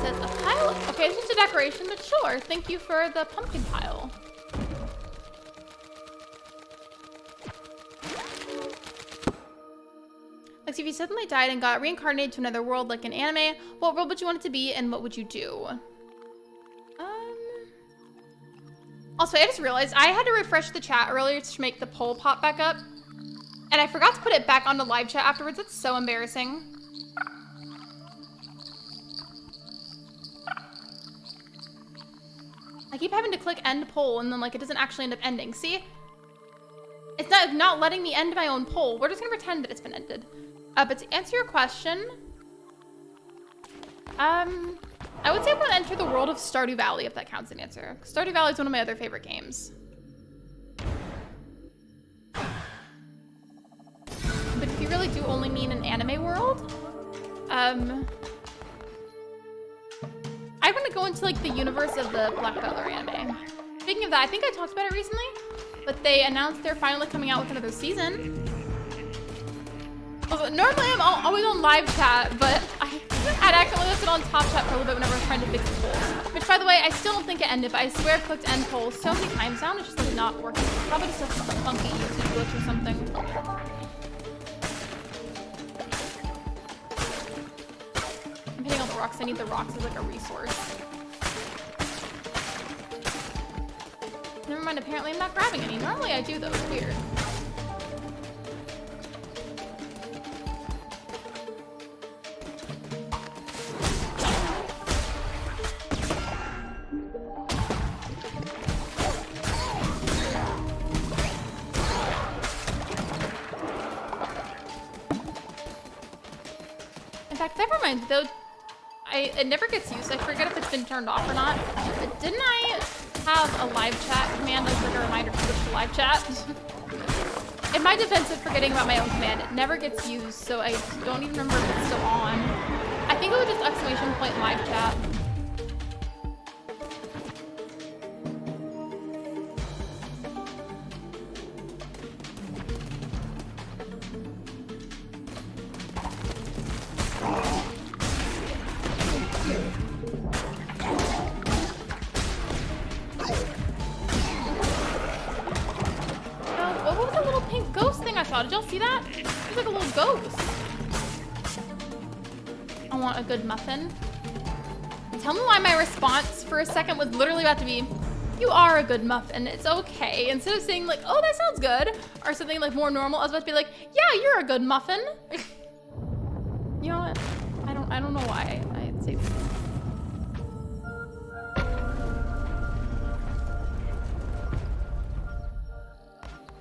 says a pile. Okay, it's just a decoration, but sure. Thank you for the pumpkin pile. Lexi, if you suddenly died and got reincarnated to another world like an anime, what world would you want it to be and what would you do? Also, I just realized I had to refresh the chat earlier to make the poll pop back up. And I forgot to put it back onto live chat afterwards. That's so embarrassing. I keep having to click end poll and then like it doesn't actually end up ending. See? It's not letting me end my own poll. We're just gonna pretend that it's been ended. But to answer your question, I would say I want to enter the world of Stardew Valley if that counts as an answer. Stardew Valley is one of my other favorite games. But if you really do only mean an anime world, I want to go into like the universe of the Black Butler anime. Speaking of that, I think I talked about it recently, but they announced they're finally coming out with another season. Normally I'm always on live chat, but I had accidentally listed on top chat for a little bit whenever I was trying to fix the poll. Which, by the way, I still don't think it ended, but I swear I clicked end poll so many times now and it's just like not working. Probably just a funky YouTube glitch or something. I'm hitting all the rocks. I need the rocks as like a resource. mind, apparently I'm not grabbing any. Normally I do though, it's weird. In fact, never mind though. It never gets used. I forget if it's been turned off or not. But didn't I have a live chat command as like a reminder to switch to live chat? In my defense of forgetting about my own command, it never gets used, so I don't even remember if it's still on. I think it was just exclamation point live chat. Did y'all see that? It's like a little ghost. I want a good muffin. Tell me why my response for a second was literally about to be, you are a good muffin, it's okay. Instead of saying like, oh, that sounds good, or something like more normal, I was about to be like, yeah, you're a good muffin. You know what? I don't know why I'd say that.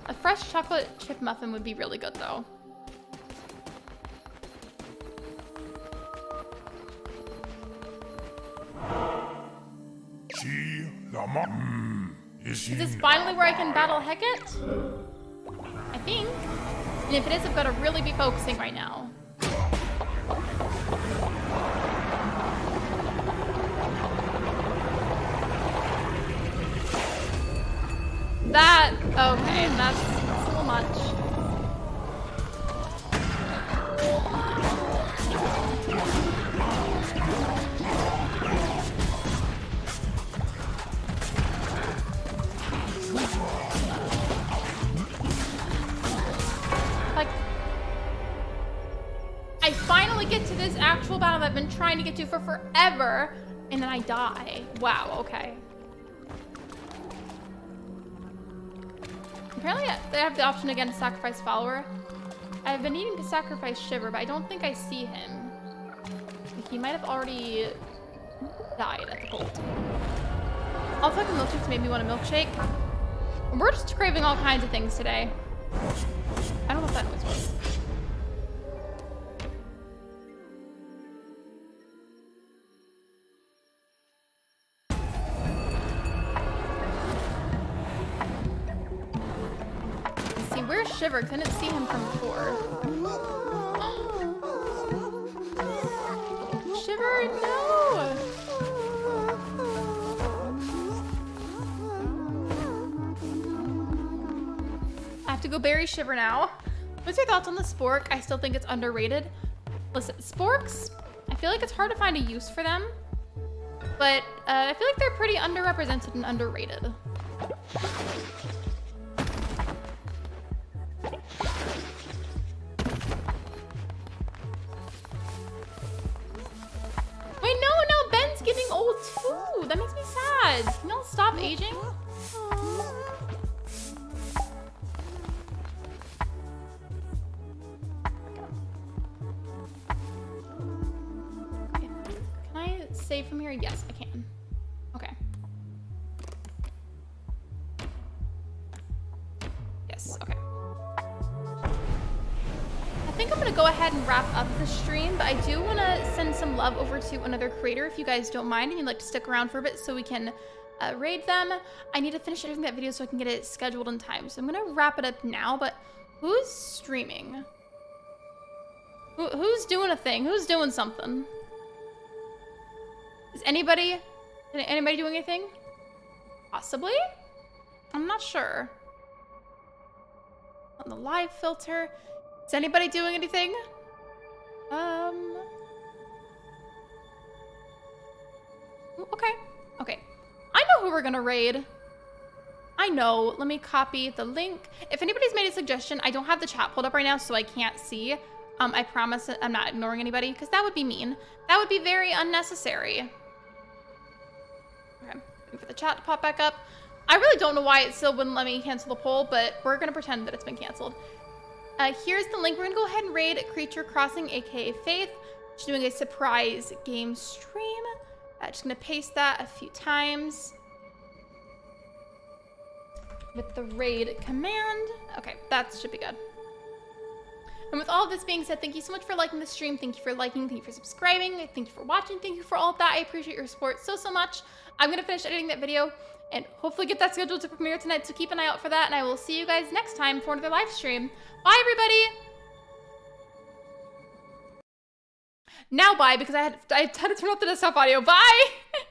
A fresh chocolate chip muffin would be really good, though. Is this finally where I can battle Hecate? I think. And if it is, I've got to really be focusing right now. That, okay, that's a little much. Like, I finally get to this actual battle that I've been trying to get to for forever, and then I die. Wow, okay. Apparently they have the option again to sacrifice follower. I've been needing to sacrifice Shiver, but I don't think I see him. He might have already died at the bolt. I'll talk to milkshake to make me want a milkshake. We're just craving all kinds of things today. I don't know what that noise was. Where's Shiver? Couldn't see him from before. Shiver, no! I have to go bury Shiver now. What's your thoughts on the spork? I still think it's underrated. Listen, sporks, I feel like it's hard to find a use for them, but I feel like they're pretty underrepresented and underrated. Wait, no, Ben's getting old too. That makes me sad. Can y'all stop aging? Okay. Can I save from here? Yes, I can. Okay. Yes, okay. I think I'm gonna go ahead and wrap up the stream, but I do want to send some love over to another creator if you guys don't mind and you'd like to stick around for a bit so we can raid them. I need to finish editing that video so I can get it scheduled in time. So I'm gonna wrap it up now, but who's streaming? Who's doing a thing? Who's doing something? Is anybody doing anything? Possibly? I'm not sure. On the live filter. Is anybody doing anything? Okay. I know who we're gonna raid. I know. Let me copy the link. If anybody's made a suggestion, I don't have the chat pulled up right now, so I can't see. I promise I'm not ignoring anybody, because that would be mean. That would be very unnecessary. Okay, waiting for the chat to pop back up. I really don't know why it still wouldn't let me cancel the poll, but we're gonna pretend that it's been canceled. Here's the link. We're gonna go ahead and raid Creature Crossing, aka Faith. She's doing a surprise game stream. Just gonna paste that a few times with the raid command. Okay, that should be good. And with all of this being said, thank you so much for liking the stream. Thank you for liking, thank you for subscribing, thank you for watching, thank you for all of that. I appreciate your support so, so much. I'm gonna finish editing that video and hopefully get that scheduled to premiere tonight, so keep an eye out for that, and I will see you guys next time for another live stream. Bye, everybody! Now bye, because I had to turn off the desktop audio. Bye!